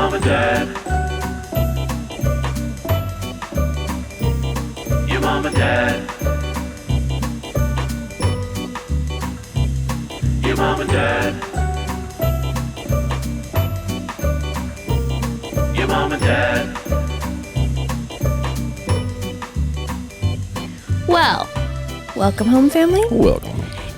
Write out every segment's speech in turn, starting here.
mom and dad. Your mom and dad. Your mom and dad. Your mom and dad. Well, welcome home, family. Welcome.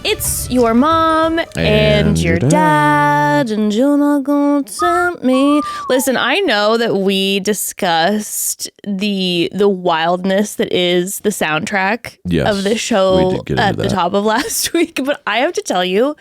It's your mom and your dad, and you're not gonna tempt me. Listen, I know that we discussed the wildness that is the soundtrack of this show at the top of last week, but I have to tell you,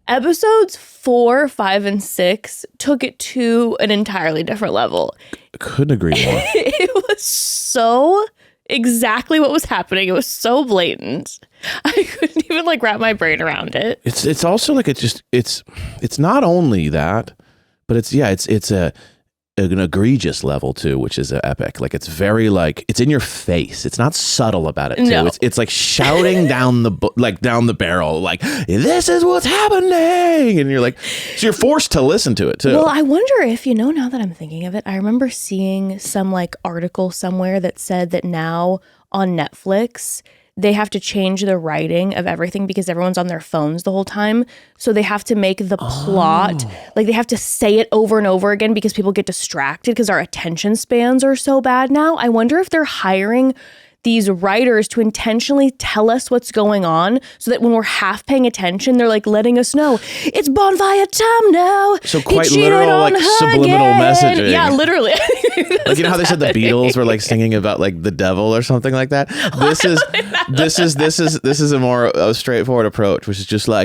episodes 4, 5, and 6 took it to an entirely different level. Couldn't agree more. It was so exactly what was happening. It was so blatant. I couldn't even wrap my brain around it. It's also it's not only that, but it's an egregious level too, which is epic. It's very it's in your face. It's not subtle about it too. No. It's like shouting down the down the barrel, this is what's happening, and you're so you're forced to listen to it too. Well, I wonder if now that I'm thinking of it, I remember seeing some article somewhere that said that now on Netflix they have to change the writing of everything because everyone's on their phones the whole time. So they have to make the plot, they have to say it over and over again because people get distracted because our attention spans are so bad now. I wonder if they're hiring these writers to intentionally tell us what's going on so that when we're half paying attention, they're letting us know it's bonfire time now. So quite literal, subliminal messaging. Yeah, literally. You know how they said the Beatles were singing about the devil or something like that? This is a more straightforward approach, which is just look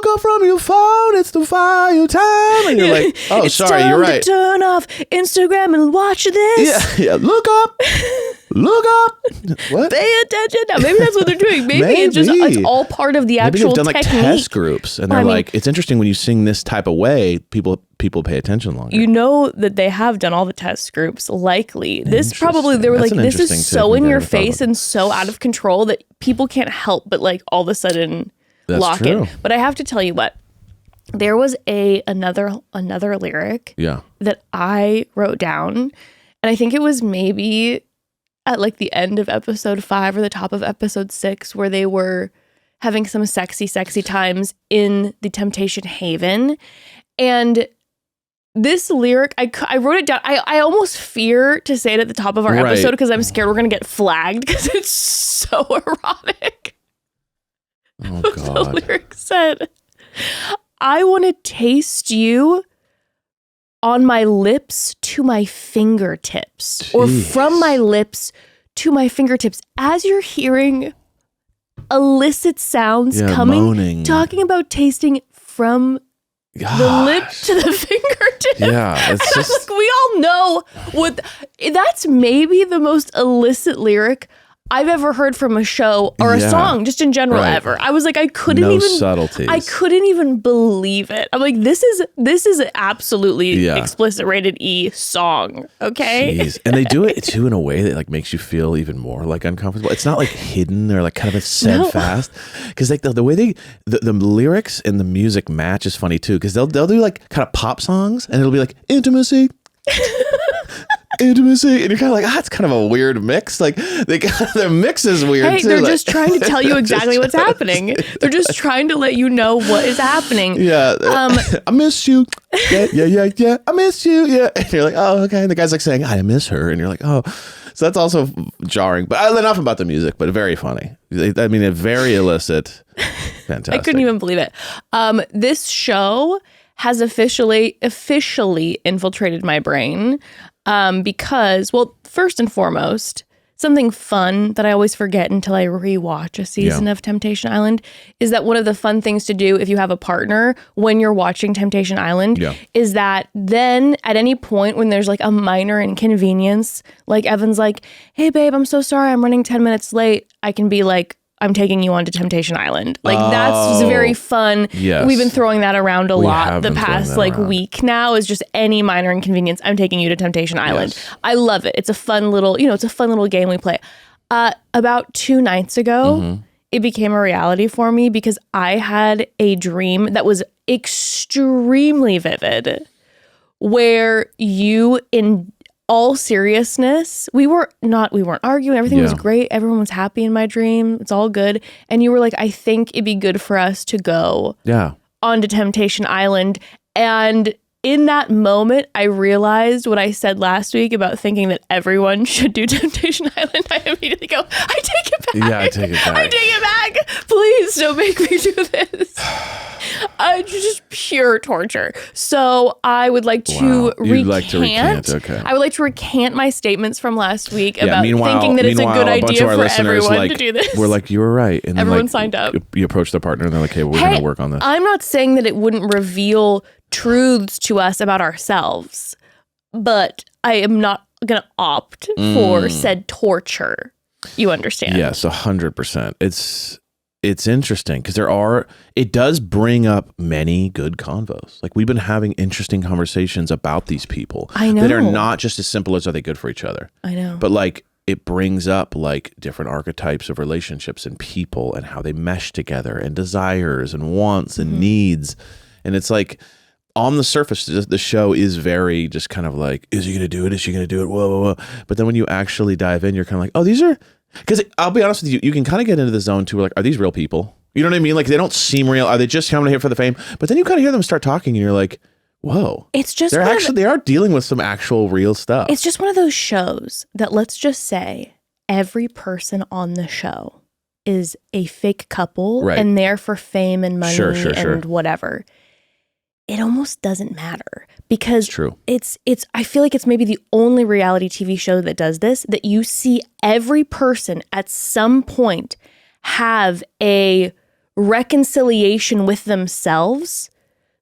up from your phone, it's the fire time, and you're oh, it's sorry, time you're right. To turn off Instagram and watch this. Yeah, look up. What? Pay attention. Now, maybe that's what they're doing. Maybe it's all part of the actual Maybe they've done technique. test groups, and they're it's interesting when you sing this type of way, people pay attention longer. You know that they have done all the test groups. Likely, this probably they were this is so in your face and so out of control that people can't help but all of a sudden lock in. But I have to tell you what. There was another lyric that I wrote down, and I think it was maybe at the end of episode 5 or the top of episode 6 where they were having some sexy times in the Temptation Haven. And this lyric, I wrote it down. I almost fear to say it at the top of our episode because I'm scared we're going to get flagged because it's so erotic. Oh, God. The lyric said, I want to taste you on my lips to my fingertips. Jeez. Or from my lips to my fingertips. As you're hearing illicit sounds coming, talking about tasting from the lip to the fingertips. Yeah, it's just... we all know that's maybe the most illicit lyric I've ever heard from a show or a song, just in general, ever. I was I couldn't even subtleties. I couldn't even believe it. I'm this is an absolutely explicit rated E song. Okay. Jeez. And they do it too in a way that makes you feel even more uncomfortable. It's not hidden or kind of said fast. Because the way the lyrics and the music match is funny too. Because they'll do kind of pop songs and it'll be intimacy. Intimacy, and you're kind of it's kind of a weird mix. Their mix is weird. Hey, too. They're just trying to tell you exactly what's happening. They're just trying to let you know what is happening. Yeah, I miss you. Yeah. I miss you. Yeah, and you're oh, okay. And the guy's saying, I miss her, and you're oh. So that's also jarring. But enough about the music, but very funny. I mean, very illicit. Fantastic. I couldn't even believe it. This show has officially infiltrated my brain. Because, well, first and foremost, something fun that I always forget until I rewatch a season of Temptation Island is that one of the fun things to do if you have a partner when you're watching Temptation Island is that then at any point when there's a minor inconvenience, Evan's hey babe, I'm so sorry, I'm running 10 minutes late. I can be I'm taking you on to Temptation Island. That's very fun. Yes. We've been throwing that around a lot the past week now is just any minor inconvenience. I'm taking you to Temptation Island. Yes. I love it. It's a fun little, game we play. About 2 nights ago, it became a reality for me because I had a dream that was extremely vivid where you, in all seriousness, we weren't arguing. Everything was great. Everyone was happy in my dream. It's all good. And you were like, I think it'd be good for us to go onto Temptation Island. And in that moment, I realized what I said last week about thinking that everyone should do Temptation Island. I immediately go, I take it back. Yeah, I take it back. I take it back. Please don't make me do this. Just pure torture. So I would like to recant. Okay. I would like to recant my statements from last week about thinking that it's a good idea for everyone to do this. We're like, you were right. And everyone signed up. You approach the partner and they're like, hey, we're going to work on this. I'm not saying that it wouldn't reveal truths to us about ourselves, but I am not going to opt for said torture. You understand? Yes, 100%. It's interesting because it does bring up many good convos. Like we've been having interesting conversations about these people that are not just as simple as are they good for each other. I know. But like it brings up like different archetypes of relationships and people and how they mesh together and desires and wants and needs. And it's like on the surface, the show is very just kind of like, is he going to do it? Is she going to do it? Whoa, whoa, whoa. But then when you actually dive in, you're kind of like, oh, these are... Because I'll be honest with you, you can kind of get into the zone too. Where like, are these real people? You know what I mean? Like they don't seem real. Are they just coming here for the fame? But then you kind of hear them start talking, and you're like, whoa! It's just they are dealing with some actual real stuff. It's just one of those shows that, let's just say, every person on the show is a fake couple and there for fame and money and whatever. It almost doesn't matter because it's I feel like it's maybe the only reality TV show that does this, that you see every person at some point have a reconciliation with themselves.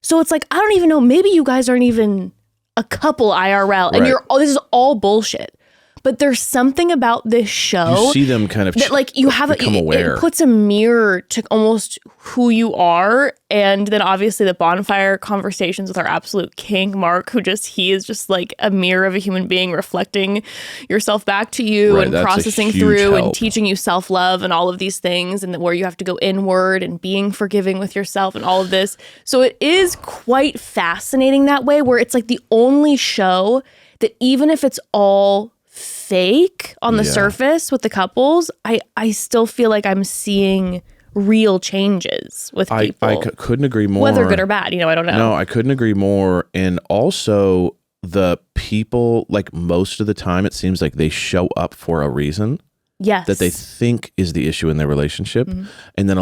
So it's like, I don't even know, maybe you guys aren't even a couple IRL and this is all bullshit. But there's something about this show. You see them kind of that like you have aware. It puts a mirror to almost who you are. And then obviously the Bonfire conversations with our absolute king, Mark, he is just like a mirror of a human being reflecting yourself back to you and processing through and teaching you self-love and all of these things, and where you have to go inward and being forgiving with yourself and all of this. So it is quite fascinating that way, where it's like the only show that even if it's all fake on the surface with the couples, I still feel like I'm seeing real changes with people. I couldn't agree more. Whether good or bad, I don't know. No, I couldn't agree more. And also the people, like most of the time, it seems like they show up for a reason. Yes. That they think is the issue in their relationship. And then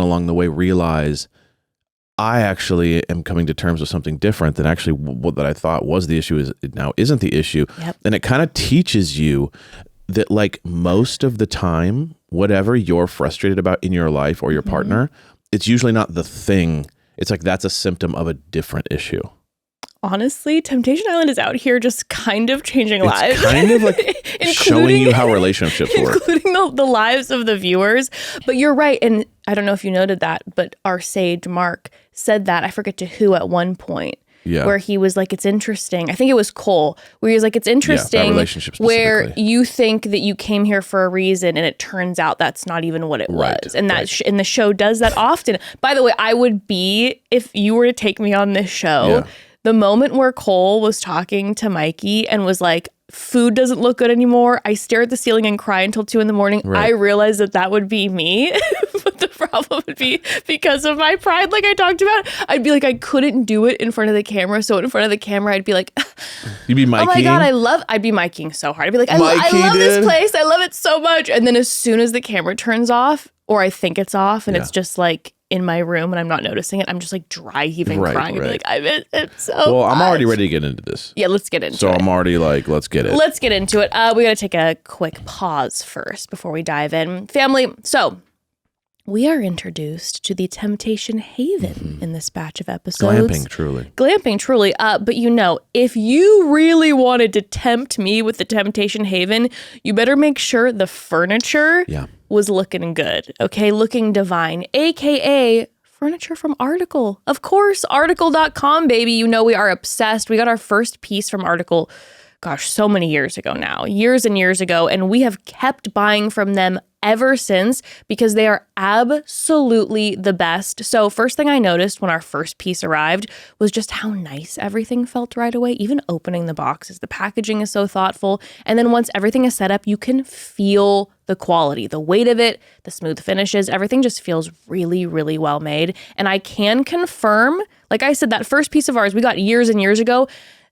along the way realize, I actually am coming to terms with something different than actually what that I thought was the issue now isn't the issue. Yep. And it kind of teaches you that like most of the time, whatever you're frustrated about in your life or your partner, it's usually not the thing. It's like that's a symptom of a different issue. Honestly, Temptation Island is out here just kind of changing lives. Kind of like showing you how relationships work. Including the lives of the viewers. But you're right. And I don't know if you noted that, but our sage Mark said that, I forget to who at one point, where he was like, it's interesting. I think it was Cole, where he was like, it's interesting where you think that you came here for a reason and it turns out that's not even what it was. And and the show does that often. By the way, I would be, if you were to take me on this show, the moment where Cole was talking to Mikey and was like, food doesn't look good anymore, I stare at the ceiling and cry until 2 a.m. I realized that would be me. But the problem would be, because of my pride, like I talked about, I'd be like, I couldn't do it in front of the camera. So in front of the camera, I'd be like, you'd be Mikey. Oh my God, I'd be Mikeying so hard. I'd be like, I love this place. I love it so much. And then as soon as the camera turns off, or I think it's off and it's just like in my room and I'm not noticing it, I'm just like dry heaving crying and be like, I miss it so much. I'm already ready to get into this. Yeah, let's get into it. So I'm already like, let's get it. Let's get into it. We got to take a quick pause first before we dive in. Family, so we are introduced to the Temptation Haven in this batch of episodes. Glamping, truly. But if you really wanted to tempt me with the Temptation Haven, you better make sure the furniture was looking good, okay? Looking divine, aka furniture from Article. Of course, article.com, baby. We are obsessed. We got our first piece from Article so many years ago now, years and years ago. And we have kept buying from them ever since because they are absolutely the best. So first thing I noticed when our first piece arrived was just how nice everything felt right away. Even opening the boxes, the packaging is so thoughtful. And then once everything is set up, you can feel the quality, the weight of it, the smooth finishes, everything just feels really, really well made. And I can confirm, like I said, that first piece of ours we got years and years ago,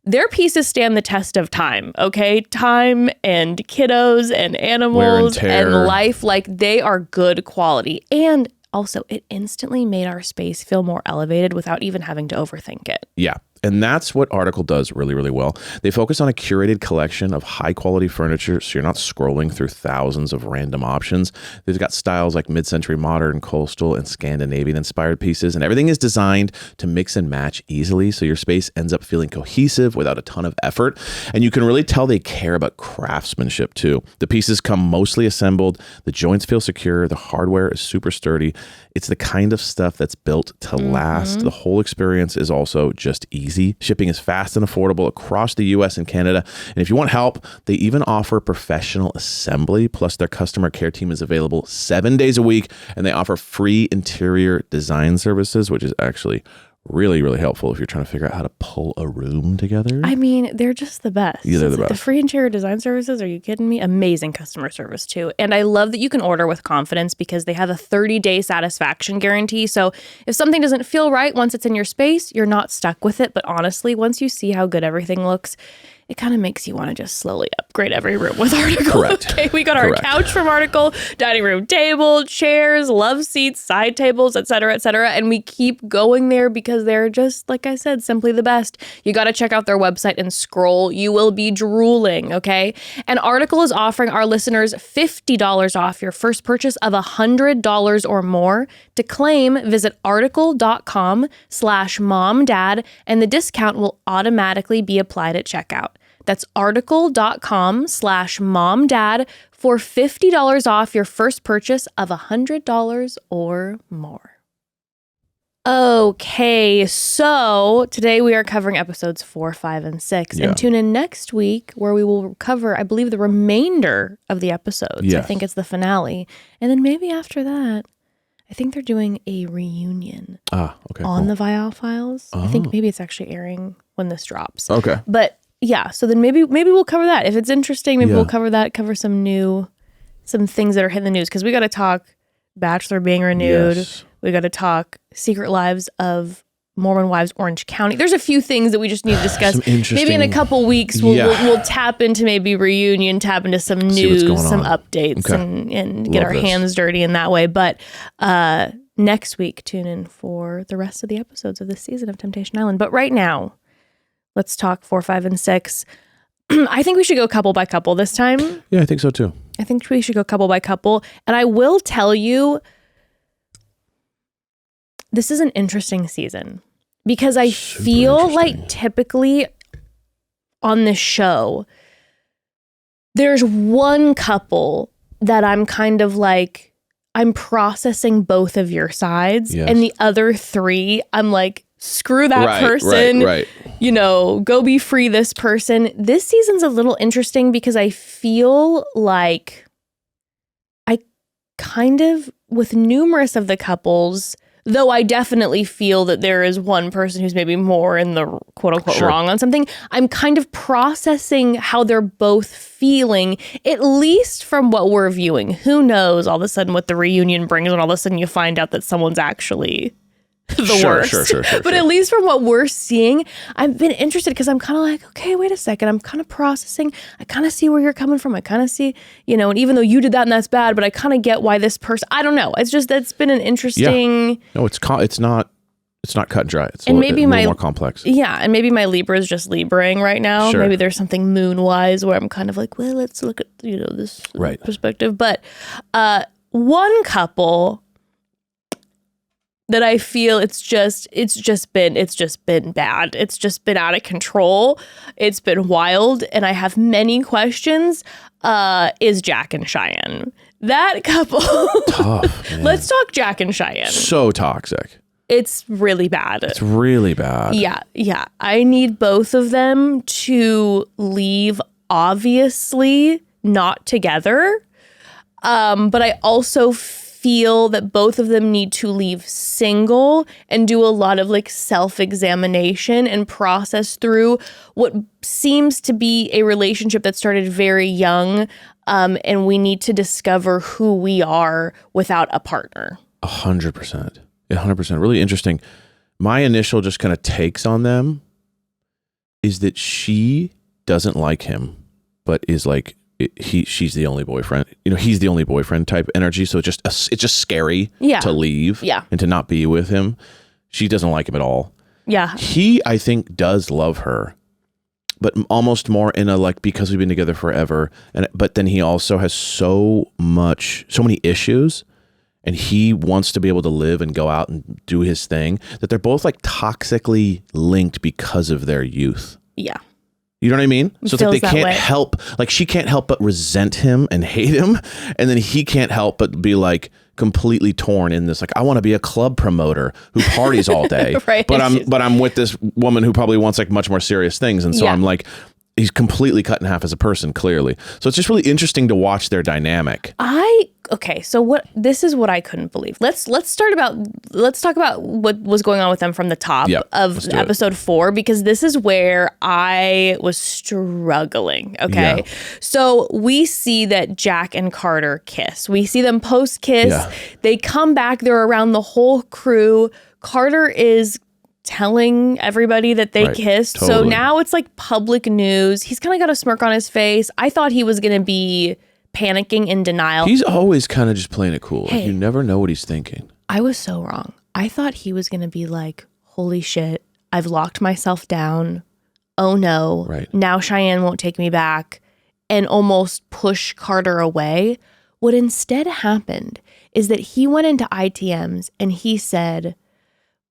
their pieces stand the test of time, okay? Time and kiddos and animals and life, like they are good quality. And also, it instantly made our space feel more elevated without even having to overthink it. Yeah. And that's what Article does really, really well. They focus on a curated collection of high quality furniture, so you're not scrolling through thousands of random options. They've got styles like mid-century modern, coastal, and Scandinavian inspired pieces, and everything is designed to mix and match easily, so your space ends up feeling cohesive without a ton of effort. And you can really tell they care about craftsmanship too. The pieces come mostly assembled, the joints feel secure, the hardware is super sturdy. It's the kind of stuff that's built to last. The whole experience is also just easy. Shipping is fast and affordable across the US and Canada. And if you want help, they even offer professional assembly. Plus, their customer care team is available 7 days a week. And they offer free interior design services, which is actually really, really helpful if you're trying to figure out how to pull a room together. I mean, they're just the best. Yeah, they're the best. The free interior design services, are you kidding me? Amazing customer service too. And I love that you can order with confidence because they have a 30-day satisfaction guarantee. So if something doesn't feel right once it's in your space, you're not stuck with it. But honestly, once you see how good everything looks, it kind of makes you want to just slowly upgrade every room with Article. Correct. Okay, we got our couch from Article, dining room table, chairs, love seats, side tables, etc., etc. And we keep going there because they're just, like I said, simply the best. You got to check out their website and scroll. You will be drooling, okay? And Article is offering our listeners $50 off your first purchase of $100 or more. To claim, visit article.com/momdad, and the discount will automatically be applied at checkout. That's article.com/momdad for $50 off your first purchase of $100 or more. Okay, so today we are covering episodes 4, 5, and 6. Yeah. And tune in next week where we will cover, I believe, the remainder of the episodes. Yes. I think it's the finale. And then maybe after that, I think they're doing a reunion on the Vial Files. I think maybe it's actually airing when this drops. Okay. But yeah, so then maybe we'll cover that. If it's interesting, maybe we'll cover that, cover some things that are hitting the news. Because we got to talk Bachelor being renewed. Yes. We got to talk Secret Lives of Mormon Wives Orange County. There's a few things that we just need to discuss. Maybe in a couple weeks we'll tap into maybe reunion, tap into some news, some updates, and get our hands dirty in that way. But next week, tune in for the rest of the episodes of this season of Temptation Island. But right now, let's talk 4, 5, and 6. I think we should go couple by couple this time. Yeah, I think so too. I think we should go couple by couple. And I will tell you, this is an interesting season because I feel like typically on this show, there's one couple that I'm kind of like, I'm processing both of your sides. Yes. And the other 3, I'm like, screw that person. Right. You know, go be free this person. This season's a little interesting because I feel like I kind of, with numerous of the couples, though I definitely feel that there is one person who's maybe more in the quote unquote wrong on something, I'm kind of processing how they're both feeling, at least from what we're viewing. Who knows all of a sudden what the reunion brings when all of a sudden you find out that someone's actually the worst. Sure. But at least from what we're seeing, I've been interested because I'm kind of like, okay, wait a second. I'm kind of processing. I kind of see where you're coming from. I kind of see, and even though you did that and that's bad, but I kind of get why this person, I don't know. It's just, that's been an interesting. Yeah. No, it's not cut and dry. It's a little more complex. Yeah. And maybe my Libra is just Libraing right now. Sure. Maybe there's something moon wise where I'm kind of like, well, let's look at, this perspective. But one couple that I feel it's just been bad. It's just been out of control. It's been wild. And I have many questions, is Jack and Shyanne. That couple. Tough, man. Let's talk Jack and Shyanne. So toxic. It's really bad. It's really bad. Yeah. I need both of them to leave, obviously not together. But I also feel that both of them need to leave single and do a lot of like self-examination and process through what seems to be a relationship that started very young. And we need to discover who we are without a partner. 100%. 100%. Really interesting. My initial just kind of takes on them is that she doesn't like him, but is like, she's the only boyfriend. He's the only boyfriend type energy. So it's just scary to leave and to not be with him. She doesn't like him at all. Yeah. He, I think, does love her, but almost more in a like, because we've been together forever. But then he also has so many issues, and he wants to be able to live and go out and do his thing, that they're both like toxically linked because of their youth. Yeah. You know what I mean? So it's like they can't help, like she can't help but resent him and hate him. And then he can't help but be like completely torn in this, like, I want to be a club promoter who parties all day, right. but I'm with this woman who probably wants like much more serious things. And so I'm like, he's completely cut in half as a person, clearly. So it's just really interesting to watch their dynamic. Okay, so this is what I couldn't believe. Let's talk about what was going on with them from the top of episode 4, because this is where I was struggling. Okay. Yeah. So we see that Jack and Carter kiss. We see them post kiss. Yeah. They come back, they're around the whole crew. Carter is telling everybody that they kissed. Totally. So now it's like public news. He's kind of got a smirk on his face. I thought he was going to be panicking in denial. He's always kind of just playing it cool. Hey, like, you never know what he's thinking. I was so wrong. I thought he was going to be like, holy shit, I've locked myself down. Oh no. Right. Now Shyanne won't take me back, and almost push Carter away. What instead happened is that he went into ITMs and he said,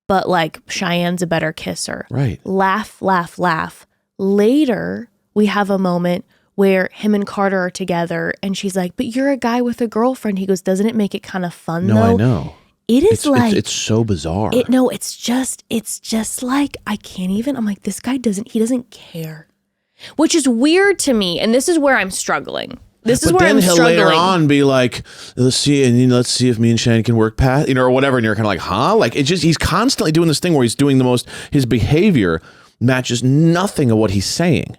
but like, Cheyenne's a better kisser. Right. Laugh, laugh, laugh. Later, we have a moment where him and Carter are together and she's like, but you're a guy with a girlfriend. He goes, doesn't it make it kind of fun though? No, I know. It's like, it's so bizarre. It's just like, I can't even, I'm like, this guy doesn't care. Which is weird to me. And this is where I'm struggling. But then he'll later on be like, let's see if me and Shyanne can work past, or whatever. And you're kind of like, huh? Like, it's just, he's constantly doing this thing where he's doing his behavior matches nothing of what he's saying.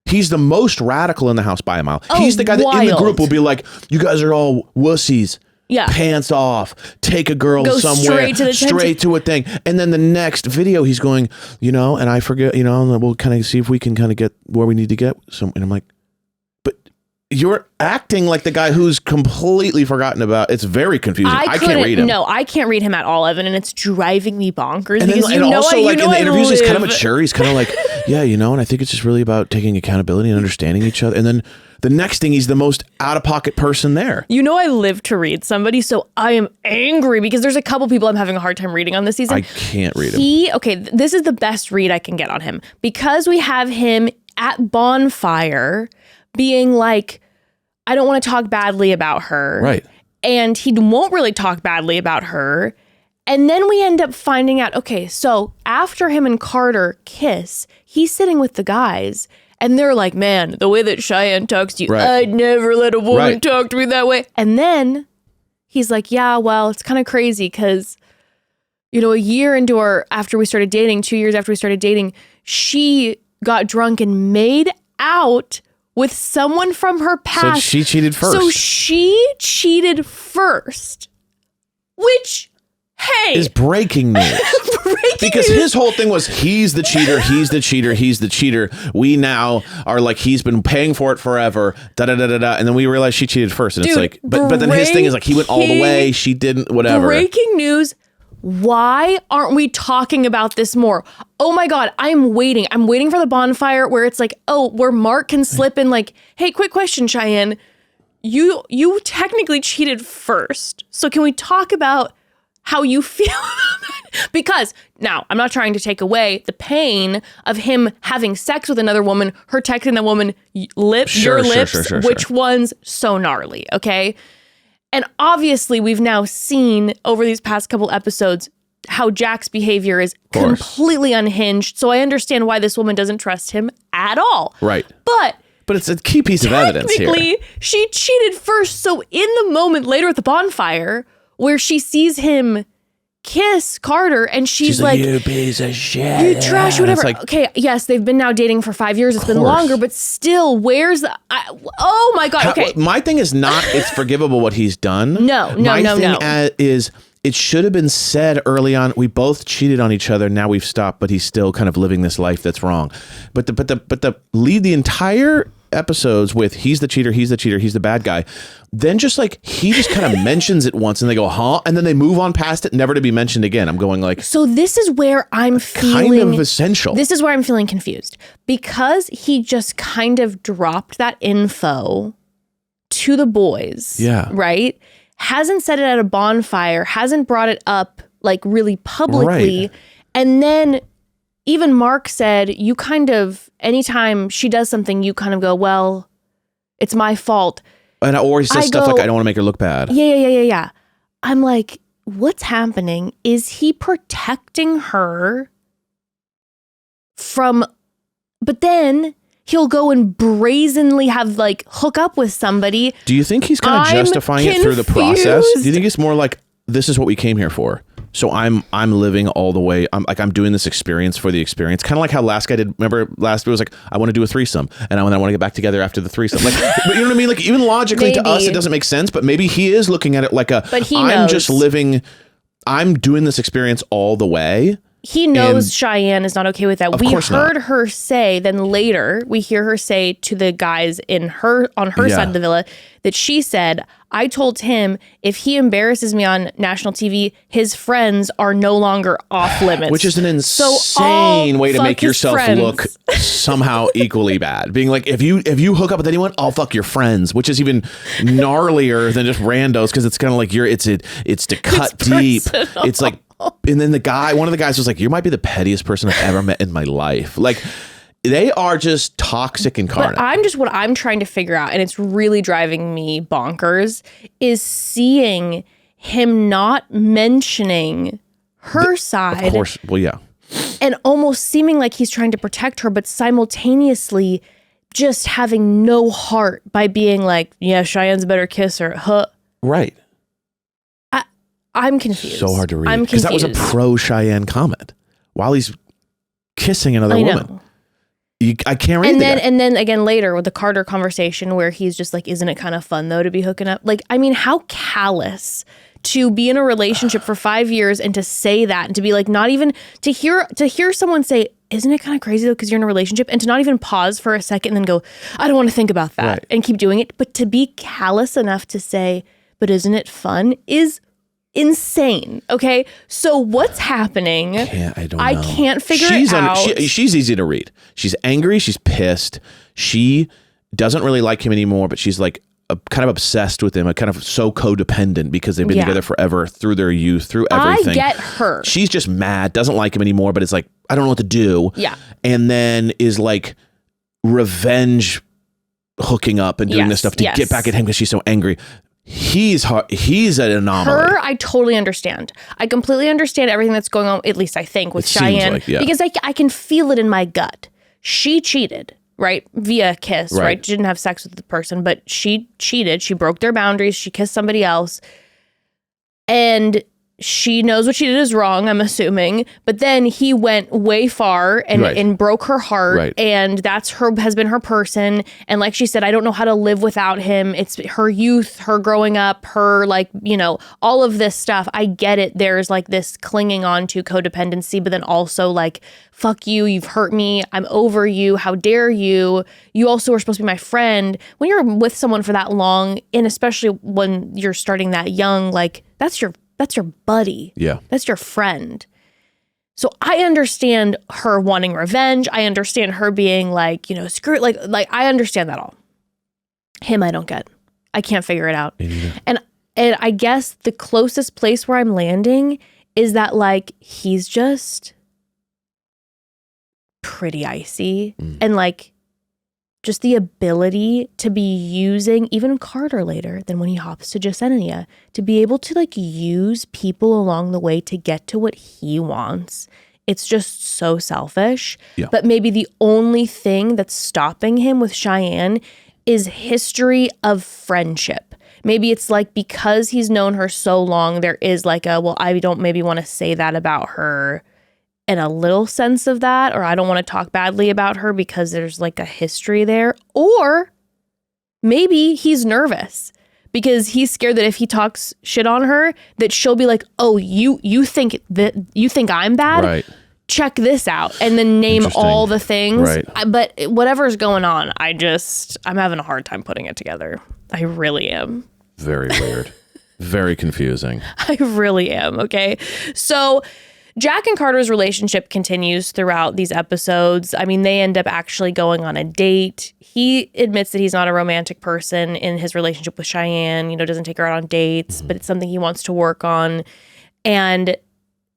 He's the most radical in the house by a mile. Oh, he's the guy that in the group will be like, you guys are all wussies. Yeah. Pants off, take a girl go somewhere, straight to a thing. And then the next video, he's going, and I forget, and we'll kind of see if we can kind of get where we need to get. And I'm like, you're acting like the guy who's completely forgotten about. It's very confusing. I can't read him. No, I can't read him at all, Evan, and it's driving me bonkers. And then, also, in the interviews, he's kind of mature. He's kind of like, and I think it's just really about taking accountability and understanding each other. And then the next thing, he's the most out-of-pocket person there. I live to read somebody, so I am angry because there's a couple people I'm having a hard time reading on this season. I can't read him. Okay, this is the best read I can get on him, because we have him at Bonfire being like, I don't want to talk badly about her. Right. And he won't really talk badly about her. And then we end up finding out, okay, so after him and Carter kiss, he's sitting with the guys and they're like, man, the way that Shyanne talks to you, I'd never let a woman talk to me that way. And then he's like, yeah, well, it's kind of crazy because, a year after we started dating, 2 years after we started dating, she got drunk and made out with someone from her past. So she cheated first. Which, hey, is breaking news. Because his whole thing was, he's the cheater. We now are like, he's been paying for it forever. And then we realized she cheated first. And it's like, but then his thing is like, he went all the way. She didn't, whatever. Breaking news. Why aren't we talking about this more? Oh my God, I'm waiting for the Bonfire where it's like, where Mark can slip in like, hey, quick question, Shyanne. You technically cheated first. So can we talk about how you feel about that? Because now I'm not trying to take away the pain of him having sex with another woman, her texting that woman, your lips, which one's so gnarly, okay? And obviously, we've now seen over these past couple episodes how Jack's behavior is completely unhinged. So I understand why this woman doesn't trust him at all. Right. But it's a key piece of evidence here. Technically, she cheated first. So in the moment later at the bonfire where she sees him kiss Carter and she's like, you piece of shit. You trash, whatever. Like, okay, yes, they've been now dating for 5 years. It's been longer, but still, where's the... oh my God, okay. My thing is not it's forgivable what he's done. No. My thing is it should have been said early on, we both cheated on each other, now we've stopped, but he's still kind of living this life that's wrong. But the lead the entire episodes with he's the cheater, he's the bad guy. Then just like he just kind of mentions it once and they go, huh? And then they move on past it, never to be mentioned again. I'm going like, so this is where I'm feeling kind of essential. This is where I'm feeling confused because he just kind of dropped that info to the boys. Yeah. Right? Hasn't said it at a bonfire, hasn't brought it up like really publicly. Right. And then even Mark said, you kind of, anytime she does something, you kind of go, well, it's my fault. Or he says stuff like, I don't want to make her look bad. Yeah. I'm like, what's happening? Is he protecting her from, but then he'll go and brazenly have like hook up with somebody. Do you think he's kind of justifying it through the process? Do you think it's more like, this is what we came here for? So I'm living all the way. I'm doing this experience for the experience. Kind of like how last guy did. Remember last, it was like, I want to do a threesome. And I want to get back together after the threesome. Like, but you know what I mean? Like even logically to us, it doesn't make sense, but maybe he is looking at it like I'm just living, I'm doing this experience all the way. He knows Shyanne is not okay with that. We heard her say, then later we hear her say to the guys on her side of the villa that she said, I told him if he embarrasses me on national TV, his friends are no longer off limits. Which is an insane way to make yourself look somehow equally bad. Being like, if you hook up with anyone, I'll fuck your friends, which is even gnarlier than just randos because it's kind of like it's to cut deep. It's like, and then one of the guys was like, you might be the pettiest person I've ever met in my life. Like, they are just toxic incarnate. But what I'm trying to figure out, and it's really driving me bonkers, is seeing him not mentioning her side. Of course. Well, yeah. And almost seeming like he's trying to protect her, but simultaneously just having no heart by being like, yeah, Cheyenne's a better kisser. Huh. Right. I'm confused. So hard to read. Because that was a pro Shyanne comment while he's kissing another woman. I can't read that. And then again later with the Carter conversation where he's just like, isn't it kind of fun though to be hooking up? Like, I mean, how callous to be in a relationship for 5 years and to say that and to be like, not even to hear someone say, isn't it kind of crazy though because you're in a relationship, and to not even pause for a second and then go, I don't want to think about that and keep doing it. But to be callous enough to say, but isn't it fun is insane. Okay, so what's happening? I don't know. I can't figure it out. She's easy to read. She's angry. She's pissed. She doesn't really like him anymore, but she's like kind of obsessed with him, kind of so codependent because they've been together forever through their youth, through everything. I get her. She's just mad, doesn't like him anymore, but it's like, I don't know what to do. Yeah. And then is like revenge hooking up and doing this stuff to get back at him because she's so angry. He's an anomaly. Her, I totally understand. I completely understand everything that's going on, at least I think, with Shyanne. Because I can feel it in my gut. She cheated, right? Via kiss, right? She didn't have sex with the person, but she cheated. She broke their boundaries. She kissed somebody else. And she knows what she did is wrong, I'm assuming. But then he went way far and broke her heart. Right. And that's has been her person. And like she said, I don't know how to live without him. It's her youth, her growing up, her like, all of this stuff. I get it. There's like this clinging on to codependency, but then also like, fuck you, you've hurt me. I'm over you. How dare you? You also were supposed to be my friend. When you're with someone for that long, and especially when you're starting that young, like that's your buddy. Yeah. That's your friend. So I understand her wanting revenge. I understand her being like, screw it. Like I understand that all. Him, I don't get. I can't figure it out. And I guess the closest place where I'm landing is that like, he's just pretty icy and like just the ability to be using, even Carter later, then when he hops to Jasenia, to be able to like use people along the way to get to what he wants. It's just so selfish. Yeah. But maybe the only thing that's stopping him with Shyanne is history of friendship. Maybe it's like because he's known her so long, there is like I don't maybe want to say that about her in a little sense of that, or I don't want to talk badly about her because there's like a history there. Or maybe he's nervous because he's scared that if he talks shit on her, that she'll be like, oh, you think I'm bad? Right. Check this out, and then name all the things. Right. But whatever's going on, I'm having a hard time putting it together. I really am. Very weird. Very confusing. I really am. Okay. So Jack and Carter's relationship continues throughout these episodes. I mean, they end up actually going on a date. He admits that he's not a romantic person in his relationship with Shyanne, doesn't take her out on dates, but it's something he wants to work on. And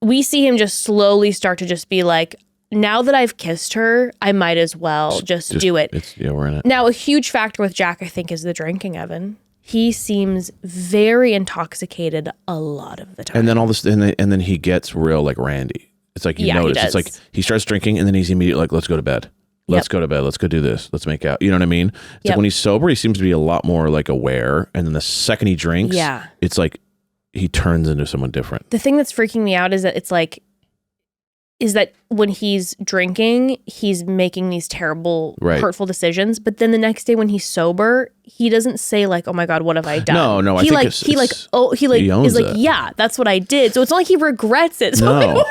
we see him just slowly start to just be like, now that I've kissed her, I might as well just do it. We're in it. Now, a huge factor with Jack, I think, is the drinking, Evan. He seems very intoxicated a lot of the time. And then all this, and then he gets real like Randy. It's like you notice. It's like he starts drinking, and then he's immediately like, "Let's go to bed. Let's go to bed. Let's go do this. Let's make out." You know what I mean? It's like when he's sober, he seems to be a lot more like aware, and then the second he drinks, it's like he turns into someone different. The thing that's freaking me out is that it's like, is that when he's drinking, he's making these terrible, hurtful decisions. But then the next day when he's sober, he doesn't say like, "Oh my God, what have I done?" No, he I think he is like, "Yeah, that's what I did." So it's not like he regrets it. So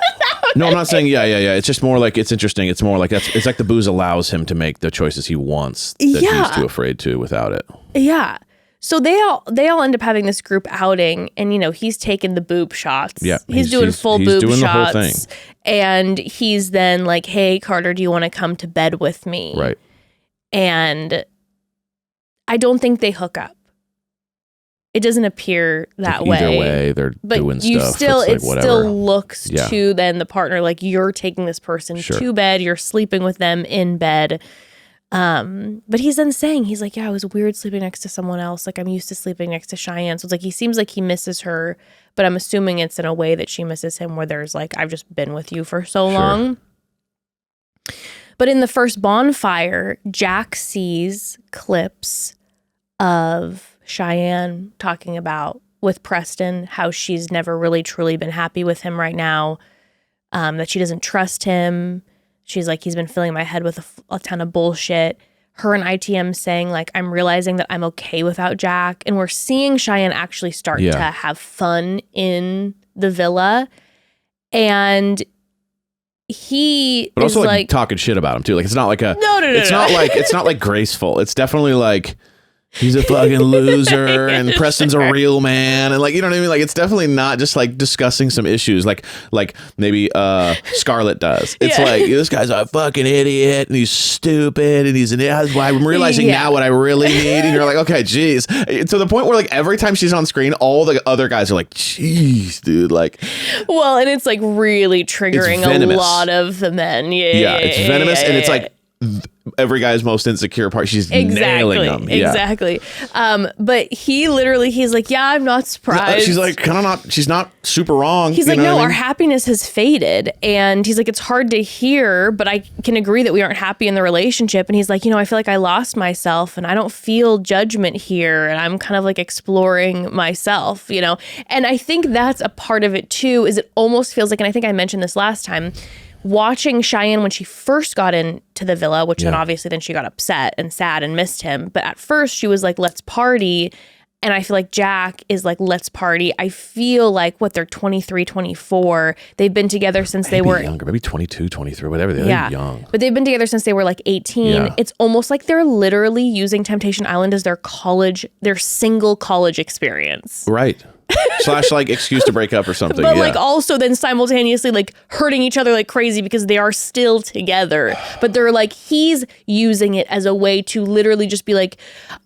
no, I'm not saying yeah. It's just more like it's interesting. It's more like it's like the booze allows him to make the choices he wants that he's too afraid to without it. Yeah. So they all end up having this group outing, and he's taking the boob shots. Yeah, he's doing full boob doing shots. The whole thing. And he's then like, "Hey, Carter, do you want to come to bed with me?" Right. And I don't think they hook up. It doesn't appear that way. Either way, they're doing stuff. It still looks to then the partner like you're taking this person to bed. You're sleeping with them in bed. But he's then saying, he's like, "Yeah, it was weird sleeping next to someone else. Like I'm used to sleeping next to Shyanne." So it's like, he seems like he misses her, but I'm assuming it's in a way that she misses him where there's like, I've just been with you for so long. But in the first bonfire, Jack sees clips of Shyanne talking about with Preston, how she's never really truly been happy with him right now. That she doesn't trust him. She's like, he's been filling my head with a ton of bullshit. Her and ITM saying like, I'm realizing that I'm okay without Jack. And we're seeing Shyanne actually start to have fun in the villa. And he but also is like talking shit about him too. Like it's not like a it's not like graceful. It's definitely like he's a fucking loser and Preston's a real man, and like, you know what I mean? Like it's definitely not just like discussing some issues like maybe Scarlett does. It's like, this guy's a fucking idiot and he's stupid and he's that's why I'm realizing now what I really need. And you're like, okay, geez. To the point where like every time she's on screen, all the other guys are like, geez, dude, like. Well, and it's like really triggering a lot of the men. It's venomous, and it's like every guy's most insecure part. She's nailing them. Exactly. But he's like, yeah, I'm not surprised. She's like, she's not super wrong. He's like, no, our happiness has faded. And he's like, it's hard to hear, but I can agree that we aren't happy in the relationship. And he's like, I feel like I lost myself and I don't feel judgment here. And I'm kind of like exploring myself, And I think that's a part of it too, is it almost feels like, and I think I mentioned this last time, watching Shyanne when she first got into the villa, which then obviously then she got upset and sad and missed him. But at first she was like, let's party. And I feel like Jack is like, let's party. I feel like they're 23, 24. They've been together since they were younger, maybe 22, 23, whatever. They're young. But they've been together since they were like 18. Yeah. It's almost like they're literally using Temptation Island as their single college experience. Right. / like excuse to break up or something. But like also then simultaneously like hurting each other like crazy because they are still together. But they're like, he's using it as a way to literally just be like,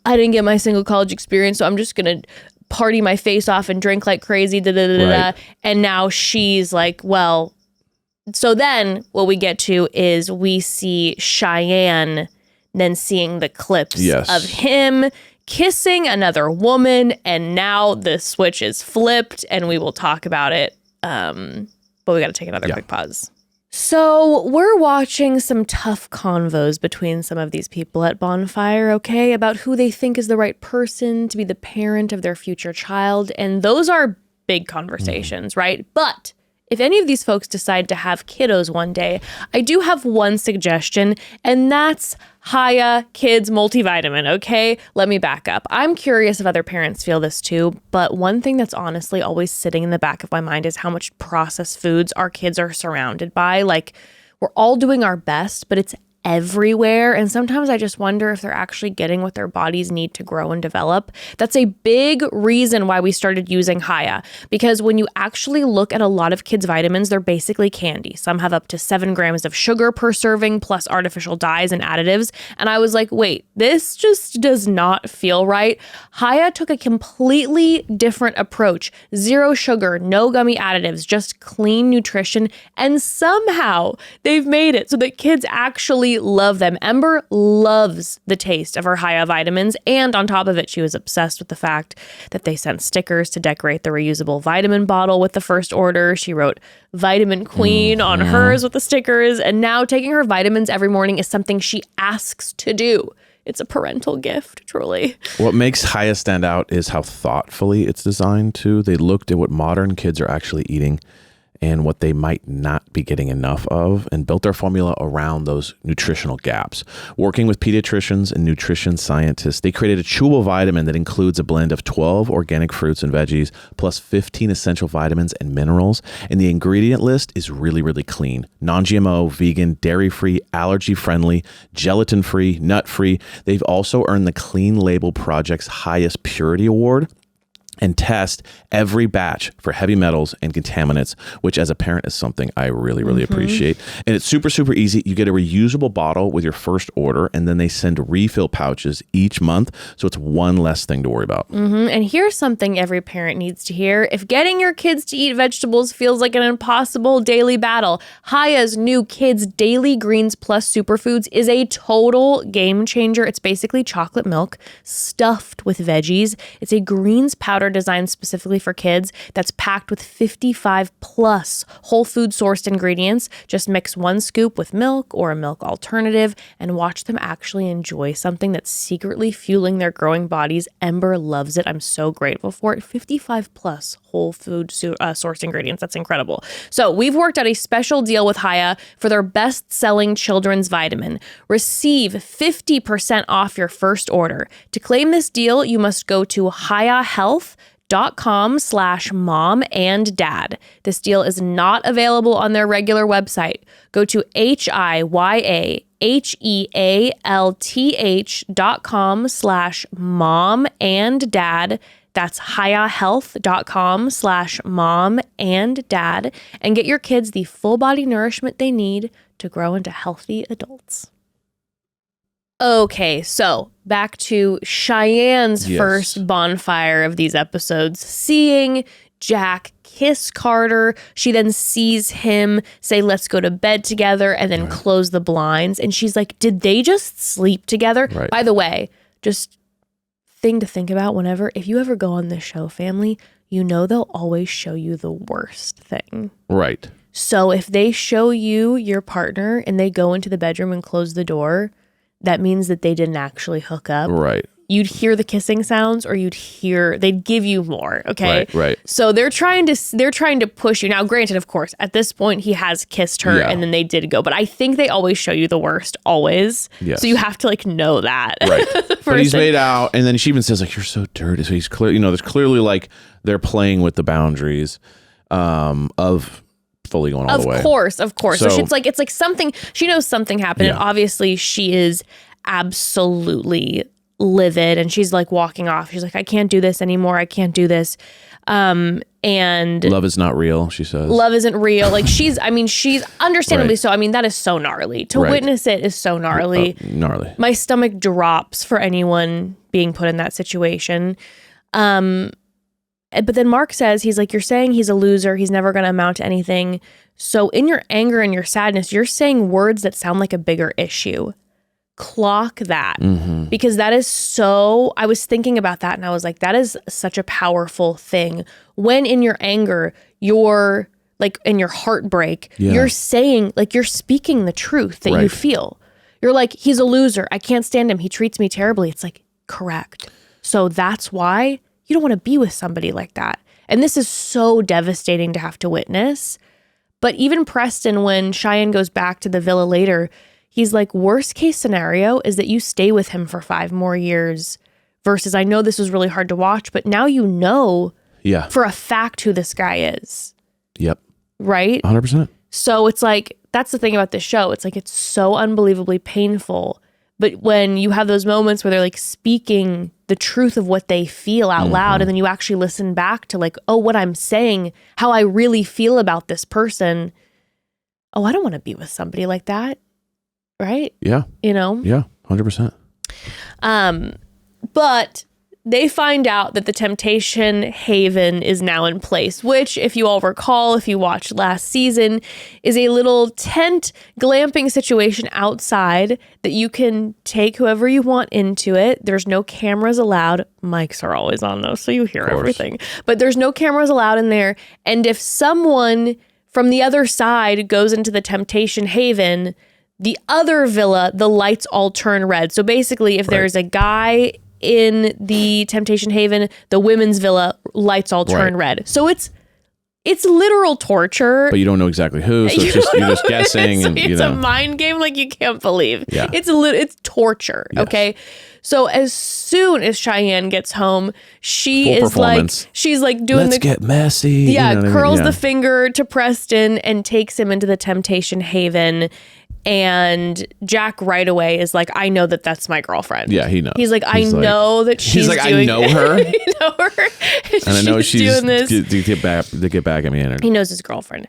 I didn't get my single college experience, so I'm just gonna party my face off and drink like crazy. Right. And now she's like, well, so then what we get to is we see Shyanne then seeing the clips of him kissing another woman, and now the switch is flipped, and we will talk about it. But we got to take another quick pause. So we're watching some tough convos between some of these people at Bonfire, okay, about who they think is the right person to be the parent of their future child. And those are big conversations, right? But if any of these folks decide to have kiddos one day, I do have one suggestion, and that's Hiya Kids Multivitamin, okay? Let me back up. I'm curious if other parents feel this too, but one thing that's honestly always sitting in the back of my mind is how much processed foods our kids are surrounded by. Like, we're all doing our best, but it's everywhere. And sometimes I just wonder if they're actually getting what their bodies need to grow and develop. That's a big reason why we started using Hiya, because when you actually look at a lot of kids' vitamins, they're basically candy. Some have up to 7 grams of sugar per serving, plus artificial dyes and additives. And I was like, wait, this just does not feel right. Hiya took a completely different approach. 0 sugar, no gummy additives, just clean nutrition. And somehow they've made it so that kids actually love them. Ember loves the taste of her Hiya vitamins, and on top of it, she was obsessed with the fact that they sent stickers to decorate the reusable vitamin bottle with the first order. She wrote Vitamin Queen on hers with the stickers, and now taking her vitamins every morning is something she asks to do. It's a parental gift, truly. What makes Hiya stand out is how thoughtfully it's designed too. They looked at what modern kids are actually eating and what they might not be getting enough of, and built their formula around those nutritional gaps. Working with pediatricians and nutrition scientists, they created a chewable vitamin that includes a blend of 12 organic fruits and veggies, plus 15 essential vitamins and minerals. And the ingredient list is really, really clean. Non-GMO, vegan, dairy-free, allergy-friendly, gelatin-free, nut-free. They've also earned the Clean Label Project's highest purity award, and test every batch for heavy metals and contaminants, which as a parent is something I really, really appreciate. And it's super, super easy. You get a reusable bottle with your first order, and then they send refill pouches each month. So it's one less thing to worry about. And here's something every parent needs to hear. If getting your kids to eat vegetables feels like an impossible daily battle, Hiya's new Kids Daily Greens Plus Superfoods is a total game changer. It's basically chocolate milk stuffed with veggies. It's a greens powder designed specifically for kids that's packed with 55 plus whole food sourced ingredients. Just mix 1 scoop with milk or a milk alternative and watch them actually enjoy something that's secretly fueling their growing bodies. Ember loves it. I'm so grateful for it. 55 plus whole food sourced ingredients. That's incredible. So we've worked out a special deal with Hiya for their best-selling children's vitamin. Receive 50% off your first order. To claim this deal, you must go to hiyahealth.com/mom-and-dad. This deal is not available on their regular website. Go to hiyahealth.com/mom-and-dad. That's hiyahealth.com/mom-and-dad, and get your kids the full body nourishment they need to grow into healthy adults. Okay, so back to Cheyenne's first bonfire of these episodes. Seeing Jack kiss Carter, she then sees him say, let's go to bed together, and then close the blinds. And she's like, did they just sleep together? Right. By the way, just thing to think about whenever, if you ever go on this show, family, you know they'll always show you the worst thing. Right. So if they show you your partner and they go into the bedroom and close the door, that means that they didn't actually hook up. Right. You'd hear the kissing sounds, or they'd give you more. Okay. Right. So they're trying to push you. Now, granted, of course, at this point he has kissed her and then they did go, but I think they always show you the worst, always. Yes. So you have to know that. Right. But he's made out, and then she even says you're so dirty. So he's clear, there's clearly they're playing with the boundaries of fully going all the way. Of course. So it's like something, she knows something happened, and Yeah. obviously she is absolutely livid, and she's walking off. She's like, I can't do this anymore. I can't do this. And love is not real, she says. Love isn't real. She's understandably so. That is so gnarly. To witness it is so gnarly. Gnarly. My stomach drops for anyone being put in that situation. But then Mark says, he's like, you're saying he's a loser. He's never going to amount to anything. So in your anger and your sadness, you're saying words that sound like a bigger issue. clock that because that is so, I was thinking about that and I was like, that is such a powerful thing. When in your anger, you're like in your heartbreak, you're saying, like you're speaking the truth that you feel. You're like, he's a loser. I can't stand him. He treats me terribly. It's like, correct. So that's why you don't want to be with somebody like that. And this is so devastating to have to witness. But even Preston, when Shyanne goes back to the villa later, he's like, worst case scenario is that you stay with him for 5 more years versus I know this was really hard to watch, but now you know for a fact who this guy is. Yep. Right? 100%. So it's like, that's the thing about this show. It's like, it's so unbelievably painful. But when you have those moments where they're like speaking the truth of what they feel out loud, and then you actually listen back to like, oh, what I'm saying, how I really feel about this person. Oh, I don't want to be with somebody like that. Right? Yeah. You know? Yeah, 100%. But they find out that the Temptation Haven is now in place, which, if you all recall, if you watched last season, is a little tent glamping situation outside that you can take whoever you want into it. There's no cameras allowed. Mics are always on though, so you hear everything. But there's no cameras allowed in there. And if someone from the other side goes into the Temptation Haven, the other villa, the lights all turn red. So basically, if there's a guy in the Temptation Haven, the women's villa, lights all turn red. So it's literal torture. But you don't know exactly who, so you're just guessing. It's a mind game like you can't believe. Yeah. It's torture, okay? So as soon as Shyanne gets home, she's like doing Let's get messy. Yeah, you know curls I mean? the finger to Preston and takes him into the Temptation Haven. And Jack right away is like, I know that that's my girlfriend. Yeah, he knows. He's like, I know that she's doing. I know her. I know her. And I know she's doing this. To get back at me. He knows his girlfriend.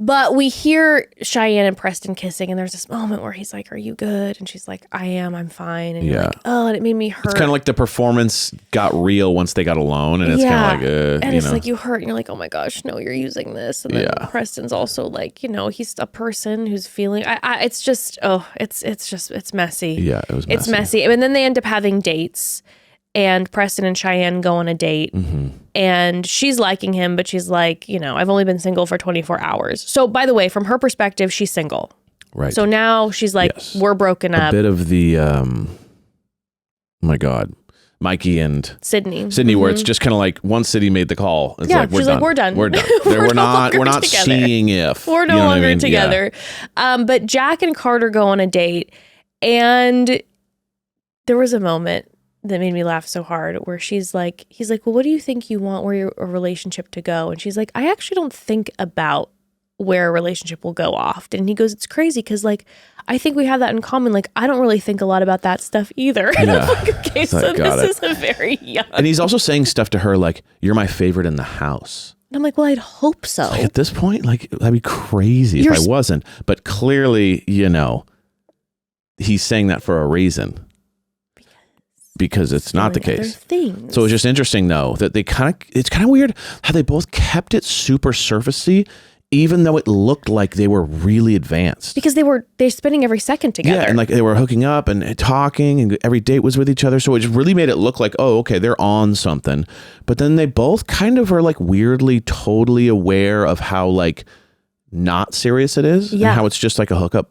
But we hear Shyanne and Preston kissing, and there's this moment where he's like, are you good? And she's like, I am, I'm fine. And you're like, oh, and it made me hurt. It's kind of like the performance got real once they got alone, and it's kind of like, and it's like you hurt, and you're like, oh my gosh, no, you're using this. And then Preston's also like, you know, he's a person who's feeling. It's just, it's messy. Yeah, it was messy. It's messy, and then they end up having dates. And Preston and Shyanne go on a date and she's liking him, but she's like, you know, I've only been single for 24 hours. So by the way, from her perspective, she's single. Right. So now she's like, we're broken up. A bit of the, oh my God, Mikey and Sydney, where it's just kind of like once Sydney made the call. It's like, she's like, we're done. We're done. we're not seeing if. We're no longer together. Yeah. But Jack and Carter go on a date, and there was a moment that made me laugh so hard where he's like, well, what do you think you want where your relationship to go? And she's like, I actually don't think about where a relationship will go often. And he goes, it's crazy because like, I think we have that in common. Like, I don't really think a lot about that stuff either. And I'm like, okay, so this is a very young. And he's also saying stuff to her like, you're my favorite in the house. And I'm like, well, I'd hope so. Like, at this point, like, that'd be crazy if I wasn't. But clearly, you know, he's saying that for a reason. Because it's not the case. So it's just interesting though that it's kind of weird how they both kept it super surfacey, even though it looked like they were really advanced. Because they're spending every second together. Yeah, and like they were hooking up and talking, and every date was with each other. So it just really made it look like, oh, okay, they're on something. But then they both kind of are like weirdly, totally aware of how like not serious it is, and how it's just like a hookup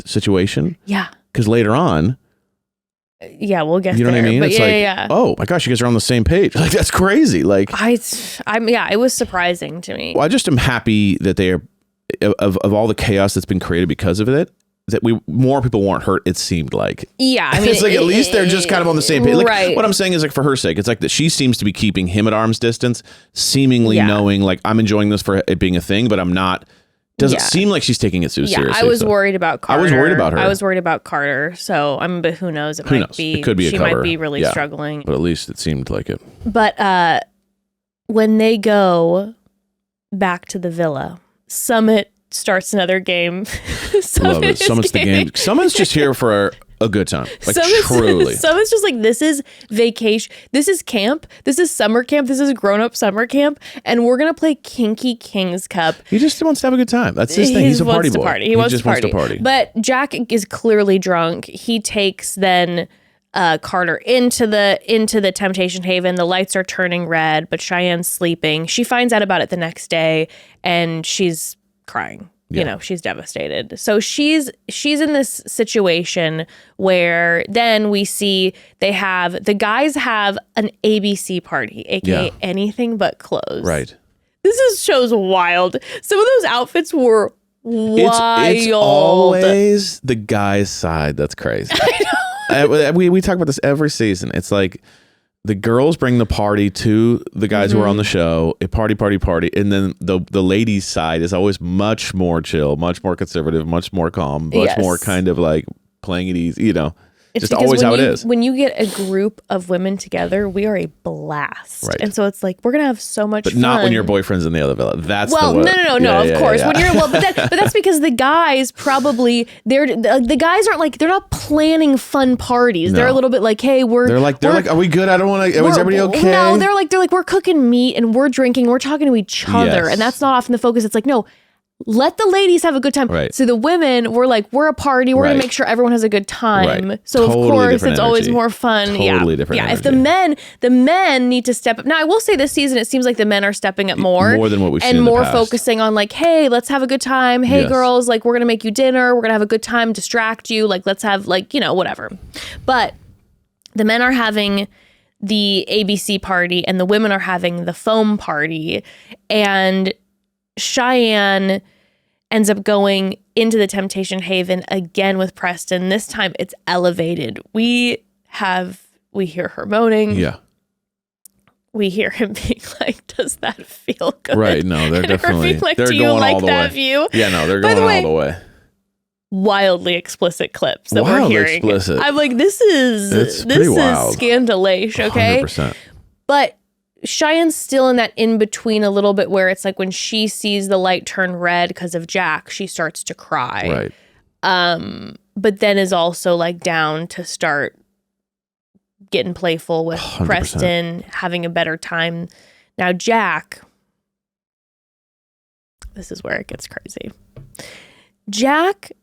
situation. Yeah. Because later on. Yeah, we'll get there. You know what I mean? But it's oh my gosh, you guys are on the same page. Like, that's crazy. Like, it was surprising to me. Well, I just am happy that they are, of all the chaos that's been created because of it, that more people weren't hurt. It seemed like. Yeah, I mean, it's like at least they're just kind of on the same page. Like, what I'm saying is like for her sake, it's like that she seems to be keeping him at arm's distance, seemingly knowing like I'm enjoying this for it being a thing, but I'm not. Doesn't seem like she's taking it so seriously. I was worried about Carter. I was worried about her. I was worried about Carter. So but who knows? It could be she might be really struggling. But at least it seemed like it. But when they go back to the villa, Summit starts another game. Love it. Summit's the game. Summit's just here for a good time. Like truly. Some is just like, this is vacation. This is camp. This is summer camp. This is grown-up summer camp. And we're going to play Kinky King's Cup. He just wants to have a good time. That's his thing. He's a party boy. He just wants to party. But Jack is clearly drunk. He takes then Carter into the Temptation Haven. The lights are turning red, but Cheyenne sleeping. She finds out about it the next day, and she's crying. You know, she's devastated. So she's in this situation where then we see the guys have an ABC party, aka anything but clothes. Right. Show's wild. Some of those outfits were wild. It's always the guy's side that's crazy. I know. we talk about this every season. It's like the girls bring the party to the guys who are on the show, a party, and then the ladies' side is always much more chill, much more conservative, much more calm, much more kind of like playing it easy, you know. It's just always how it is. When you get a group of women together, we are a blast. Right. And so it's like, we're going to have so much fun. But not when your boyfriend's in the other villa. That's no, of course. Yeah. When you're, but that's because the guys probably, the guys aren't like, they're not planning fun parties. No. They're a little bit like, hey, they're like, are we good? I don't want to, is everybody okay? No, they're like, we're cooking meat and we're drinking, we're talking to each other. Yes. And that's not often the focus. It's like, no, let the ladies have a good time. Right. So the women were like, we're a party. We're going to make sure everyone has a good time. Right. So totally, of course it's always more fun. Totally different energy. If the men need to step up. Now I will say this season, it seems like the men are stepping up more than what we've seen and more in the past. Focusing on like, hey, let's have a good time. Hey girls, like we're going to make you dinner. We're going to have a good time, distract you. Like let's have like, you know, whatever. But the men are having the ABC party and the women are having the foam party, and Cheyenne ends up going into the Temptation Haven again with Preston. This time it's elevated. We hear her moaning. Yeah. We hear him being like, does that feel good? Right. No, they're definitely, like, they're do going you like all the that way. View? Yeah, no, they're going all the way. Wildly explicit clips that we're hearing. Explicit. I'm like, this is scandalous, okay? 100%. But Cheyenne's still in that in between a little bit where it's like when she sees the light turn red because of Jack, she starts to cry. Right. But then is also like down to start getting playful with 100%. Preston, having a better time. Now Jack, this is where it gets crazy. Jack,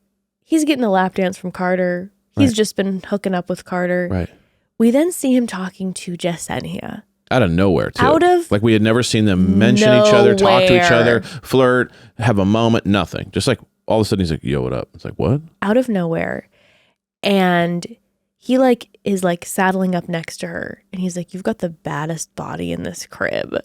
he's getting a lap dance from Carter. He's just been hooking up with Carter. Right. We then see him talking to Jess. Out of nowhere, too. Like we had never seen them mention each other, talk to each other, flirt, have a moment, nothing. Just like all of a sudden he's like, yo, what up? It's like, what? Out of nowhere. And he like is like saddling up next to her. And he's like, you've got the baddest body in this crib.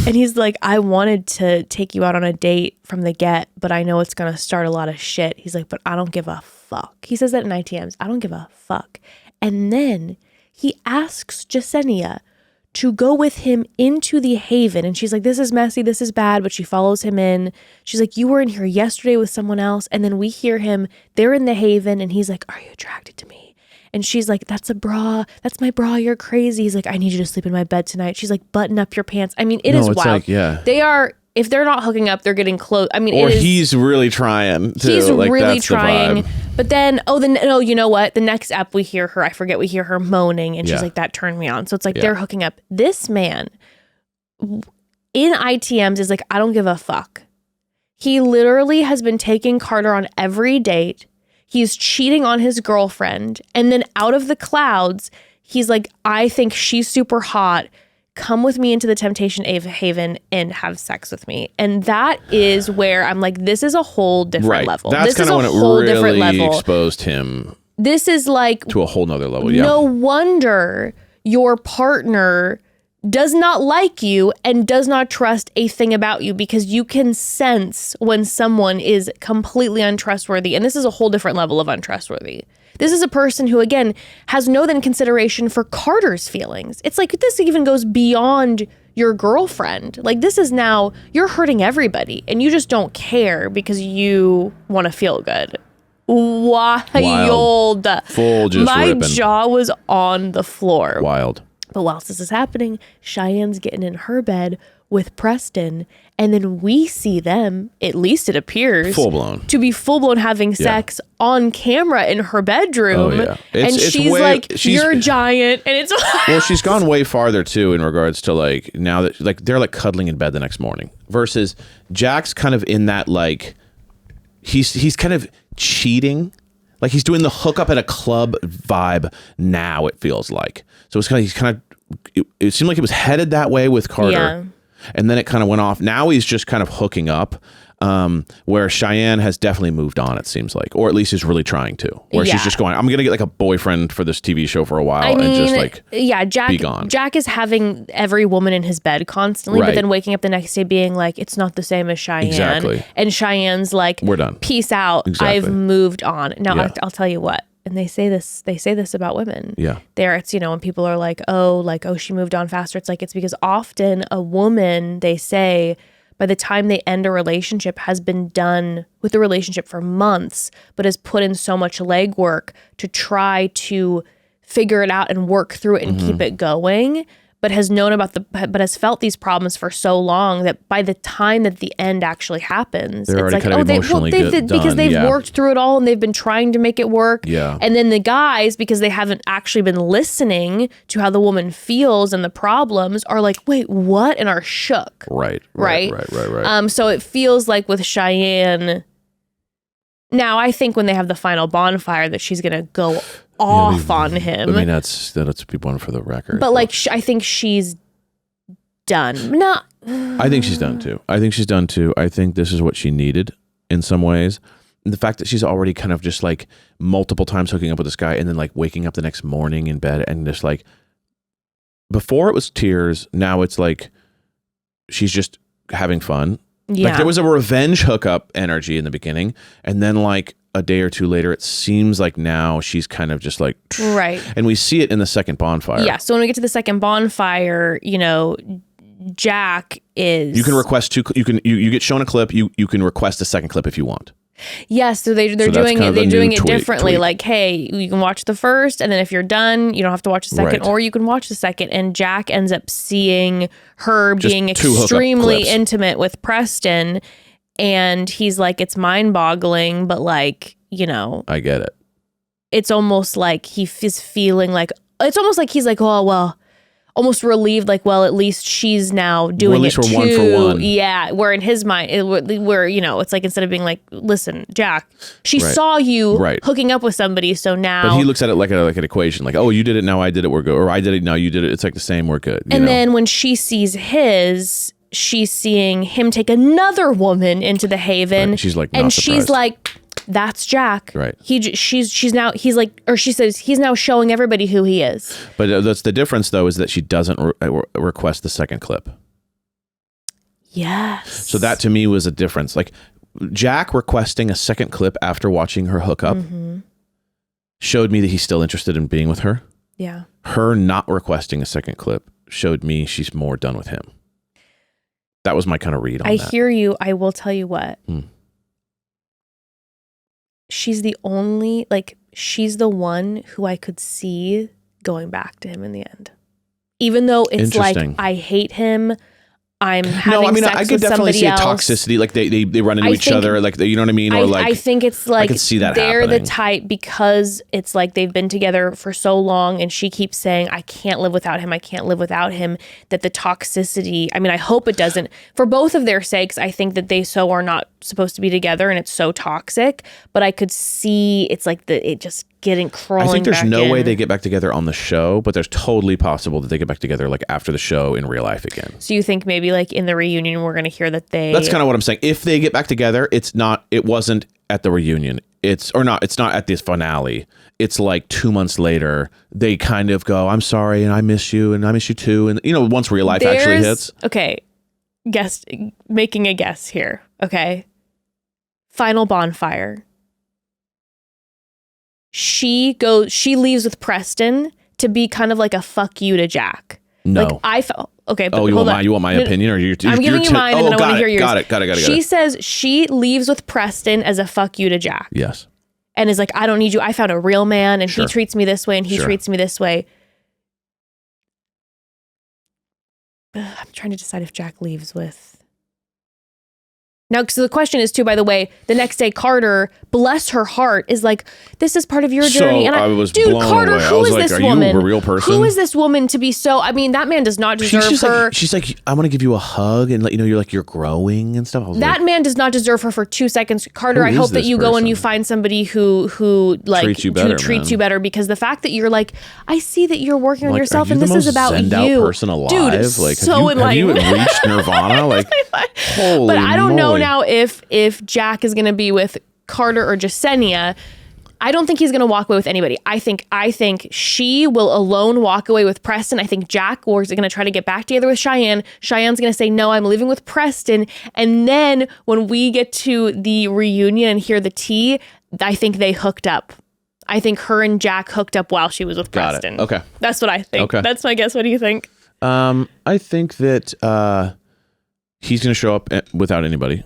And he's like, I wanted to take you out on a date from the get, but I know it's going to start a lot of shit. He's like, but I don't give a fuck. He says that in ITMs. I don't give a fuck. And then he asks Jasenia to go with him into the Haven. And she's like, this is messy, this is bad, but she follows him in. She's like, you were in here yesterday with someone else. And then we hear him, they're in the Haven, and he's like, are you attracted to me? And she's like, that's a bra. That's my bra. You're crazy. He's like, I need you to sleep in my bed tonight. She's like, button up your pants. I mean, it is wild. Like, they are, if they're not hooking up, they're getting close. I mean, he's really trying to. He's like, really that's trying. The vibe. But then, you know what? The next ep we hear her moaning, and she's like, that turned me on. So it's like they're hooking up. This man in ITMs is like, I don't give a fuck. He literally has been taking Carter on every date. He's cheating on his girlfriend. And then out of the clouds, he's like, I think she's super hot. Come with me into the Temptation Haven and have sex with me. And that is where I'm like, this is a whole different level. That's kind of when it really exposed him. This is like to a whole nother level. No wonder your partner does not like you and does not trust a thing about you, because you can sense when someone is completely untrustworthy. And this is a whole different level of untrustworthy. This is a person who, again, has no then consideration for Carter's feelings. It's like this even goes beyond your girlfriend. Like this is now, you're hurting everybody and you just don't care because you want to feel good. Wild. Full just My ripping. jaw was on the floor. Wild. But whilst this is happening, Cheyenne's getting in her bed with Preston, And then we see them, at least it appears, to be full blown having sex on camera in her bedroom. Oh, yeah. And she's like, you're giant. And it's well, she's gone way farther too in regards to like now that like they're like cuddling in bed the next morning versus Jack's kind of in that like he's kind of cheating. Like he's doing the hookup at a club vibe now, it feels like. So it's kind of it seemed like it was headed that way with Carter. Yeah. And then it kind of went off. Now he's just kind of hooking up, where Shyanne has definitely moved on, it seems like. Or at least is really trying to. Where she's just going, I'm going to get like a boyfriend for this TV show for a while and just like be gone. Jack is having every woman in his bed constantly, but then waking up the next day being like, it's not the same as Shyanne. Exactly. And Cheyenne's like, we're done. Peace out. Exactly. I've moved on. Now, I'll tell you what. And they say this about women. Yeah. It's, when people are like, oh, she moved on faster. It's like, it's because often a woman, they say, by the time they end a relationship, has been done with the relationship for months, but has put in so much legwork to try to figure it out and work through it and keep it going, but has known but has felt these problems for so long that by the time that the end actually happens, they're it's like, because they've worked through it all and they've been trying to make it work. Yeah. And then the guys, because they haven't actually been listening to how the woman feels and the problems, are like, wait, what? And are shook. Right. So it feels like with Shyanne, now I think when they have the final bonfire that she's gonna go off on him. I mean, that's one for the record. But like, I think she's done. No, I think she's done too. I think this is what she needed in some ways. And the fact that she's already kind of just like multiple times hooking up with this guy and then like waking up the next morning in bed and just like, before it was tears, now it's like she's just having fun. Yeah. Like there was a revenge hookup energy in the beginning, and then like a day or two later, it seems like now she's kind of just like right. And we see it in the second bonfire. Yeah. So when we get to the second bonfire, Jack is. You can request two. You get shown a clip. You can request a second clip if you want. Yes, so they're doing it. They're doing it differently. Like, hey, you can watch the first, and then if you're done, you don't have to watch the second, or you can watch the second. And Jack ends up seeing her just being extremely intimate with Preston, and he's like, it's mind-boggling, but like, I get it. It's almost like he is feeling like it's almost like he's like, oh well. Almost relieved, like, well, at least she's now doing it too. We're 1 for 1. Yeah, where in his mind, it's like instead of being like, listen, Jack, she saw you hooking up with somebody, so now. But he looks at it like an equation, like, oh, you did it, now I did it, we're good, or I did it, now you did it. It's like the same, we're good. And then when she sees his, she's seeing him take another woman into the Haven, right. She's like, and surprised. She's like, that's Jack. Right. She's now, he's like, or she says he's now showing everybody who he is. But that's the difference though, is that she doesn't request the second clip. Yes. So that to me was a difference. Like Jack requesting a second clip after watching her hook up showed me that he's still interested in being with her. Yeah. Her not requesting a second clip showed me she's more done with him. That was my kind of read on that. I hear you. I will tell you what. She's the one who I could see going back to him in the end. Even though it's like, I hate him. I'm having sex I could with definitely see else. toxicity. Like they run into each other. Like, you know what I mean? Or like, I think it's like, I could see that they're happening. the type, because it's like they've been together for so long and she keeps saying, I can't live without him. I can't live without him. That the toxicity, I mean, I hope it doesn't, for both of their sakes. I think that they so are not supposed to be together and it's so toxic, but I could see it's like it just getting crawling. I think there's back no in. way they get back together on the show, but there's totally possible that they get back together like after the show in real life again. So you think maybe like in the reunion we're going to hear that they... That's kind of what I'm saying. If they get back together, it wasn't at the reunion. It's not at this finale. It's like 2 months later, they kind of go, I'm sorry, and I miss you, and I miss you too. And once real life actually hits. Okay. Making a guess here. Okay. Final bonfire. She leaves with Preston to be kind of like a fuck you to Jack. No. Like I felt okay. But you want my opinion, or I'm giving you mine, and then I want to hear yours. Got it. She says she leaves with Preston as a fuck you to Jack. Yes. And is like, I don't need you. I found a real man, and he treats me this way, and he treats me this way. I'm trying to decide if Jack leaves with Now, so the question is too, by the way, the next day, Carter, bless her heart, is like, this is part of your journey. And I was dude, blown Carter, away. who is like, this woman? You a real person? Who is this woman to be so, I mean, that man does not deserve her. She's like, I'm going to give you a hug and let you know you're growing and stuff. That man does not deserve her for 2 seconds. Carter, I hope that you go and you find somebody who like treats you better, because the fact that you're like, I see that you're working on yourself and this is about you. Out person alive? Dude, like, so have you reached nirvana? Like, holy But I don't know moly. now if Jack is going to be with Carter or Jasenia. I don't think he's going to walk away with anybody. I think she will alone walk away with Preston. I think Jack is going to try to get back together with Shyanne. Cheyenne's going to say, no, I'm leaving with Preston. And then when we get to the reunion and hear the tea, I think they hooked up. I think her and Jack hooked up while she was with Preston. Okay. That's what I think. Okay. That's my guess. What do you think? I think that he's going to show up without anybody.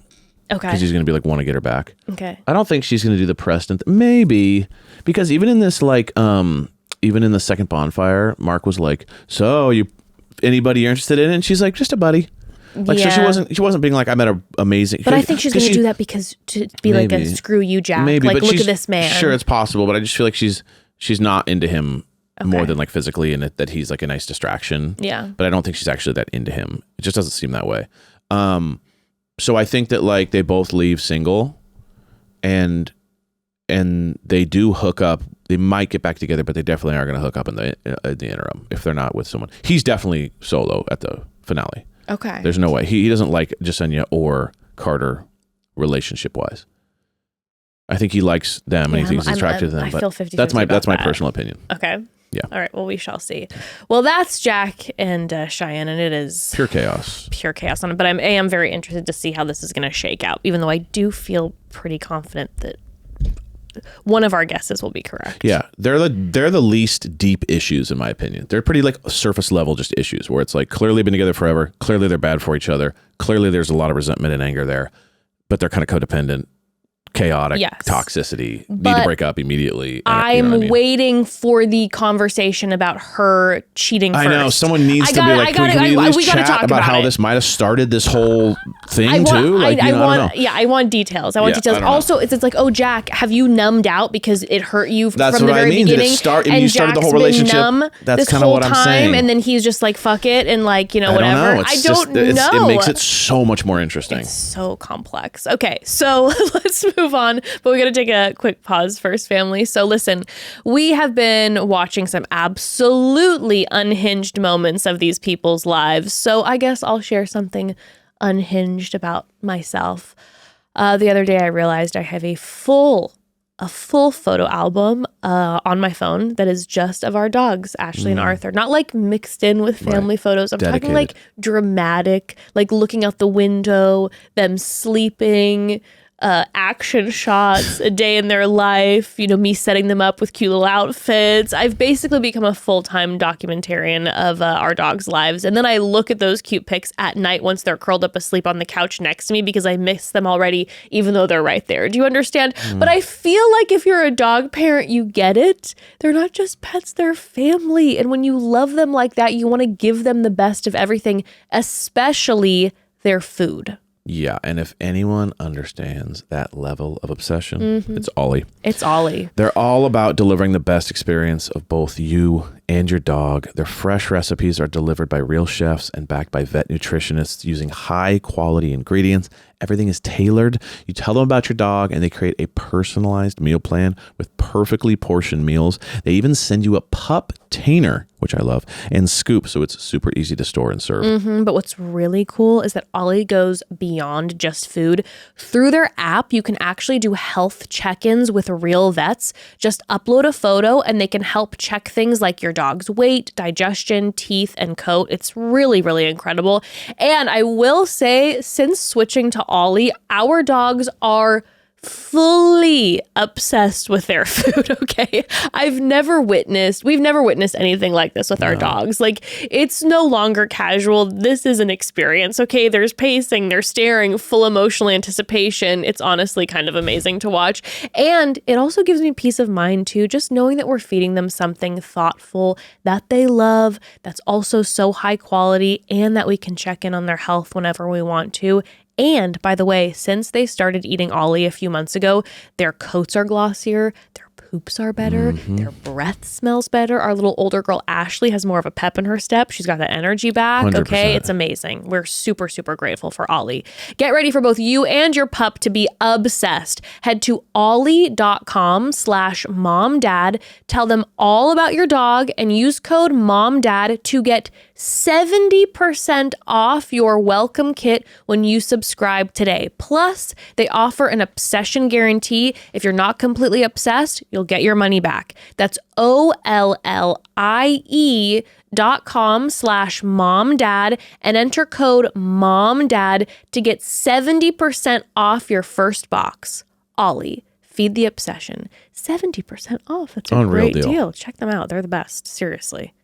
Okay. Because he's going to be like, want to get her back. Okay. I don't think she's going to do the Preston. Maybe. Because even in this, like, even in the second Bonfire, Mark was like, so anybody you're interested in? And she's like, just a buddy. Like, so she wasn't being like, I met an amazing. But I think she's going to do that because to be maybe, like a screw you, Jack. Maybe, like, but look at this man. Sure, it's possible, but I just feel like she's not into him more than like physically, and that he's like a nice distraction. Yeah. But I don't think she's actually that into him. It just doesn't seem that way. So I think that like they both leave single, and they do hook up. They might get back together, but they definitely are going to hook up in the interim if they're not with someone. He's definitely solo at the finale. Okay. There's no way. He doesn't like Jasenia or Carter relationship wise. I think he likes them and he thinks he's attracted to them. I feel 50-50 that's my personal opinion. Okay. Yeah. All right. Well, we shall see. Well, that's Jack and Cheyenne, and it is pure chaos. Pure chaos on it. But I am very interested to see how this is going to shake out, even though I do feel pretty confident that one of our guesses will be correct. Yeah, they're the least deep issues in my opinion. They're pretty like surface level just issues where it's like clearly been together forever, clearly they're bad for each other, clearly there's a lot of resentment and anger there, but they're kind of codependent, chaotic, toxicity, need to break up immediately. I'm waiting for the conversation about her cheating first. I know, someone needs to be like, can we at least chat about how this might have started this whole thing too? Like, I don't know. Yeah, I want details. I want details. Also, it's like, oh, Jack, have you numbed out because it hurt you from the very beginning? And you started the whole relationship. That's kind of what I'm saying. And then he's just like, fuck it, and like, whatever. I don't know. It makes it so much more interesting. It's so complex. Okay, so let's move on, but we got to take a quick pause first, family. So listen, we have been watching some absolutely unhinged moments of these people's lives. So I guess I'll share something unhinged about myself. The other day I realized I have a full photo album on my phone that is just of our dogs, Ashley and Arthur. Not like mixed in with family photos. I'm talking like dramatic, like looking out the window, them sleeping, action shots, a day in their life, me setting them up with cute little outfits. I've basically become a full-time documentarian of our dogs' lives. And then I look at those cute pics at night once they're curled up asleep on the couch next to me because I miss them already, even though they're right there. Do you understand? But I feel like if you're a dog parent, you get it. They're not just pets, they're family. And when you love them like that, you want to give them the best of everything, especially their food. Yeah, and if anyone understands that level of obsession, it's Ollie. It's Ollie. They're all about delivering the best experience of both you and your dog. Their fresh recipes are delivered by real chefs and backed by vet nutritionists using high quality ingredients. Everything is tailored. You tell them about your dog and they create a personalized meal plan with perfectly portioned meals. They even send you a pup tainer, which I love, and scoop, so it's super easy to store and serve. But what's really cool is that Ollie goes beyond just food. Through their app, you can actually do health check-ins with real vets. Just upload a photo and they can help check things like your dog's weight, digestion, teeth, and coat. It's really, really incredible. And I will say, since switching to Ollie, our dogs are fully obsessed with their food. Okay. we've never witnessed anything like this with our dogs. Like, it's no longer casual. This is an experience. Okay. There's pacing, they're staring, full emotional anticipation. It's honestly kind of amazing to watch. And it also gives me peace of mind too, just knowing that we're feeding them something thoughtful that they love, that's also so high quality, and that we can check in on their health whenever we want to. And by the way, since they started eating Ollie a few months ago, their coats are glossier, their poops are better, their breath smells better. Our little older girl, Ashley, has more of a pep in her step. She's got that energy back. 100%. Okay, it's amazing. We're super, super grateful for Ollie. Get ready for both you and your pup to be obsessed. Head to ollie.com/momdad. Tell them all about your dog and use code MOMDAD to get 70% off your welcome kit when you subscribe today. Plus, they offer an obsession guarantee. If you're not completely obsessed, you'll get your money back. That's OLLIE.com/momdad and enter code MOMDAD to get 70% off your first box. Ollie, feed the obsession. 70% off. That's a Unreal great deal. Check them out. They're the best. Seriously.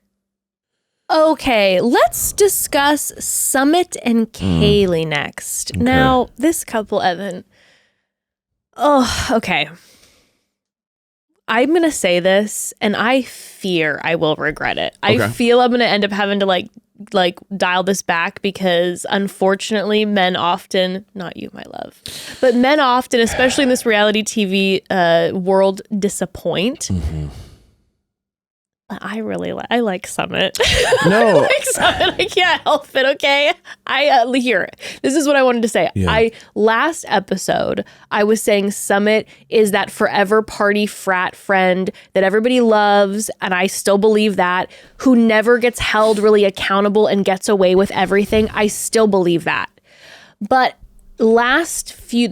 Okay, let's discuss Summit and Kaylee next. Okay. Now, this couple, Evan. Oh, okay. I'm going to say this, and I fear I will regret it. Okay. I feel I'm going to end up having to like dial this back because unfortunately men often, not you, my love, but men often, especially in this reality TV world, disappoint. Mm-hmm. I like Summit. No. I like Summit. I can't help it, okay? Here, this is what I wanted to say. Yeah. Last episode, I was saying Summit is that forever party frat friend that everybody loves, and I still believe that, who never gets held really accountable and gets away with everything. I still believe that. But the last few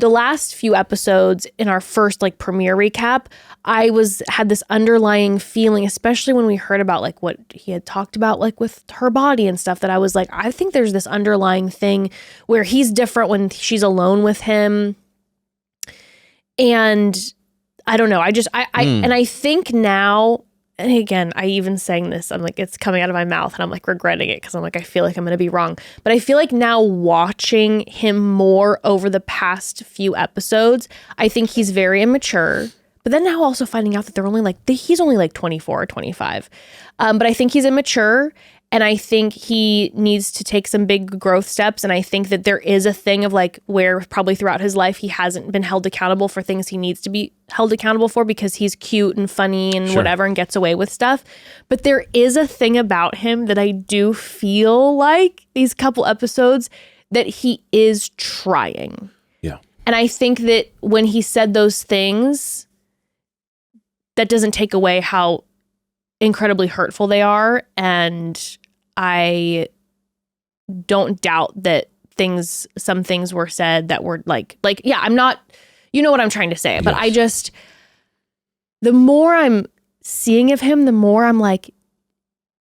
episodes in our first premiere recap, I had this underlying feeling, especially when we heard about what he had talked about with her body and stuff, that I was like, I think there's this underlying thing where he's different when she's alone with him. And I don't know. And I think now, and again, I even saying this, I'm like, it's coming out of my mouth and I'm regretting it because I'm I feel like I'm going to be wrong. But I feel like now watching him more over the past few episodes, I think he's very immature. But then now also finding out that they're only he's only 24 or 25. But I think he's immature, and I think he needs to take some big growth steps. And I think that there is a thing of where probably throughout his life he hasn't been held accountable for things he needs to be held accountable for because he's cute and funny and whatever and gets away with stuff. But there is a thing about him that I do feel like these couple episodes that he is trying. Yeah. And I think that when he said those things, that doesn't take away how incredibly hurtful they are. And I don't doubt that some things were said that were yeah, I'm not, you know what I'm trying to say, but yes. The more I'm seeing of him, the more I'm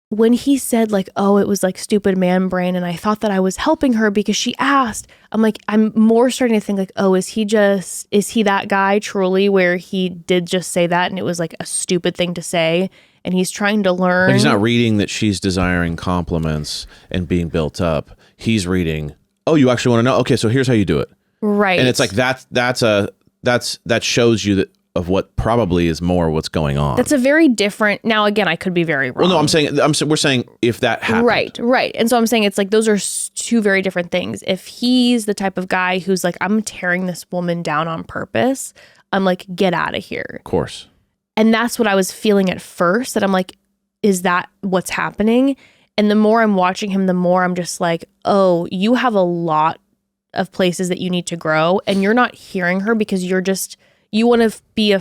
when he said oh, it was stupid man brain, and I thought that I was helping her because she asked, I'm more starting to think oh, is he that guy truly where he did just say that and it was a stupid thing to say and he's trying to learn. He's not reading that she's desiring compliments and being built up. He's reading, oh, you actually want to know? Okay, so here's how you do it. Right. And it's that shows you that of what probably is more what's going on. That's a very different. Now, again, I could be very wrong. Well, no, we're saying if that happened. Right. And so I'm saying it's those are two very different things. If he's the type of guy who's I'm tearing this woman down on purpose, I'm get out of here. Of course. And that's what I was feeling at first, that I'm is that what's happening? And the more I'm watching him, the more I'm just oh, you have a lot of places that you need to grow, and you're not hearing her because you want to be a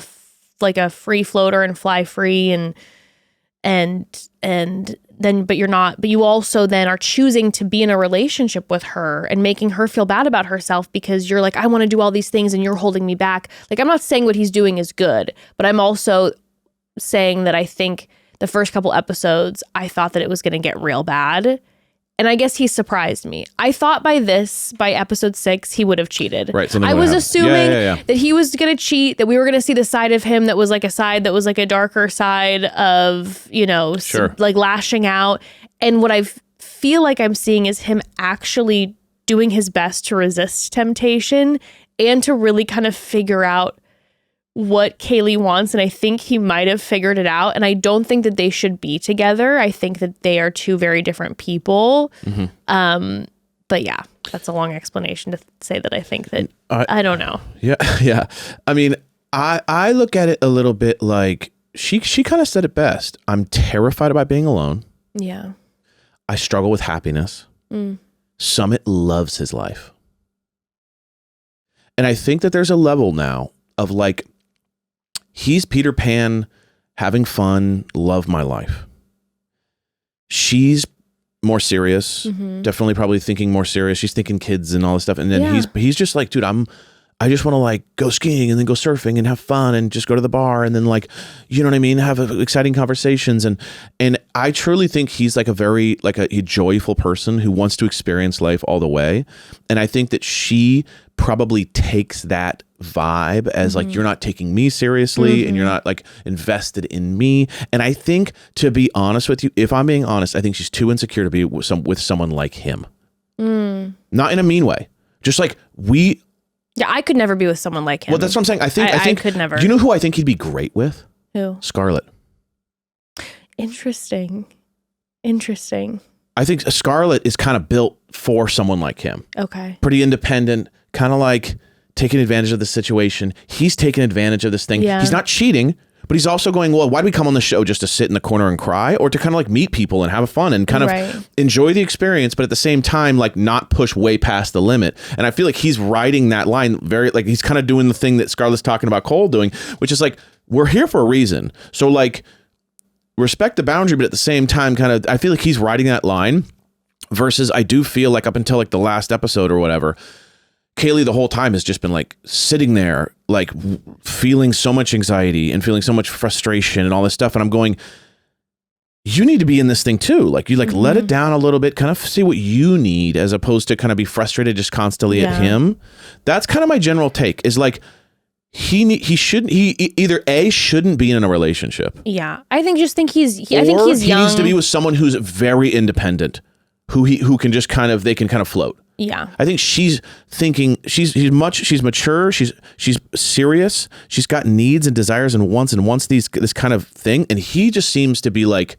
free floater and fly free and then, but you're not, but you also then are choosing to be in a relationship with her and making her feel bad about herself because you're I want to do all these things and you're holding me back. I'm not saying what he's doing is good, but I'm also saying that I think the first couple episodes, I thought that it was going to get real bad. And I guess he surprised me. I thought by episode 6, he would have cheated. Right. I was assuming that he was going to cheat, that we were going to see the side of him that was a side that was a darker side of, sure. Lashing out. And what I feel I'm seeing is him actually doing his best to resist temptation and to really kind of figure out what Kaylee wants, and I think he might have figured it out, and I don't think that they should be together. I think that they are two very different people. Mm-hmm. But yeah, that's a long explanation to say that I think that I don't know. Yeah. Yeah. I mean, I look at it a little bit like she kind of said it best. I'm terrified about being alone. Yeah. I struggle with happiness. Summit loves his life. And I think that there's a level now of like, he's Peter Pan having fun, love my life. She's more serious, definitely probably thinking more serious. She's thinking kids and all this stuff. And then he's just like, dude, I just want to like go skiing and then go surfing and have fun and just go to the bar and then like, you know what I mean? Have exciting conversations. And I truly think he's like a very, like a joyful person who wants to experience life all the way. And I think that she probably takes that vibe as like, you're not taking me seriously and you're not like invested in me. And I think, to be honest with you, if I'm being honest, I think she's too insecure to be with someone like him. Not in a mean way. Just like yeah, I could never be with someone like him. Well, that's what I'm saying. I think I could never. Do you know who I think he'd be great with? Who? Scarlett. Interesting. I think Scarlett is kind of built for someone like him. Okay. Pretty independent, kind of like taking advantage of the situation. He's taking advantage of this thing. Yeah. He's not cheating, but he's also going, well, why do we come on the show just to sit in the corner and cry, or to kind of like meet people and have fun and kind of enjoy the experience, but at the same time, like not push way past the limit. And I feel like he's riding that line very, like he's kind of doing the thing that Scarlett's talking about Cole doing, which is like, we're here for a reason. So like respect the boundary, but at the same time, kind of, I feel like he's riding that line versus I do feel like up until like the last episode or whatever, Kaylee the whole time has just been like sitting there, like feeling so much anxiety and feeling so much frustration and all this stuff. And I'm going, you need to be in this thing too. Like you like let it down a little bit, kind of see what you need as opposed to kind of be frustrated just constantly at him. That's kind of my general take is like, he either shouldn't be in a relationship. Yeah. I think he's young. He needs to be with someone who's very independent, who can just kind of, they can kind of float. Yeah. I think she's thinking she's mature, she's serious, she's got needs and desires and wants this kind of thing, and he just seems to be like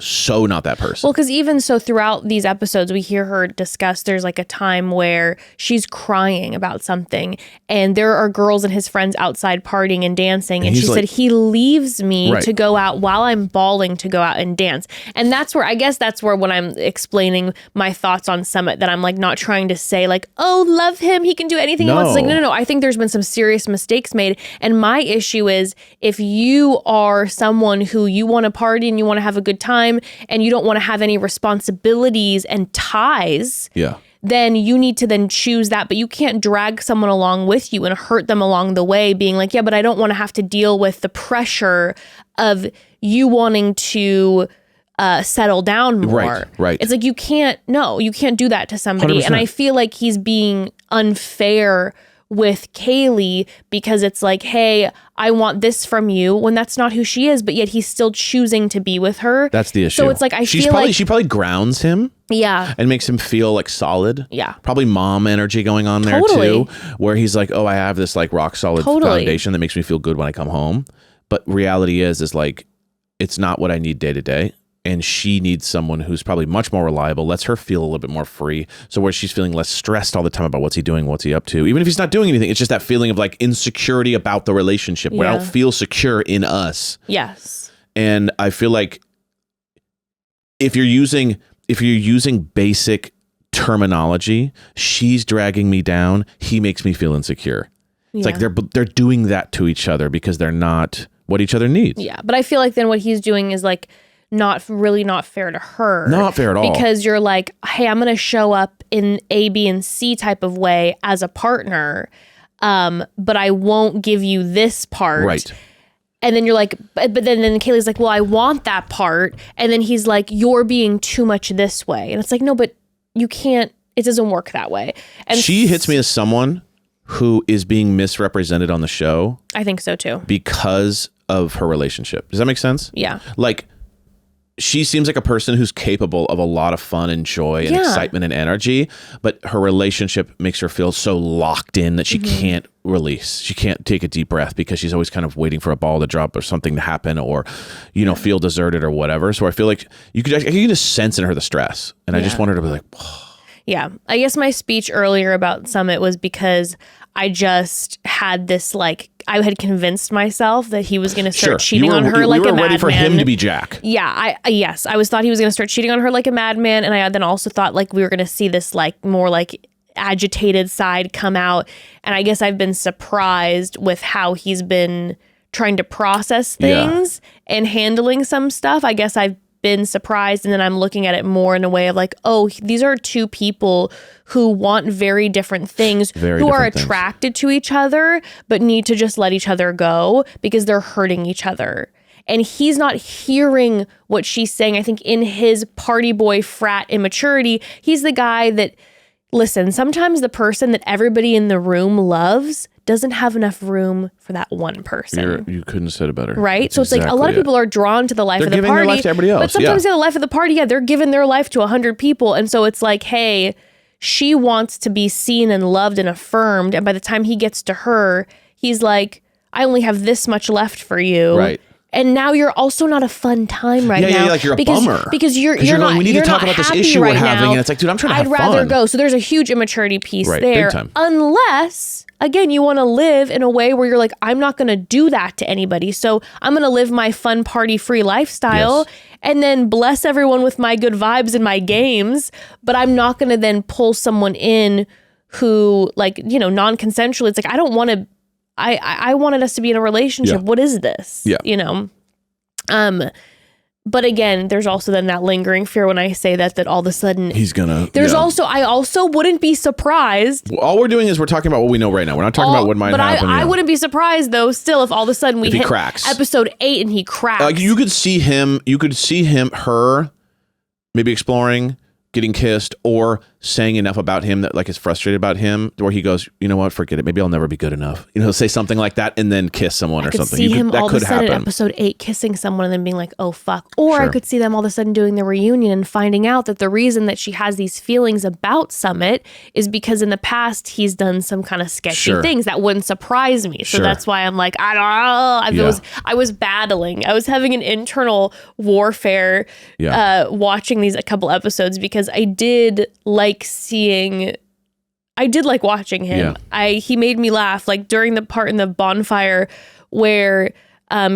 so not that person. Well, because even so throughout these episodes, we hear her discuss there's like a time where she's crying about something and there are girls and his friends outside partying and dancing. And she said, he leaves me to go out while I'm bawling to go out and dance. And that's where when I'm explaining my thoughts on Summit, that I'm like not trying to say like, oh, love him, he can do anything he wants. It's like, no. I think there's been some serious mistakes made. And my issue is if you are someone who you want to party and you want to have a good time, and you don't want to have any responsibilities and ties, then you need to then choose that. But you can't drag someone along with you and hurt them along the way, being like, yeah, but I don't want to have to deal with the pressure of you wanting to settle down more. Right. It's like, you can't do that to somebody. 100%. And I feel like he's being unfair with Kaylee because it's like, hey, I want this from you, when that's not who she is, but yet he's still choosing to be with her. That's the issue. So it's like, she probably grounds him. Yeah. And makes him feel like solid. Yeah. Probably mom energy going on there too, where he's like, oh, I have this like rock solid foundation that makes me feel good when I come home. But reality is like, it's not what I need day to day. And she needs someone who's probably much more reliable, lets her feel a little bit more free. So where she's feeling less stressed all the time about what's he doing, what's he up to. Even if he's not doing anything, it's just that feeling of like insecurity about the relationship where I don't feel secure in us. Yes. And I feel like if you're using basic terminology, she's dragging me down, he makes me feel insecure. It's like they're doing that to each other because they're not what each other needs. Yeah. But I feel like then what he's doing is like, not fair to her. Not fair at all. Because you're like, hey, I'm going to show up in A, B, and C type of way as a partner, but I won't give you this part. Right. And then you're like, but then Kaylee's like, well, I want that part. And then he's like, you're being too much this way. And it's like, no, but you can't, it doesn't work that way. And she hits me as someone who is being misrepresented on the show. I think so too. Because of her relationship. Does that make sense? Yeah. Like, she seems like a person who's capable of a lot of fun and joy and excitement and energy, but her relationship makes her feel so locked in that she can't release. She can't take a deep breath because she's always kind of waiting for a ball to drop or something to happen, or, feel deserted or whatever. So I feel like I can just sense in her the stress. And I just want her to be like, oh. Yeah. I guess my speech earlier about Summit was because I just had this, like, I had convinced myself that he was going to start cheating on her like a madman. We were ready for him to be Jack. Yeah. I was thought he was going to start cheating on her like a madman. And I then also thought like we were going to see this like more like agitated side come out. And I guess I've been surprised with how he's been trying to process things and handling some stuff. I guess I've been surprised, and then I'm looking at it more in a way of like, oh, these are two people who want very different things, who are attracted to each other, but need to just let each other go because they're hurting each other. And he's not hearing what she's saying. I think in his party boy frat immaturity, he's the guy that, listen, sometimes the person that everybody in the room loves doesn't have enough room for that one person. You couldn't have said it better. Right? That's so it's like a lot of people are drawn to the life of the party. They're giving their life to everybody else. But sometimes in the life of the party, they're giving their life to 100 people. And so it's like, hey, she wants to be seen and loved and affirmed. And by the time he gets to her, he's like, I only have this much left for you. Right. And now you're also not a fun time right now. Yeah, like you're a bummer. Because you're not. We need to talk about this issue we're having, and it's like, dude, I'm trying to have fun. I'd rather go. So there's a huge immaturity piece there. Big time. Unless, again, you want to live in a way where you're like, I'm not going to do that to anybody. So I'm going to live my fun, party-free lifestyle, and then bless everyone with my good vibes and my games. But I'm not going to then pull someone in who, like, you know, non-consensually. It's like, I don't want to. I wanted us to be in a relationship. What is this? Yeah. You know? But again, there's also then that lingering fear when I say that all of a sudden he's gonna. I also wouldn't be surprised. All we're doing is we're talking about what we know right now. We're not talking about what might happen. I wouldn't be surprised though. Still, if all of a sudden we hit cracks. episode 8 and he cracks, you could see him. You could see her, maybe exploring, getting kissed, or saying enough about him that like is frustrated about him, where he goes, you know what, forget it. Maybe I'll never be good enough. You know, say something like that, and then kiss someone or something. See him that all could of a sudden happen. Episode 8 kissing someone and then being like, oh fuck. Or I could see them all of a sudden doing the reunion and finding out that the reason that she has these feelings about Summit is because in the past he's done some kind of sketchy things that wouldn't surprise me. So that's why I'm like, I don't know. I was battling. I was having an internal warfare watching these a couple episodes because I did like watching him. He made me laugh, like during the part in the bonfire where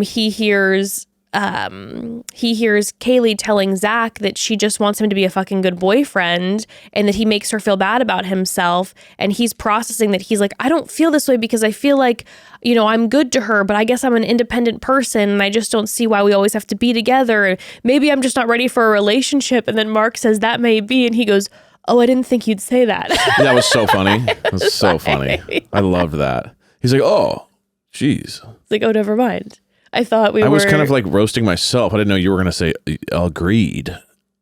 he hears Kaylee telling Zach that she just wants him to be a fucking good boyfriend and that he makes her feel bad about himself, and he's processing that. He's like, I don't feel this way because I feel like, you know, I'm good to her, but I guess I'm an independent person and I just don't see why we always have to be together. Maybe I'm just not ready for a relationship. And then Mark says that may be, and he goes, oh, I didn't think you'd say that. That was so funny. It was so funny. I loved that. He's like, oh, geez. It's like, oh, never mind. I thought I was kind of like roasting myself. I didn't know you were going to say agreed.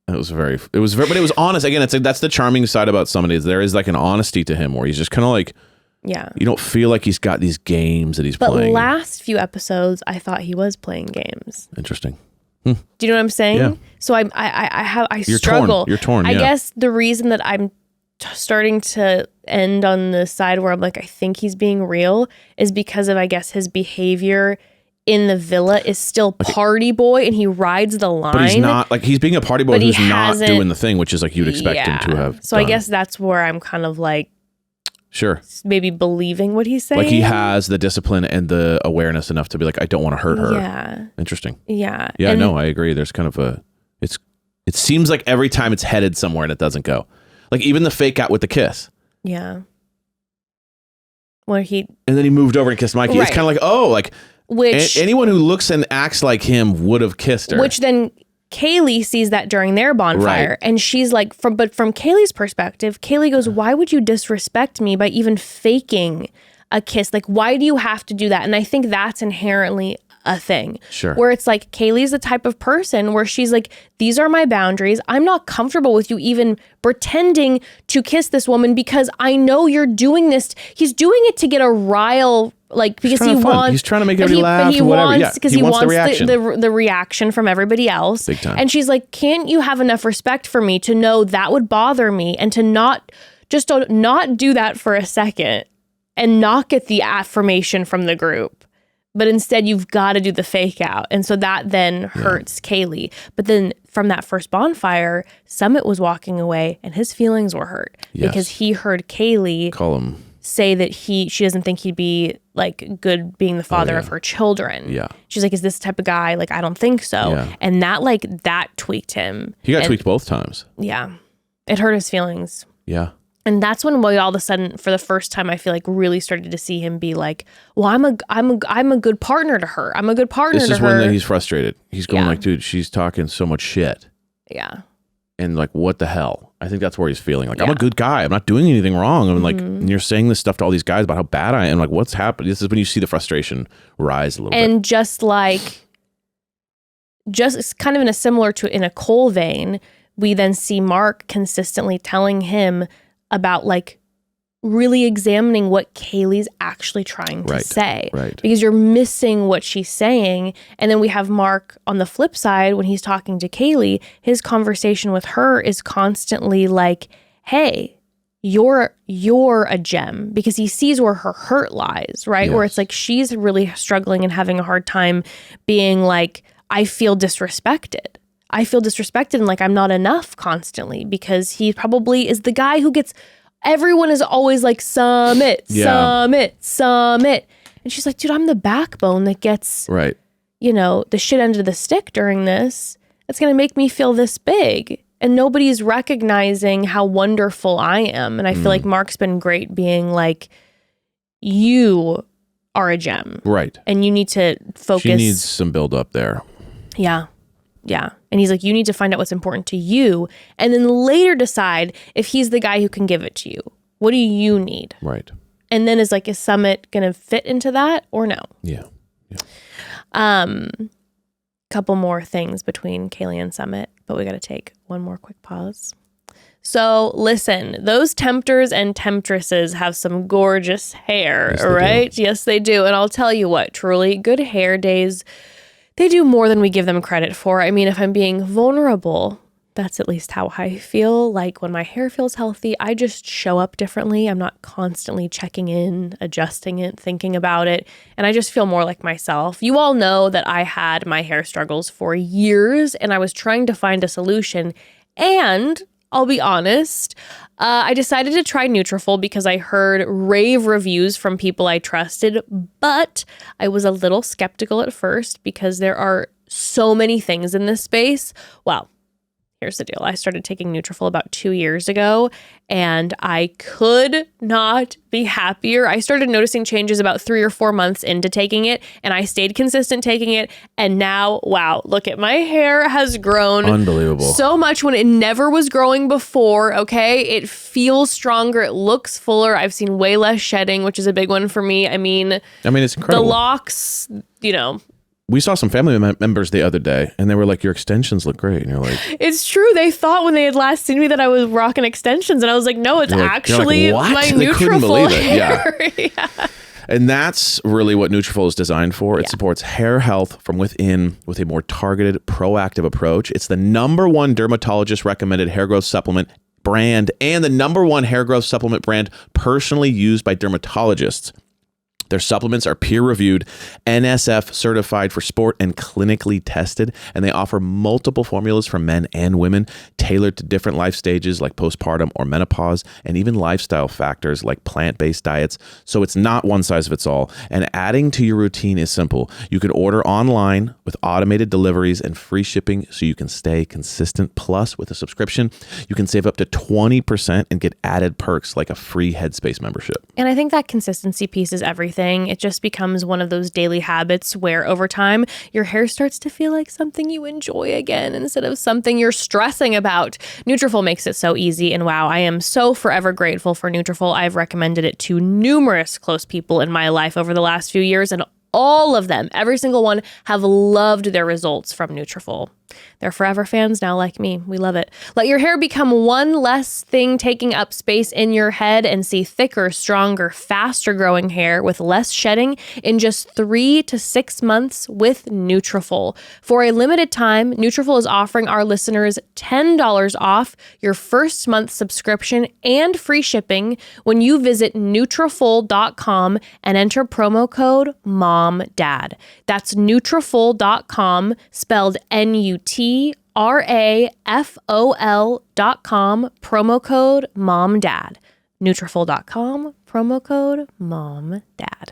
It was very, but it was honest. Again, it's like, that's the charming side about somebody is there is like an honesty to him where he's just kind of like, you don't feel like he's got these games that he's playing. But last few episodes, I thought he was playing games. Interesting. Do you know what I'm saying? Yeah. So I struggle. You're torn. I guess the reason that I'm starting to end on the side where I'm like, I think he's being real is because of, I guess, his behavior in the villa is still party boy, and he rides the line. But he's not, like, he's being a party boy who's not doing the thing, which is like you'd expect him to have So done. I guess that's where I'm kind of like, maybe believing what he's saying. Like he has the discipline and the awareness enough to be like, I don't want to hurt her. Yeah. Interesting. Yeah. Yeah, no, I agree. There's kind of it seems like every time it's headed somewhere and it doesn't go. Like even the fake out with the kiss. Yeah. Where and then he moved over and kissed Mikey. Right. It's kind of like, oh, like anyone who looks and acts like him would have kissed her. Which then Kaylee sees that during their bonfire, and she's like, from Kaylee's perspective, Kaylee goes, why would you disrespect me by even faking a kiss? Like, why do you have to do that? And I think that's inherently a thing. Sure. Where it's like, Kaylee's the type of person where she's like, these are my boundaries. I'm not comfortable with you even pretending to kiss this woman because I know you're doing this. He's doing it to get a rile, like, because he wants. He's trying to make everybody laugh or whatever. Because he wants the reaction from everybody else. Big time. And she's like, can't you have enough respect for me to know that would bother me and to not do that for a second and not get the affirmation from the group? But instead, you've got to do the fake out. And so that then hurts Kaylee. But then from that first bonfire, Summit was walking away and his feelings were hurt because he heard Kaylee say that she doesn't think he'd be like good being the father of her children. Yeah. She's like, is this the type of guy? Like, I don't think so. Yeah. And that tweaked him. He got tweaked both times. Yeah. It hurt his feelings. Yeah. And that's when we all of a sudden, for the first time, I feel like really started to see him be like, well, I'm a good partner to her. I'm a good partner to her. This is when he's frustrated. He's going like, dude, she's talking so much shit. Yeah. And like, what the hell? I think that's where he's feeling like, I'm a good guy. I'm not doing anything wrong. I'm like, and you're saying this stuff to all these guys about how bad I am. Like, what's happening? This is when you see the frustration rise a little bit. And just kind of in a Cole vein, we then see Mark consistently telling him about like really examining what Kaylee's actually trying to say. Right. Because you're missing what she's saying. And then we have Mark on the flip side when he's talking to Kaylee, his conversation with her is constantly like, hey, you're a gem, because he sees where her hurt lies, right? Yes. Where it's like she's really struggling and having a hard time being like, I feel disrespected and like I'm not enough constantly, because he probably is the guy who gets, everyone is always like, Summit. And she's like, dude, I'm the backbone that gets, the shit end of the stick during this. That's going to make me feel this big. And nobody's recognizing how wonderful I am. And I feel like Mark's been great being like, you are a gem. Right. And you need to focus. She needs some build up there. Yeah. Yeah. And he's like, you need to find out what's important to you and then later decide if he's the guy who can give it to you. What do you need? Right. And then is Summit going to fit into that or no? Yeah. Couple more things between Kaylee and Summit, but we got to take one more quick pause. So listen, those tempters and temptresses have some gorgeous hair, right? Yes, they do. And I'll tell you what, truly good hair days, they do more than we give them credit for. I mean, if I'm being vulnerable, that's at least how I feel. Like when my hair feels healthy, I just show up differently. I'm not constantly checking in, adjusting it, thinking about it. And I just feel more like myself. You all know that I had my hair struggles for years and I was trying to find a solution. And I'll be honest, I decided to try Nutrafol because I heard rave reviews from people I trusted, but I was a little skeptical at first because there are so many things in this space. Well, here's the deal. I started taking Nutrafol about 2 years ago and I could not be happier. I started noticing changes about 3 or 4 months into taking it and I stayed consistent taking it. And now, wow, look at my hair has grown. Unbelievable. So much when it never was growing before. Okay. It feels stronger. It looks fuller. I've seen way less shedding, which is a big one for me. I mean, it's incredible. The locks, We saw some family members the other day and they were like, your extensions look great. And you're like, it's true. They thought when they had last seen me that I was rocking extensions. And I was like, no, it's actually my Nutrafol hair. Yeah. And that's really what Nutrafol is designed for. It supports hair health from within with a more targeted, proactive approach. It's the #1 dermatologist recommended hair growth supplement brand and the #1 hair growth supplement brand personally used by dermatologists. Their supplements are peer-reviewed, NSF certified for sport and clinically tested, and they offer multiple formulas for men and women tailored to different life stages like postpartum or menopause, and even lifestyle factors like plant-based diets. So it's not one size fits all, and adding to your routine is simple. You can order online with automated deliveries and free shipping so you can stay consistent. Plus, with a subscription, you can save up to 20% and get added perks like a free Headspace membership. And I think that consistency piece is everything. It just becomes one of those daily habits where over time your hair starts to feel like something you enjoy again instead of something you're stressing about. Nutrafol makes it so easy, and wow, I am so forever grateful for Nutrafol. I've recommended it to numerous close people in my life over the last few years, and all of them, every single one, have loved their results from Nutrafol. They're forever fans now like me. We love it. Let your hair become one less thing taking up space in your head and see thicker, stronger, faster growing hair with less shedding in just 3 to 6 months with Nutrafol. For a limited time, Nutrafol is offering our listeners $10 off your first month subscription and free shipping when you visit Nutrafol.com and enter promo code MOMDAD. That's Nutrafol.com, spelled NUTRAFOL.com. rafol.com, promo code MOMDAD. Nutrafol.com, promo code MOMDAD.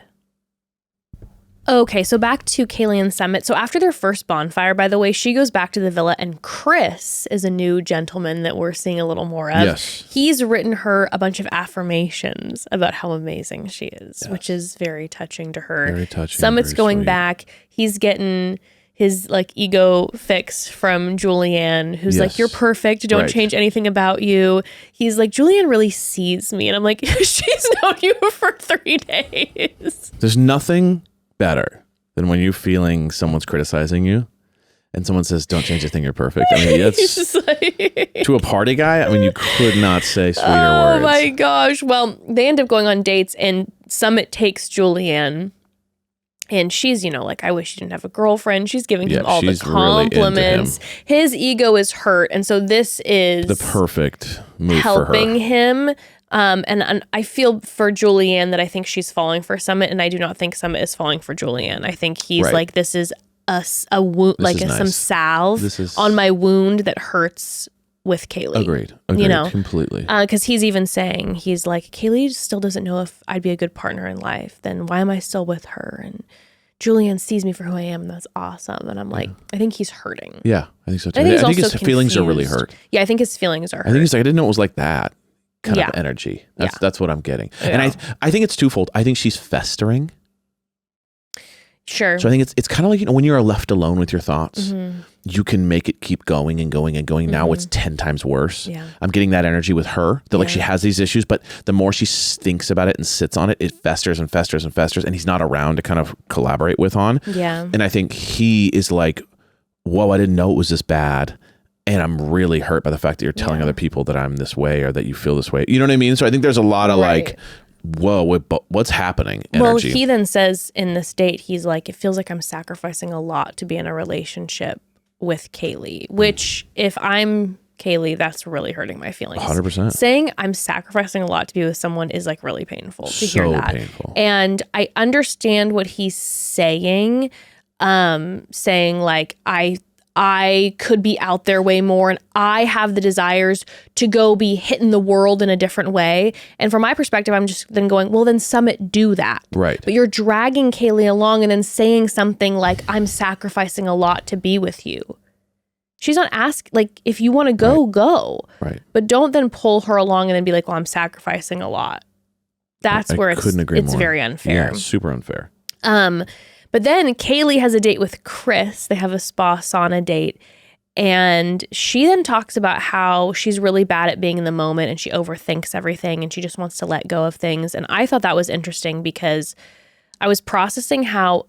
Okay, so back to Kaylee and Summit. So after their first bonfire, by the way, she goes back to the villa, and Chris is a new gentleman that we're seeing a little more of. Yes. He's written her a bunch of affirmations about how amazing she is, which is very touching to her. Very touching. Summit's very going sweet. back. He's getting his like ego fix from Julianne, who's like, you're perfect. Don't change anything about you. He's like, Julianne really sees me. And I'm like, she's known you for 3 days. There's nothing better than when you're feeling someone's criticizing you and someone says, don't change a thing, you're perfect. I mean, that's like... to a party guy, I mean, you could not say sweeter words. Oh my gosh. Well, they end up going on dates, and Summit takes Julianne, and she's, you know, like, I wish you didn't have a girlfriend. She's giving him all the compliments. Really his ego is hurt, and so this is the perfect move helping for her. him. And I feel for Julianne that I think she's falling for Summit, and I do not think Summit is falling for Julianne. I think he's like, this is a wound, like some salve on my wound that hurts with Kaylee. Agreed. You know, completely. Because he's even saying, he's like, Kaylee still doesn't know if I'd be a good partner in life. Then why am I still with her? And Julianne sees me for who I am, and that's awesome. And I'm like, I think he's hurting. Yeah, I think so too. I think his feelings are really hurt. Yeah, I think his feelings are hurt. I think he's like, I didn't know it was like that kind of energy. That's what I'm getting. Yeah. And I think it's twofold. I think she's festering. Sure. So I think it's kind of like, you know, when you're left alone with your thoughts, you can make it keep going and going and going. Now it's 10 times worse. Yeah. I'm getting that energy with her, that like she has these issues, but the more she thinks about it and sits on it, it festers and festers and festers, and he's not around to kind of collaborate with on. Yeah. And I think he is like, whoa, I didn't know it was this bad. And I'm really hurt by the fact that you're telling other people that I'm this way or that you feel this way. You know what I mean? So I think there's a lot of like, whoa, what's happening? Energy. Well, he then says in this date, he's like, it feels like I'm sacrificing a lot to be in a relationship with Kaylee, which if I'm Kaylee, that's really hurting my feelings. 100%. Saying I'm sacrificing a lot to be with someone is like really painful to hear that. Painful. And I understand what he's saying, saying like, I could be out there way more, and I have the desires to go be hitting the world in a different way. And from my perspective, I'm just then going, well, then Summit, do that. Right. But you're dragging Kaylee along and then saying something like, I'm sacrificing a lot to be with you. She's not asking, like, if you want to go, go. Right. But don't then pull her along and then be like, well, I'm sacrificing a lot. That's where it's very unfair. Yeah, super unfair. But then Kaylee has a date with Chris. They have a spa sauna date. And she then talks about how she's really bad at being in the moment, and she overthinks everything, and she just wants to let go of things. And I thought that was interesting because I was processing how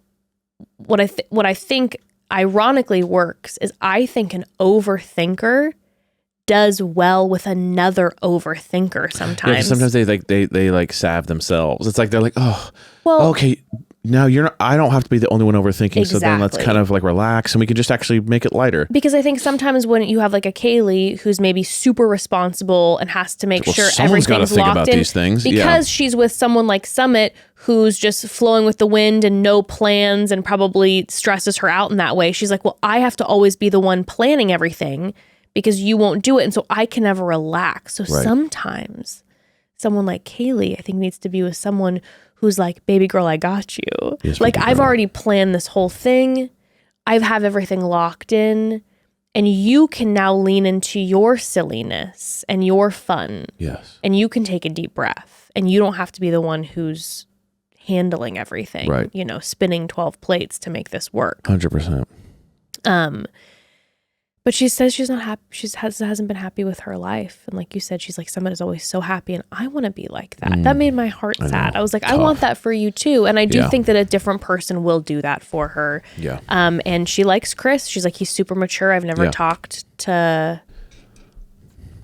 what I think ironically works is I think an overthinker does well with another overthinker sometimes. Yeah, sometimes they like salve themselves. It's like they're like, oh, well, okay. Now I don't have to be the only one overthinking. Exactly. So then let's kind of like relax and we can just actually make it lighter. Because I think sometimes when you have like a Kaylee who's maybe super responsible and has to make sure everything's think locked about in these things. because she's with someone like Summit who's just flowing with the wind and no plans and probably stresses her out in that way. She's like, well, I have to always be the one planning everything because you won't do it. And so I can never relax. So sometimes someone like Kaylee, I think, needs to be with someone who's like, baby girl, I got you. Yes, like, I've already planned this whole thing. I have everything locked in. And you can now lean into your silliness and your fun. Yes. And you can take a deep breath. And you don't have to be the one who's handling everything. Right. You know, spinning 12 plates to make this work. 100%. But she says she's not happy. Hasn't been happy with her life. And like you said, she's like, Summit is always so happy. And I want to be like that. That made my heart sad. I was like, I want that for you too. And I do think that a different person will do that for her. Yeah. And she likes Chris. She's like, he's super mature. I've never talked to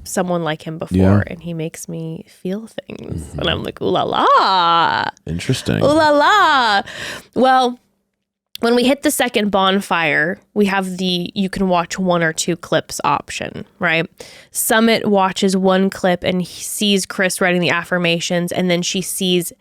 someone like him before. Yeah. And he makes me feel things. And I'm like, ooh la la. Interesting. Ooh la la. Well, when we hit the second bonfire, we have the you can watch 1 or 2 clips option, right? Summit watches one clip and he sees Chris writing the affirmations, and then she sees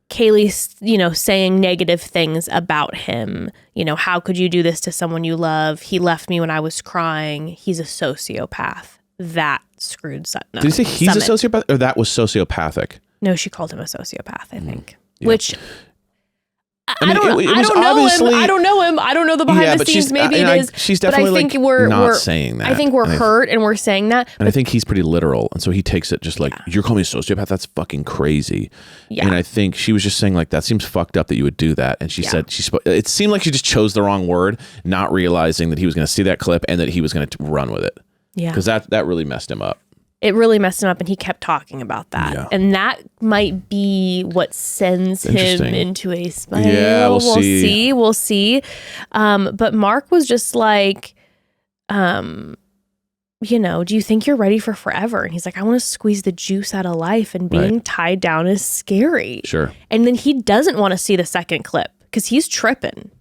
Kaylee, you know, saying negative things about him, how could you do this to someone you love? He left me when I was crying. He's a sociopath. That screwed Sutton up. Did you say he's a sociopath or that was sociopathic? No, she called him a sociopath, I think. Yeah. Which I don't know him. I don't know him. I don't know the behind the scenes. Maybe it is. She's definitely but I think we're not saying that. I think we're hurt and we're saying that. And I think he's pretty literal. And so he takes it just like, you're calling me a sociopath? That's fucking crazy. Yeah. And I think she was just saying like, that seems fucked up that you would do that. And she said, it seemed like she just chose the wrong word, not realizing that he was going to see that clip and that he was going to run with it. Yeah. Because that really messed him up. It really messed him up, and he kept talking about that. Yeah. And that might be what sends him into a spiral. Yeah, we'll see. We'll see. But Mark was just like, do you think you're ready for forever? And he's like, I want to squeeze the juice out of life, and being tied down is scary. Sure. And then he doesn't want to see the second clip because he's tripping.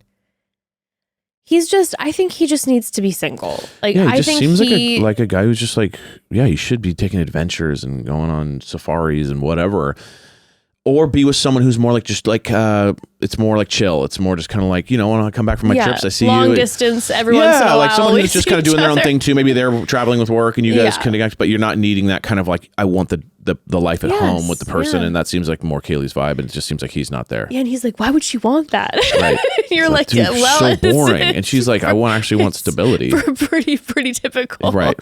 I think he just needs to be single. Like, yeah, he I just think seems like a guy who's just like, yeah, he should be taking adventures and going on safaris and whatever. Or be with someone who's more like just like it's more like chill. It's more just kind of like, when I come back from my trips, I see long you. distance, every once in a while. Like someone who's just kind of doing their own thing too. Maybe they're traveling with work and you guys connect, but you're not needing that kind of like, I want the life at home with the person. And that seems like more Kaylee's vibe. And it just seems like he's not there. Yeah, and he's like, why would she want that? Right. You're like, dude, so boring. And she's like, I actually want stability. Pretty typical. Right.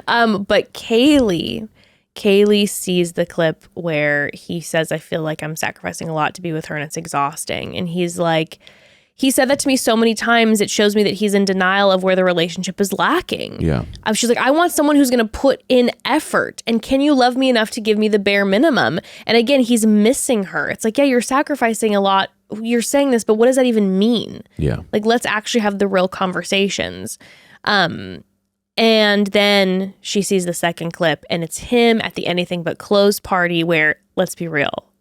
But Kaylee sees the clip where he says, I feel like I'm sacrificing a lot to be with her and it's exhausting. And he's like, he said that to me so many times, it shows me that he's in denial of where the relationship is lacking. Yeah. She's like, I want someone who's going to put in effort. And can you love me enough to give me the bare minimum? And again, he's missing her. It's like, yeah, you're sacrificing a lot. You're saying this, but what does that even mean? Yeah. Like, let's actually have the real conversations. And then she sees the second clip, and it's him at the Anything But Clothes party where, let's be real,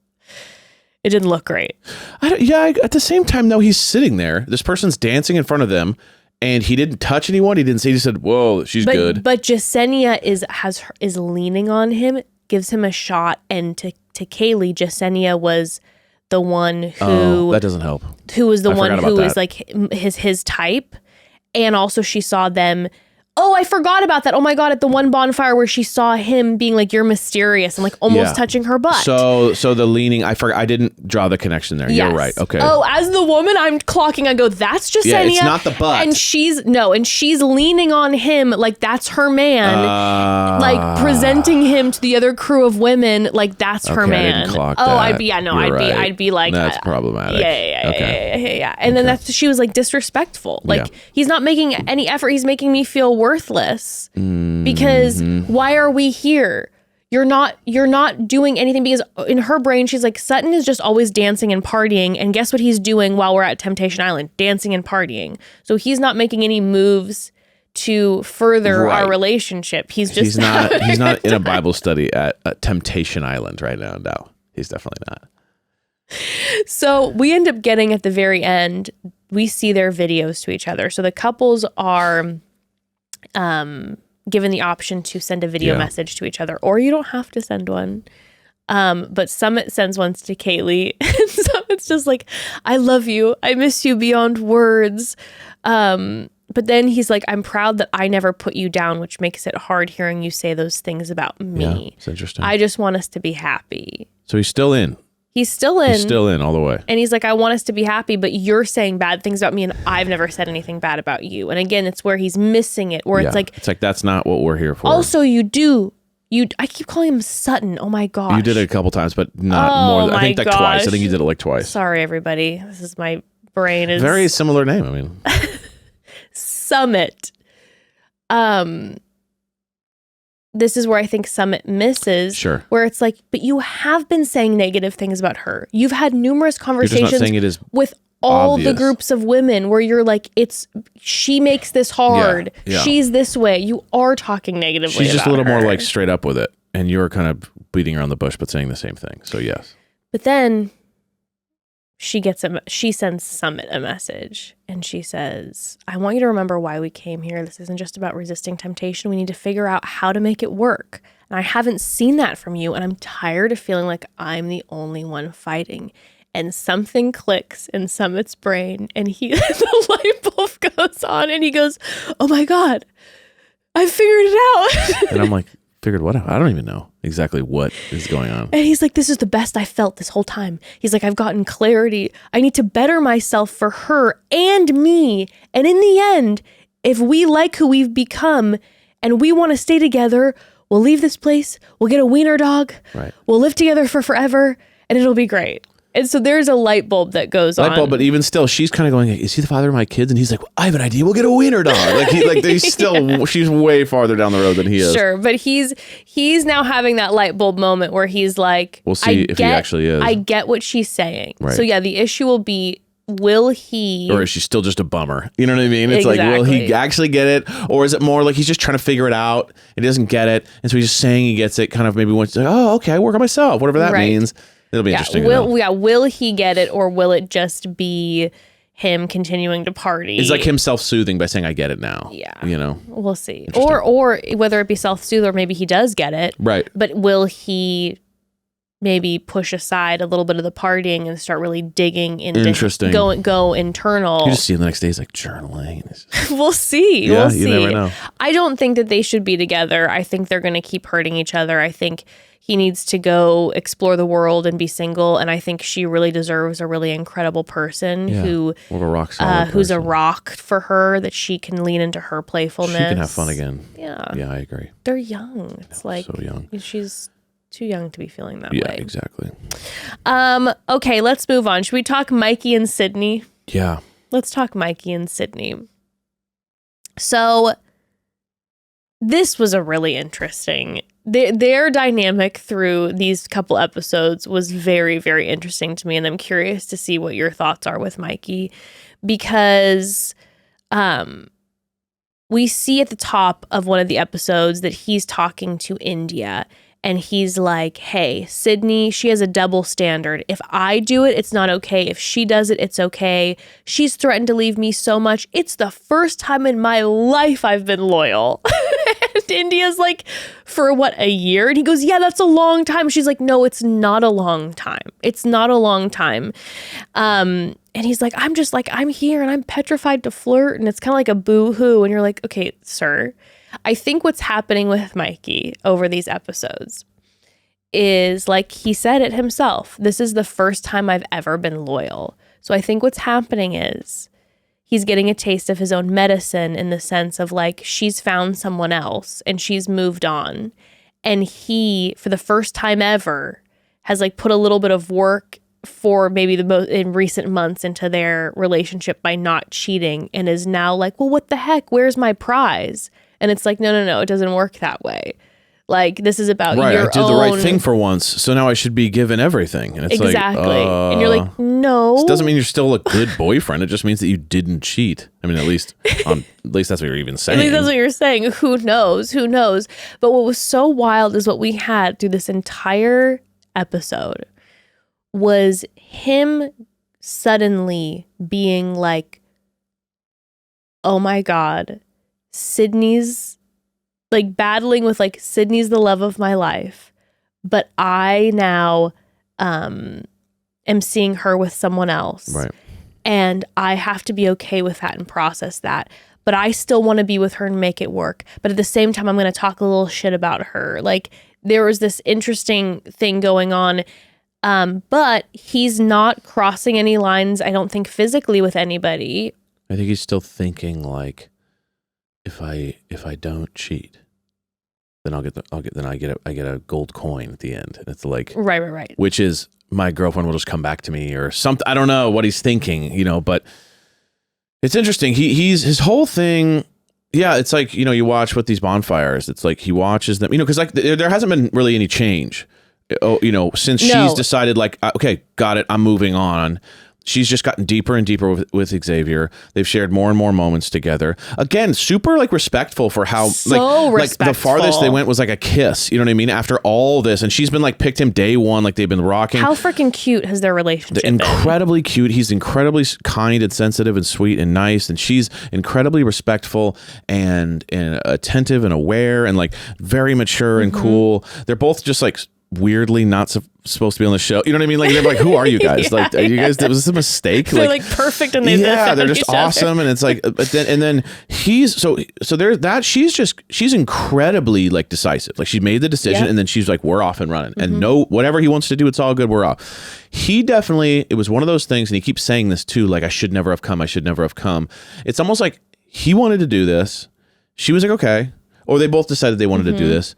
it didn't look great. At the same time, though, he's sitting there. This person's dancing in front of them, and he didn't touch anyone. He didn't say, he said, whoa, she's good. But Jasenia is leaning on him, gives him a shot, and to Kaylee, Jasenia was the one who... that doesn't help. Who was the one who was like his type. And also she saw them... Oh, I forgot about that. Oh my God, at the one bonfire where she saw him being like, you're mysterious and like almost touching her butt. So the leaning, I forgot, I didn't draw the connection there. Yes. You're right. Okay. Oh, as the woman, I'm clocking, I go, that's Jasenia. Yeah, it's not the butt. And she's leaning on him like that's her man. Like presenting him to the other crew of women like that's her man. I didn't clock that. I'd be like, that's problematic. Yeah. And then she was like disrespectful. Like he's not making any effort. He's making me feel worthless because why are we here? You're not doing anything, because in her brain she's like, Sutton is just always dancing and partying, and guess what he's doing while we're at Temptation Island? Dancing and partying. So he's not making any moves to further our relationship. He's not in a Bible study at Temptation Island right now. No, he's definitely not. So we end up getting at the very end, we see their videos to each other. So the couples are given the option to send a video message to each other, or you don't have to send one. But Summit sends ones to Kaylee, and Summit's just like, I love you. I miss you beyond words. But then he's like, I'm proud that I never put you down, which makes it hard hearing you say those things about me. Yeah, it's interesting. I just want us to be happy. So he's still in. He's still in. He's still in all the way. And he's like, I want us to be happy, but you're saying bad things about me and I've never said anything bad about you. And again, it's where he's missing it, where it's like that's not what we're here for. Also, I keep calling him Sutton. Oh my gosh. You did it a couple times, but not more. I think like twice. I think you did it like twice. Sorry, everybody. This is my brain is very similar name. I mean, Summit. This is where I think Summit misses. Sure. Where it's like, but you have been saying negative things about her. You've had numerous conversations with all obvious. The groups of women where you're like, she makes this hard. Yeah. She's this way. You are talking negatively. She's just about a little her. more like straight up with it. And you're kind of beating around the bush, but saying the same thing. So yes. But then she sends Summit a message and she says, I want you to remember why we came here. This isn't just about resisting temptation. We need to figure out how to make it work. And I haven't seen that from you. And I'm tired of feeling like I'm the only one fighting. and something clicks in Summit's brain, and the light bulb goes on, and he goes, "Oh my God, I figured it out." And I'm like, figured what out? I don't even know exactly what is going on. And he's like, "This is the best I felt this whole time." He's like, "I've gotten clarity. I need to better myself for her and me. And in the end, if we like who we've become and we want to stay together, we'll leave this place. We'll get a wiener dog. Right. We'll live together for forever and it'll be great." And so there's a light bulb that goes on. Light bulb, but even still, she's kind of going, "Is he the father of my kids?" And he's like, "I have an idea. We'll get a wiener dog." She's way farther down the road than he is. Sure, but he's now having that light bulb moment where he's like, "We'll see if he actually is." I get what she's saying. Right. So yeah, the issue will be, will he, or is she still just a bummer? You know what I mean? It's like, will he actually get it, or is it more like he's just trying to figure it out and he doesn't get it, and so he's just saying he gets it, kind of maybe once, like, "Oh, okay, I work on myself," whatever that means. It'll be interesting. Will he get it, or will it just be him continuing to party? It's like him self-soothing by saying, "I get it now." Yeah, we'll see. Or whether it be self-soothe, or maybe he does get it. Right. But will he maybe push aside a little bit of the partying and start really digging into go internal? You just see him the next day, he's like journaling. We'll see. Yeah, you never know. I don't think that they should be together. I think they're going to keep hurting each other. I think he needs to go explore the world and be single. And I think she really deserves a really incredible person who's a rock for her, that she can lean into her playfulness. She can have fun again. Yeah. Yeah, I agree. They're young. It's like, so young. She's too young to be feeling that way. Yeah, exactly. Okay, let's move on. Should we talk Mikey and Sydney? Yeah. Let's talk Mikey and Sydney. So this was a really interesting, their dynamic through these couple episodes was very, very interesting to me. And I'm curious to see what your thoughts are with Mikey, because we see at the top of one of the episodes that he's talking to India. And he's like, "Hey, Sydney, she has a double standard. If I do it, it's not okay. If she does it, it's okay. She's threatened to leave me so much. It's the first time in my life I've been loyal." And India's like, "For what, a year?" And he goes, "Yeah, that's a long time." She's like, "No, it's not a long time. It's not a long time." And he's like, I'm here and I'm petrified to flirt. And it's kind of like a boo-hoo. And you're like, okay, sir. I think what's happening with Mikey over these episodes is, like he said it himself, this is the first time I've ever been loyal. So I think what's happening is he's getting a taste of his own medicine, in the sense of like, she's found someone else and she's moved on. And he, for the first time ever, has like put a little bit of work for maybe the most in recent months into their relationship by not cheating, and is now like, well, what the heck? Where's my prize? And it's like, no, it doesn't work that way. Like, this is about your own. I did the right thing for once, so now I should be given everything. And it's exactly. And you're like, no. This doesn't mean you're still a good boyfriend. It just means that you didn't cheat. I mean, at least that's what you're even saying. At least that's what you're saying. Who knows? But what was so wild is what we had through this entire episode was him suddenly being like, oh my God, Sydney's like battling with like, Sydney's the love of my life, but I now am seeing her with someone else. Right. And I have to be okay with that and process that. But I still want to be with her and make it work. But at the same time, I'm going to talk a little shit about her. Like, there was this interesting thing going on. But he's not crossing any lines, I don't think, physically with anybody. I think he's still thinking like, if I don't cheat, then I get a gold coin at the end. And it's like, right. Which is, my girlfriend will just come back to me or something. I don't know what he's thinking, but it's interesting. He's his whole thing. Yeah. It's like, you watch with these bonfires, it's like he watches them, because like there hasn't been really any change, since she's decided like, okay, got it, I'm moving on. She's just gotten deeper and deeper with Xavier. They've shared more and more moments together. Again, super like respectful for how like the farthest they went was like a kiss. You know what I mean? After all this, and she's been like picked him day one, like they've been rocking. How freaking cute has their relationship been? Incredibly cute. He's incredibly kind and sensitive and sweet and nice, and she's incredibly respectful and attentive and aware and like very mature and cool. They're both just like weirdly not supposed to be on the show. You know what I mean? Like they're like, who are you guys? Like, are you guys? Was this a mistake? They're like perfect, and they're just awesome, and it's like, but then he's so there's that. She's incredibly like decisive. Like she made the decision, and then she's like, we're off and running, and no, whatever he wants to do, it's all good. We're off. He definitely, it was one of those things, and he keeps saying this too. Like I should never have come. I should never have come. It's almost like he wanted to do this. She was like, okay, or they both decided they wanted to do this.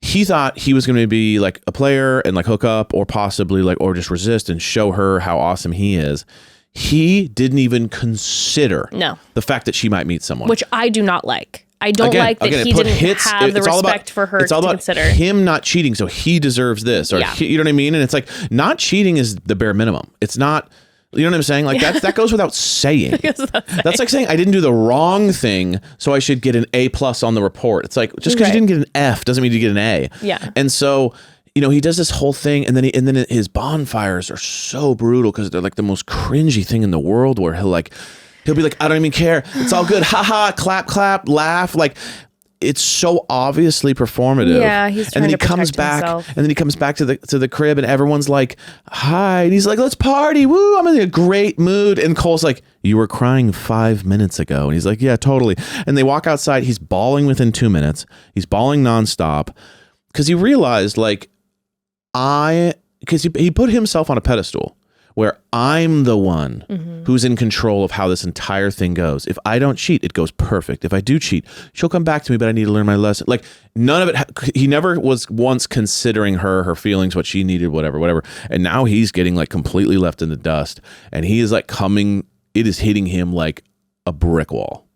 He thought he was going to be like a player and like hook up or possibly like, or just resist and show her how awesome he is. He didn't even consider the fact that she might meet someone. Which I do not like. I don't like that he didn't have the respect for her to consider. It's all about him not cheating, so he deserves this. Or you know what I mean? And it's like, not cheating is the bare minimum. It's not... You know what I'm saying? Like that goes without saying. That's like saying I didn't do the wrong thing, so I should get an A+ on the report. It's like just because you didn't get an F doesn't mean you get an A. Yeah. And so, you know, he does this whole thing, and then his bonfires are so brutal because they're like the most cringy thing in the world. Where he'll be like, I don't even care. It's all good. Ha ha. Clap clap. Laugh. Like. It's so obviously performative. Yeah, he's trying to protect himself. And then he comes back to the crib, and everyone's like, "Hi," and he's like, "Let's party, woo! I'm in a great mood." And Cole's like, "You were crying 5 minutes ago," and he's like, "Yeah, totally." And they walk outside. He's bawling within 2 minutes. He's bawling nonstop because he realized, like, because he put himself on a pedestal where I'm the one who's in control of how this entire thing goes. If I don't cheat, it goes perfect. If I do cheat, she'll come back to me, but I need to learn my lesson. Like none of it, he never was once considering her feelings, what she needed, whatever. And now he's getting like completely left in the dust, and he is like it is hitting him like a brick wall.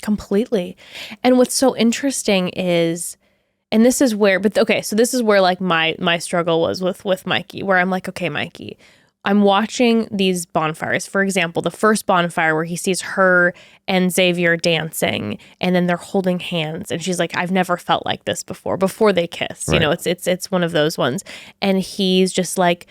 Completely. And what's so interesting is, and this is where, so this is where like my struggle was with Mikey, where I'm like, okay, Mikey, I'm watching these bonfires. For example, the first bonfire where he sees her and Xavier dancing, and then they're holding hands, and she's like, I've never felt like this before they kiss. Right. You know, it's one of those ones. And he's just like,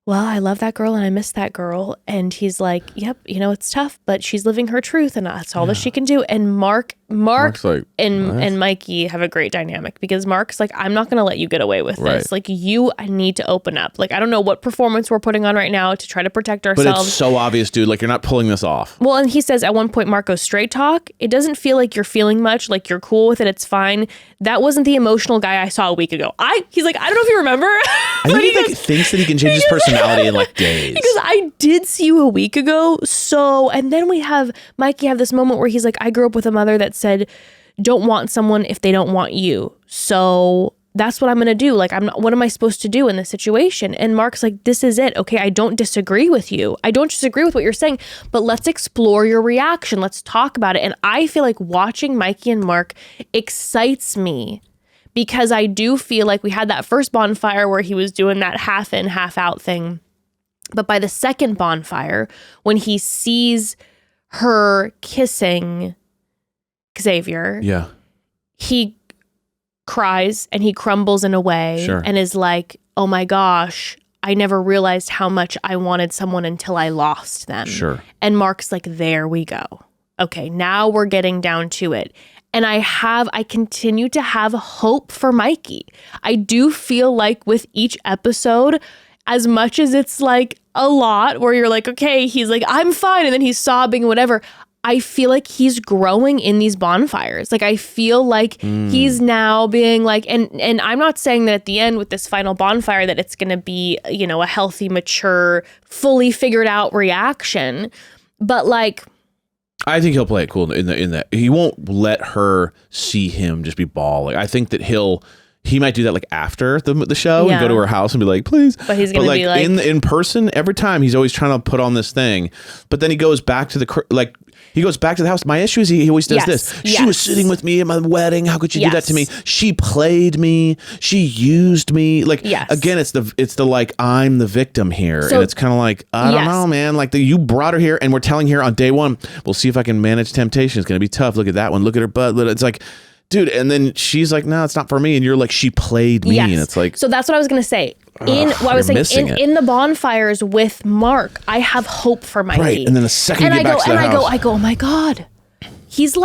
well, I love that girl and I miss that girl. And he's like, yep, you know, it's tough, but she's living her truth and that's all that she can do. And Mark's like, and Mikey have a great dynamic because Mark's like, I'm not going to let you get away with this. Like I need to open up. Like, I don't know what performance we're putting on right now to try to protect ourselves. But it's so obvious, dude. Like, you're not pulling this off. Well, and he says at one point, Mark goes, straight talk. It doesn't feel like you're feeling much. Like you're cool with it. It's fine. That wasn't the emotional guy I saw a week ago. He's like, I don't know if you remember. I think he thinks that he can change his personality in like days. Because I did see you a week ago. So, and then we have Mikey have this moment where he's like, I grew up with a mother that said, don't want someone if they don't want you. So that's what I'm going to do. Like, what am I supposed to do in this situation? And Mark's like, this is it. Okay. I don't disagree with you. I don't disagree with what you're saying, but let's explore your reaction. Let's talk about it. And I feel like watching Mikey and Mark excites me because I do feel like we had that first bonfire where he was doing that half in, half out thing. But by the second bonfire, when he sees her kissing Xavier, he cries and he crumbles in a way and is like, oh my gosh, I never realized how much I wanted someone until I lost them. And Mark's like, there we go. Okay, now we're getting down to it. And I continue to have hope for Mikey. I do feel like with each episode, as much as it's like a lot where you're like, okay, he's like, I'm fine. And then he's sobbing, whatever. I feel like he's growing in these bonfires. Like, I feel like he's now being like, and I'm not saying that at the end with this final bonfire that it's going to be, you know, a healthy, mature, fully figured out reaction. But like, I think he'll play it cool in that he won't let her see him just be bawling. I think that he might do that like after the show and go to her house and be like, please. But he's going to be like in person every time he's always trying to put on this thing. But then he goes back to the house. My issue is he always does this. She was sitting with me at my wedding. How could you do that to me? She played me. She used me. Like, again, it's the like, I'm the victim here. So, and it's kind of like, I don't know, man. Like you brought her here and we're telling her on day one, we'll see if I can manage temptation. It's going to be tough. Look at that one. Look at her butt. It's like, dude, and then she's like, no, it's not for me. And you're like, she played me. And it's like, so that's what I was going to say. In the bonfires with Mark, I have hope for Mikey. Right. And then the second you get back to the house. I go, oh my God. He's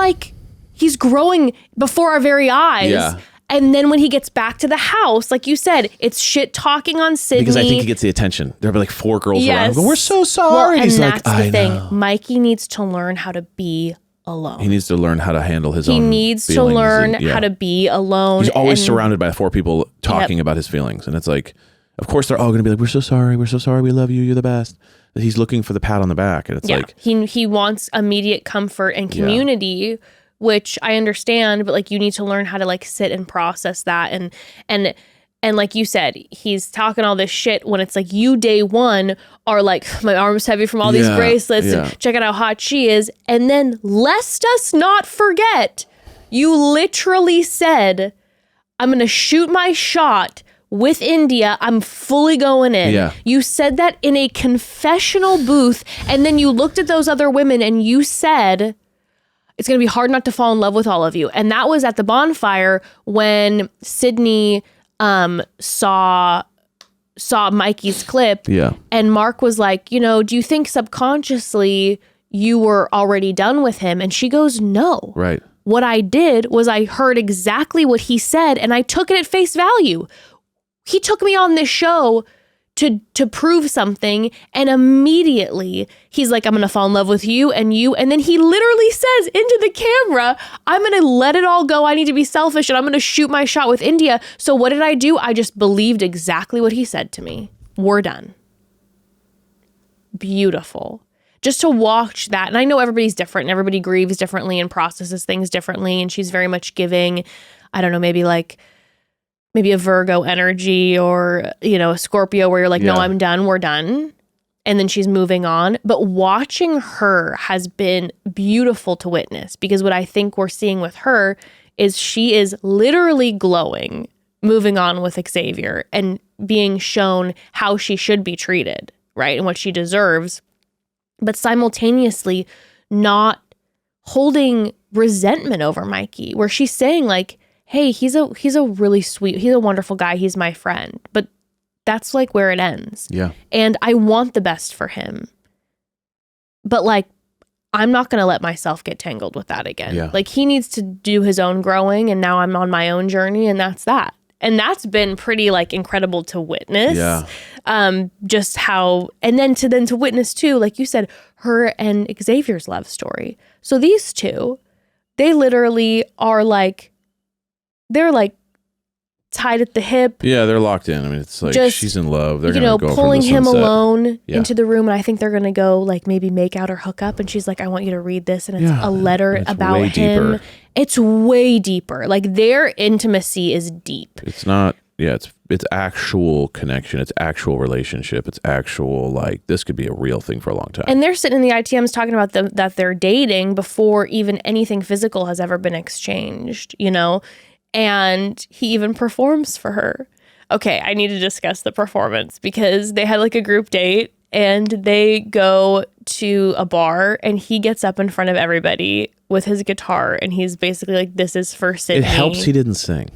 growing before our very eyes. Yeah. And then when he gets back to the house, like you said, it's shit talking on Sydney. Because I think he gets the attention. There'll be like 4 girls around him going, we're so sorry. Well, and that's the thing. Know. Mikey needs to learn how to be alone. He needs to learn how to handle his own feelings. He needs to learn how to be alone. He's always surrounded by 4 people talking about his feelings. And it's like, of course, they're all going to be like, we're so sorry. We're so sorry. We love you. You're the best. He's looking for the pat on the back. And it's like. He wants immediate comfort and community, which I understand. But like, you need to learn how to like sit and process that. And like you said, he's talking all this shit when it's like you day one are like, my arm's heavy from all these bracelets and check out how hot she is. And then lest us not forget, you literally said, I'm going to shoot my shot with India. I'm fully going in. Yeah. You said that in a confessional booth. And then you looked at those other women and you said, it's going to be hard not to fall in love with all of you. And that was at the bonfire when Sydney saw Mikey's clip. Yeah. And Mark was like, do you think subconsciously you were already done with him? And she goes, no. Right. What I did was I heard exactly what he said and I took it at face value. He took me on this show to prove something, and immediately he's like, I'm going to fall in love with you. And then he literally says into the camera, I'm going to let it all go. I need to be selfish and I'm going to shoot my shot with India. So what did I do? I just believed exactly what he said to me. We're done. Beautiful. Just to watch that. And I know everybody's different and everybody grieves differently and processes things differently. And she's very much giving, I don't know, maybe a Virgo energy or, a Scorpio where you're like, no, I'm done. We're done. And then she's moving on. But watching her has been beautiful to witness, because what I think we're seeing with her is she is literally glowing, moving on with Xavier and being shown how she should be treated, right? And what she deserves, but simultaneously not holding resentment over Mikey, where she's saying like, hey, he's a really sweet, he's a wonderful guy. He's my friend. But that's like where it ends. Yeah. And I want the best for him. But like, I'm not going to let myself get tangled with that again. Yeah. Like he needs to do his own growing, and now I'm on my own journey, and that's that. And that's been pretty like incredible to witness. Yeah. Just how, and then to witness too, like you said, her and Xavier's love story. So these two, they literally are like, they're like tied at the hip. Yeah, they're locked in. I mean, it's like just, she's in love. They're gonna go pulling from the him sunset. alone into the room, and I think they're gonna go like maybe make out or hook up. And she's like, "I want you to read this," and it's a letter about him. Deeper. It's way deeper. Like their intimacy is deep. It's not. Yeah, it's actual connection. It's actual relationship. It's actual like this could be a real thing for a long time. And they're sitting in the ITMs talking about that they're dating before even anything physical has ever been exchanged. And he even performs for her. Okay, I need to discuss the performance, because they had like a group date and they go to a bar and he gets up in front of everybody with his guitar and he's basically like, this is for Sydney. It helps he didn't sing.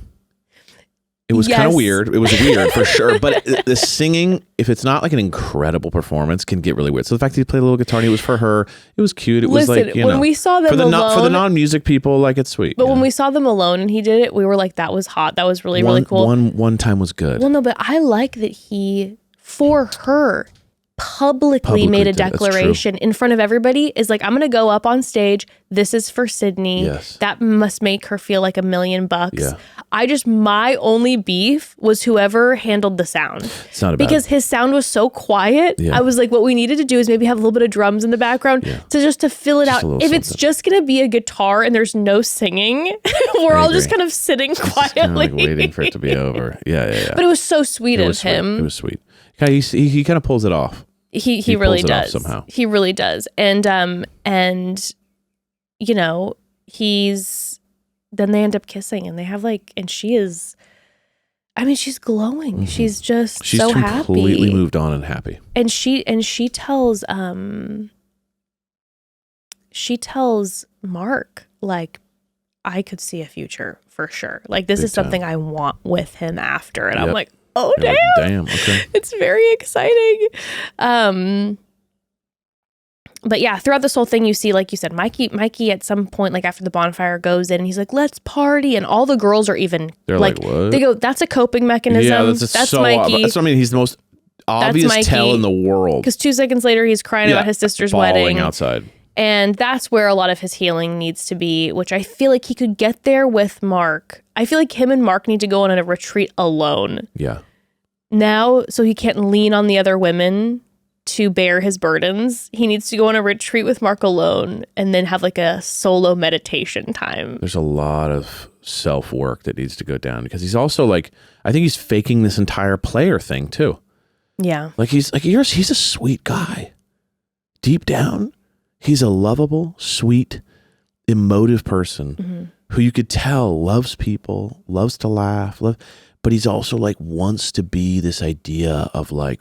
It was kind of weird. It was weird for sure. But the singing, if it's not like an incredible performance, can get really weird. So the fact that he played a little guitar and it was for her, it was cute. It was like, when we saw them alone, for the non-music people, like it's sweet. But when we saw them alone and he did it, we were like, that was hot. That was really, really cool. One time was good. Well, no, but I like that he, for her, publicly made a declaration in front of everybody, is like, I'm going to go up on stage. This is for Sydney. Yes. That must make her feel like $1 million. Yeah. My only beef was whoever handled the sound. It's not about because his sound was so quiet. Yeah. I was like, what we needed to do is maybe have a little bit of drums in the background to fill it out. If it's just going to be a guitar and there's no singing, we're all just kind of sitting quietly. Kind of like waiting for it to be over. Yeah. But it was so sweet of him. It was sweet. He kind of pulls it off. He really does. Somehow. He really does. And then they end up kissing and they have like, and she's glowing. Mm-hmm. She's so happy. She's completely moved on and happy. And she tells Mark, like, I could see a future for sure. Like, this is something I want with him after. And I'm like, oh, damn. Damn. Okay. It's very exciting. But yeah, throughout this whole thing, you see, like you said, Mikey at some point, like after the bonfire goes in, and he's like, let's party. And all the girls are even They're like what? They go, that's a coping mechanism. Yeah, that's so Mikey. That's what I mean. He's the most obvious tell in the world. Because 2 seconds later, he's crying about his sister's wedding. Outside. And that's where a lot of his healing needs to be, which I feel like he could get there with Mark. I feel like him and Mark need to go on a retreat alone. Yeah. Now, so he can't lean on the other women to bear his burdens. He needs to go on a retreat with Mark alone and then have like a solo meditation time. There's a lot of self-work that needs to go down because he's also like, I think he's faking this entire player thing too. Yeah. Like he's a sweet guy. Deep down, he's a lovable, sweet, emotive person who you could tell loves people, loves to laugh, but he's also like wants to be this idea of like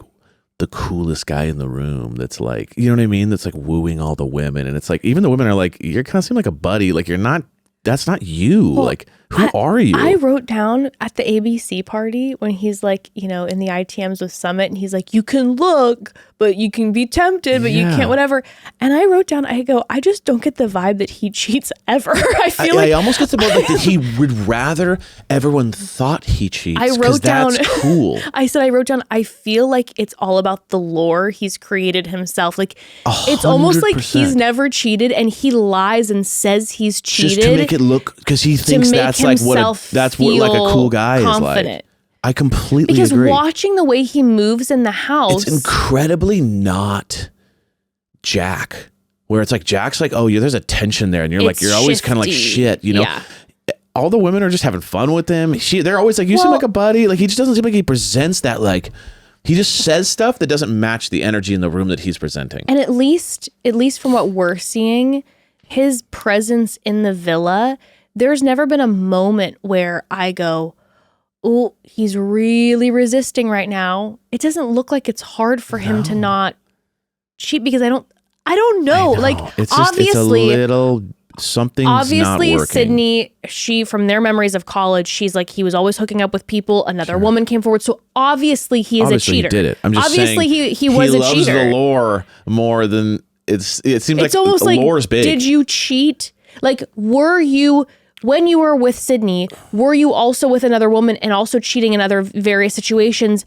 the coolest guy in the room that's like, you know what I mean? That's like wooing all the women. And it's like, even the women are like, you're kind of seem like a buddy. Like you're not, that's not you. Well, like, who are you? I wrote down at the ABC party when he's like, you know, in the ITMs with Summit and he's like, you can look, but you can be tempted, but you can't, whatever. And I wrote down, I go, I just don't get the vibe that he cheats ever. I almost get the vibe like that he would rather everyone thought he cheats. I wrote down, that's cool. I wrote down, I feel like it's all about the lore he's created himself. Like 100%. It's almost like he's never cheated and he lies and says he's cheated. Just to make it look, because he thinks that's like what like a cool guy confident. Is like. I completely agree. Because watching the way he moves in the house, it's incredibly not Jack. Where it's like Jack's like, oh yeah, there's a tension there, and you're like, you're always kind of like shit, you know. Yeah. All the women are just having fun with him. They're always like, you seem like a buddy. Like he just doesn't seem like he presents that like. He just says stuff that doesn't match the energy in the room that he's presenting. And at least from what we're seeing, his presence in the villa. There's never been a moment where I go, oh, he's really resisting right now. It doesn't look like it's hard for him to not cheat because I don't know. Like it's just, obviously, it's a little something's obviously not working. Sydney, she from their memories of college, she's like he was always hooking up with people. Another woman came forward, so obviously he is a cheater. He did it. I'm just obviously saying, he was a cheater. He loves the lore more than it seems like. It's almost the like lore's big. Did you cheat? Like were you? When you were with Sydney, were you also with another woman and also cheating in other various situations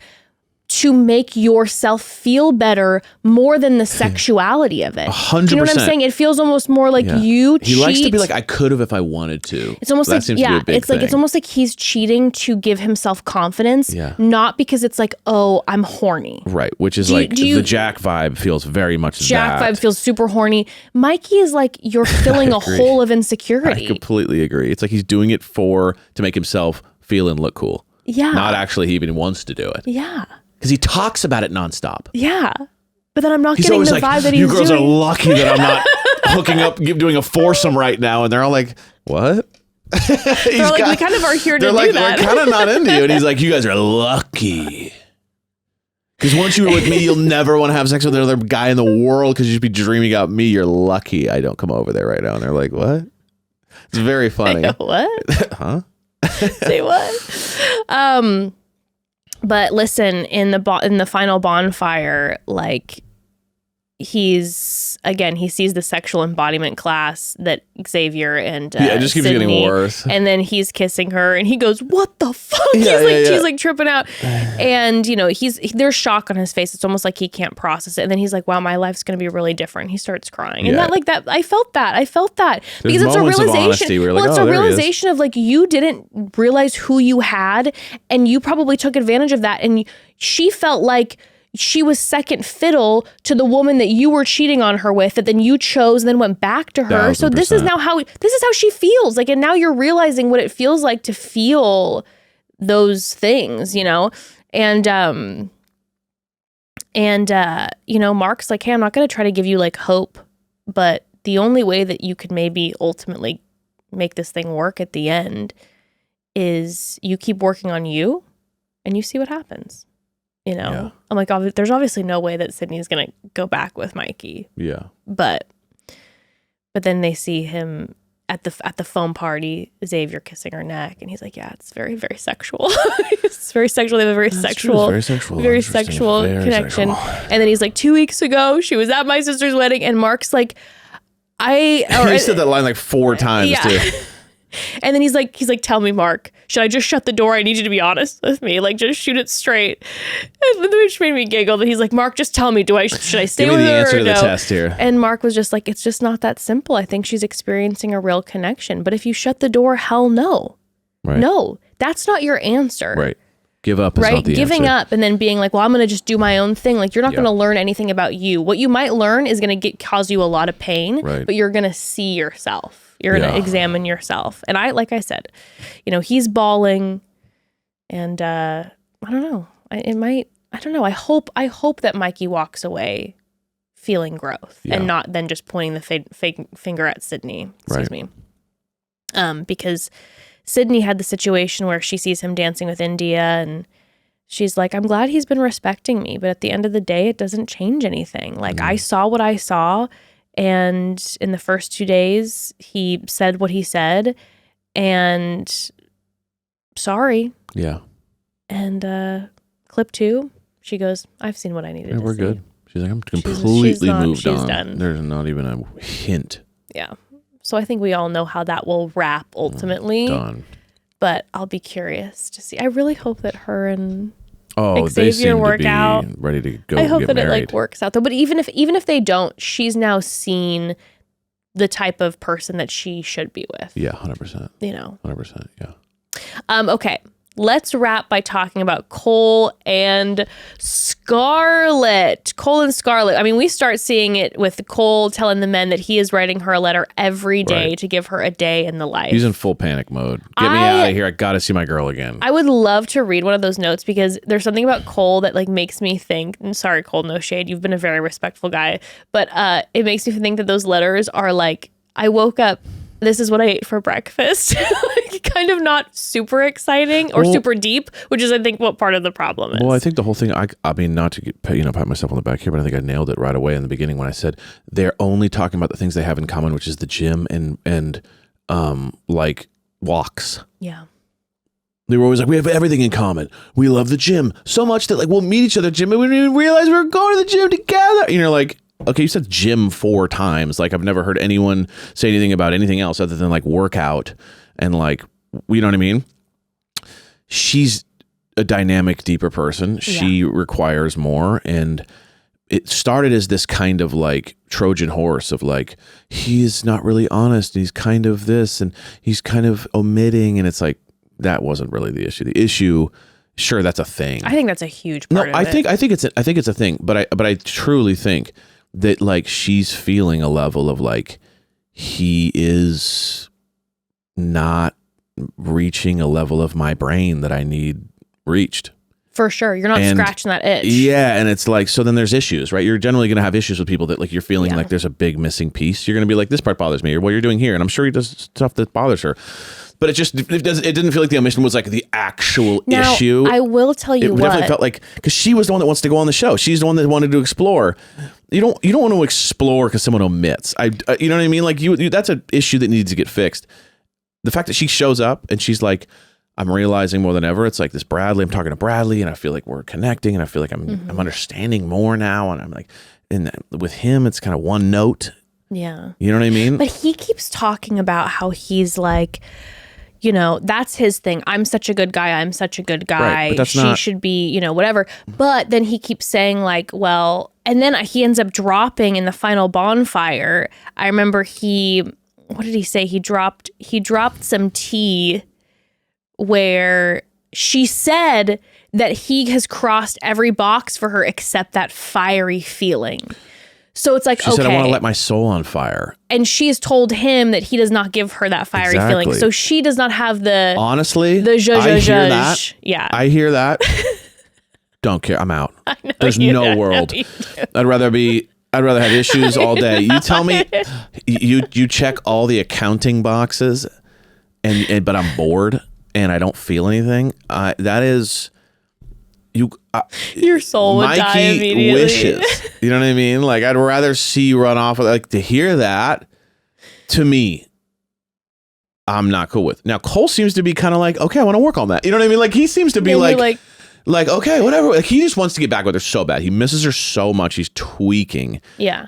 to make yourself feel better more than the sexuality of it? 100%. Do you know what I'm saying? It feels almost more like you cheat. He likes to be like, I could have if I wanted to. It's almost like, it's almost like he's cheating to give himself confidence, not because it's like, oh, I'm horny. Right, which is the Jack vibe feels very much Jack vibe feels super horny. Mikey is like, you're filling a hole of insecurity. I completely agree. It's like he's doing it to make himself feel and look cool. Yeah. Not actually he even wants to do it. Yeah. Because he talks about it nonstop. Yeah. But then I'm not getting the vibe that he's doing. You girls are lucky that I'm not hooking up, doing a foursome right now. And they're all like, what? They're like, we kind of are here to do that. They're kind of not into you. And he's like, you guys are lucky. Because once you were with me, you'll never want to have sex with another guy in the world because you'd be dreaming about me. You're lucky I don't come over there right now. And they're like, what? It's very funny. What? Huh? Say what? But listen, in the final bonfire, like he sees the sexual embodiment class that Xavier and it just keeps Sydney, getting worse. And then he's kissing her, and he goes, "What the fuck?" She's like tripping out, and you know there's shock on his face. It's almost like he can't process it, and then he's like, "Wow, my life's gonna be really different." He starts crying, and that I felt that because it's a realization. It's a realization of like you didn't realize who you had, and you probably took advantage of that, and she felt like she was second fiddle to the woman that you were cheating on her with, that then you chose and then went back to her. 1000%. So this is how she feels like, and now you're realizing what it feels like to feel those things, you know? And you know, Mark's like, hey, I'm not going to try to give you like hope, but the only way that you could maybe ultimately make this thing work at the end is you keep working on you and you see what happens. You know, I'm like, there's obviously no way that Sydney's going to go back with Mikey. Yeah. But then they see him at the foam party, Xavier kissing her neck, and he's like, yeah, it's very, very sexual. It's very sexual. They have a very sexual connection. And then he's like, 2 weeks ago, she was at my sister's wedding, and Mark's like, he said that line like 4 times too. And then he's like, tell me, Mark, should I just shut the door? I need you to be honest with me. Like, just shoot it straight. And which made me giggle. But he's like, Mark, just tell me, should I stay with her? Give me the answer to the test here. And Mark was just like, it's just not that simple. I think she's experiencing a real connection. But if you shut the door, hell no. Right. No, that's not your answer. Right. Give up is not the Giving answer. up and then being like, well, I'm going to just do my own thing. Like, you're not going to learn anything about you. What you might learn is going to cause you a lot of pain, but you're going to see yourself. You're going to examine yourself. And like I said, he's bawling, and I don't know. I don't know. I hope that Mikey walks away feeling growth and not then just pointing the fake finger at Sydney. Excuse me. Because Sydney had the situation where she sees him dancing with India, and she's like, I'm glad he's been respecting me, but at the end of the day, it doesn't change anything. Like, I saw what I saw, and in the first 2 days, he said what he said, and sorry. Yeah. And clip 2, she goes, I've seen what I needed to see. We're good. She's like, I'm completely moved on. She's done. There's not even a hint. Yeah. So I think we all know how that will wrap ultimately. Done. But I'll be curious to see. I really hope that her and Xavier they seem work to be out. Ready to go. I hope that married. it like works out though. But even if they don't, she's now seen the type of person that she should be with. Yeah, 100%. 100%. Yeah. Okay. Let's wrap by talking about Cole and Scarlett. Cole and Scarlett. I mean, we start seeing it with Cole telling the men that he is writing her a letter every day to give her a day in the life. He's in full panic mode. Get me out of here. I got to see my girl again. I would love to read one of those notes because there's something about Cole that like makes me think, and sorry, Cole, no shade. You've been a very respectful guy, but it makes me think that those letters are like, I woke up, this is what I ate for breakfast. Like, kind of not super exciting or super deep, which is, I think, what part of the problem is. Well, I think the whole thing, I mean, not to get, pat myself on the back here, but I think I nailed it right away in the beginning when I said they're only talking about the things they have in common, which is the gym and like walks. Yeah. They were always like, we have everything in common. We love the gym so much that like we'll meet each other at the gym and we didn't even realize we were going to the gym together. And you're like, okay, you said gym 4 times. Like, I've never heard anyone say anything about anything else other than like workout and like, you know what I mean? She's a dynamic, deeper person. Yeah. She requires more. And it started as this kind of like Trojan horse of like, he's not really honest. He's kind of this and he's kind of omitting. And it's like, that wasn't really the issue. The issue, sure, that's a thing. I think that's a huge part of it. I think it's a thing, but I truly think that like she's feeling a level of like he is not reaching a level of my brain that I need reached. For sure. You're not scratching that itch. Yeah. And it's like, so then there's issues, right? You're generally going to have issues with people that like you're feeling like there's a big missing piece. You're going to be like, this part bothers me, or what you're doing here. And I'm sure he does stuff that bothers her. But it didn't feel like the omission was like the actual issue. I will tell you what. It definitely felt like, because she was the one that wants to go on the show. She's the one that wanted to explore. You don't want to explore because someone omits. You know what I mean? Like that's an issue that needs to get fixed. The fact that she shows up and she's like, I'm realizing more than ever. It's like this Bradley. I'm talking to Bradley, and I feel like we're connecting, and I feel like I'm understanding more now. And I'm like, and with him, it's kind of one note. Yeah, you know what I mean. But he keeps talking about how he's like, you know, that's his thing. I'm such a good guy. I'm such a good guy. Right, she should be, you know, whatever. But then he keeps saying like, well, and then he ends up dropping in the final bonfire. I remember what did he say? He dropped some tea where she said that he has crossed every box for her except that fiery feeling. So it's like, she said, I want to let my soul on fire. And she has told him that he does not give her that fiery feeling. So she does not have the... Honestly, I hear that. Yeah. I hear that. Don't care. I'm out. There's no world. I'd rather have issues all day. You tell me, you check all the accounting boxes, but I'm bored and I don't feel anything. That is... your soul would die immediately. Wishes. You know what I mean? Like, I'd rather see you run off. Like, to hear that, to me, I'm not cool with. Now, Cole seems to be kind of like, okay, I want to work on that. You know what I mean? Like, he seems to be like, okay, whatever. Like, he just wants to get back with her so bad. He misses her so much. He's tweaking. Yeah.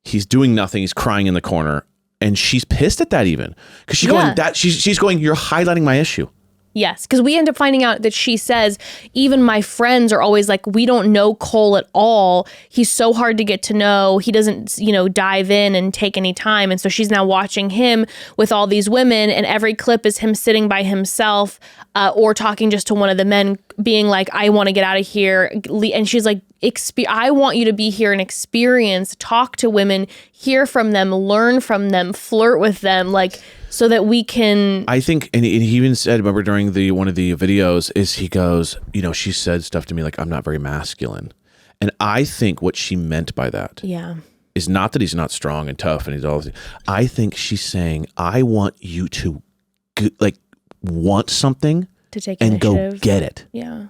He's doing nothing. He's crying in the corner. And she's pissed at that even. Because she's going, you're highlighting my issue. Yes, because we end up finding out that she says, even my friends are always like, we don't know Cole at all. He's so hard to get to know. He doesn't, dive in and take any time. And so she's now watching him with all these women, and every clip is him sitting by himself or talking just to one of the men, being like, I want to get out of here. And she's like, I want you to be here and experience, talk to women, hear from them, learn from them, flirt with them, like, so that we can. I think, and he even said, remember during one of the videos, is he goes, she said stuff to me like, I'm not very masculine. And I think what she meant by that is not that he's not strong and tough and he's all. I think she's saying, I want you to want something to take and initiative. Go get it. Yeah.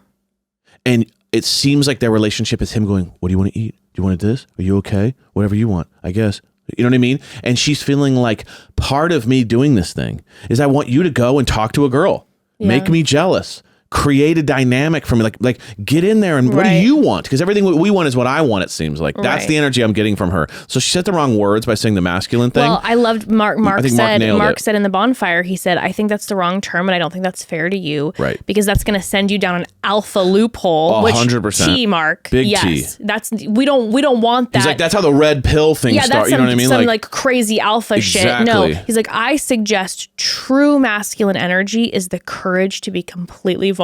And it seems like their relationship is him going, what do you want to eat? Do you want this? Are you okay? Whatever you want, I guess. You know what I mean? And she's feeling like, part of me doing this thing is I want you to go and talk to a girl. Yeah. Make me jealous. Create a dynamic for me. Like get in there and what do you want? Because everything we want is what I want, it seems like. That's the energy I'm getting from her. So she said the wrong words by saying the masculine thing. Well, I loved Mark said in the Bonfire, he said, I think that's the wrong term and I don't think that's fair to you. Right. Because that's going to send you down an alpha loophole. 100%. T, Mark. Big yes. T. We don't want that. He's like, that's how the red pill thing starts. You know what I mean? Some like crazy alpha shit. No. He's like, I suggest true masculine energy is the courage to be completely vulnerable.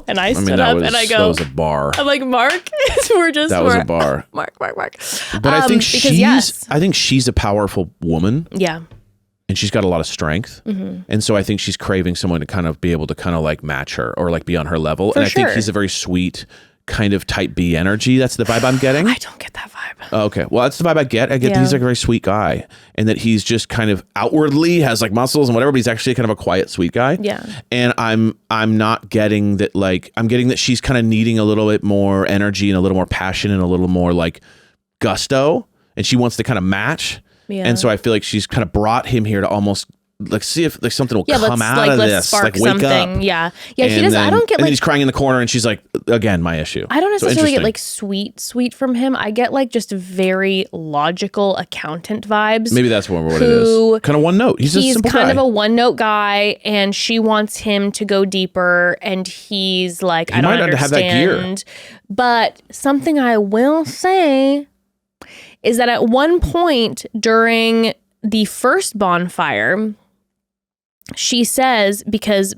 And I stood up and I go, that was a bar. I'm like, Mark, that was a bar. Mark. But I think she's a powerful woman. Yeah. And she's got a lot of strength. Mm-hmm. And so I think she's craving someone to kind of be able to kind of like match her or like be on her level. I think he's a very sweet kind of type B energy. That's the vibe I'm getting. I don't get that vibe. Oh, okay. Well, that's the vibe I get. That he's like a very sweet guy and that he's just kind of outwardly has like muscles and whatever, but he's actually kind of a quiet, sweet guy. Yeah. And I'm not getting that, like, I'm getting that she's kind of needing a little bit more energy and a little more passion and a little more like gusto. And she wants to kind of match. Yeah. And so I feel like she's kind of brought him here to almost like see if like something will come out of this, like wake something. up. Yeah. He doesn't. I don't get and like he's crying in the corner, and she's like, again, my issue. I don't necessarily get like sweet from him. I get like just very logical accountant vibes. Maybe that's what it is. Kind of one note. He's a simple kind guy. of a one note guy, and she wants him to go deeper, and he's like, I don't understand. Have that gear. But something I will say is that at one point during the first Bonfire, she says, because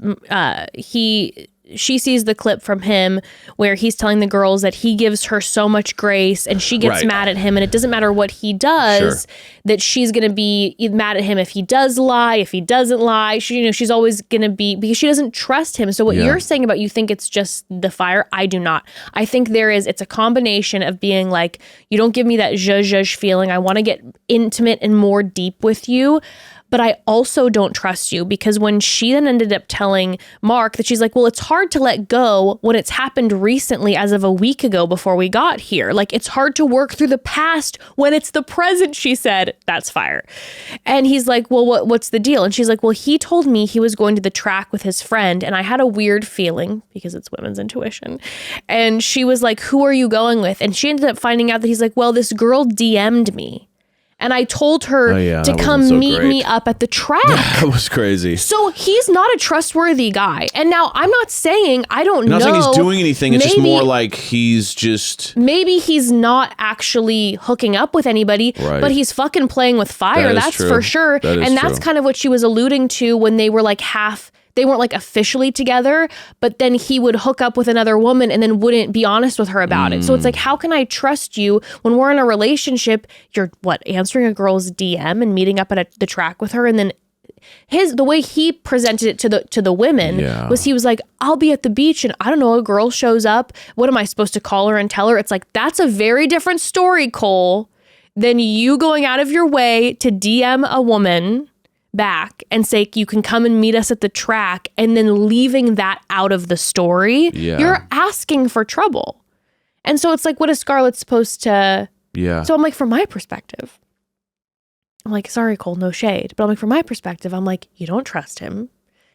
she sees the clip from him where he's telling the girls that he gives her so much grace and she gets mad at him, and it doesn't matter what he does, that she's going to be mad at him if he does lie, if he doesn't lie. She's always going to be, because she doesn't trust him. So what you're saying about you think it's just the fire, I do not. I think it's a combination of being like, you don't give me that zhuzh feeling. I want to get intimate and more deep with you. But I also don't trust you, because when she then ended up telling Mark that she's like, well, it's hard to let go when it's happened recently as of a week ago before we got here. Like, it's hard to work through the past when it's the present, she said. That's fire. And he's like, well, what's the deal? And she's like, well, he told me he was going to the track with his friend, and I had a weird feeling, because it's women's intuition. And she was like, who are you going with? And she ended up finding out that he's like, well, this girl DM'd me. And I told her to come meet me up at the track. That was crazy. So he's not a trustworthy guy. And now I'm not saying, I don't know. I'm not saying he's doing anything. It's just more like he's just... Maybe he's not actually hooking up with anybody, but he's fucking playing with fire. That's true. For sure. That's kind of what she was alluding to when they were like they weren't like officially together, but then he would hook up with another woman and then wouldn't be honest with her about it. So it's like, how can I trust you when we're in a relationship? You're answering a girl's DM and meeting up at the track with her. And then the way he presented it to the women was, he was like, I'll be at the beach and I don't know, a girl shows up. What am I supposed to call her and tell her? It's like, that's a very different story, Cole, than you going out of your way to DM a woman back and say, you can come and meet us at the track, and then leaving that out of the story. You're asking for trouble. And so it's like, what is Scarlett supposed to... So I'm like, from my perspective, I'm like, sorry, Cole, no shade. But I'm like, from my perspective, I'm like, you don't trust him.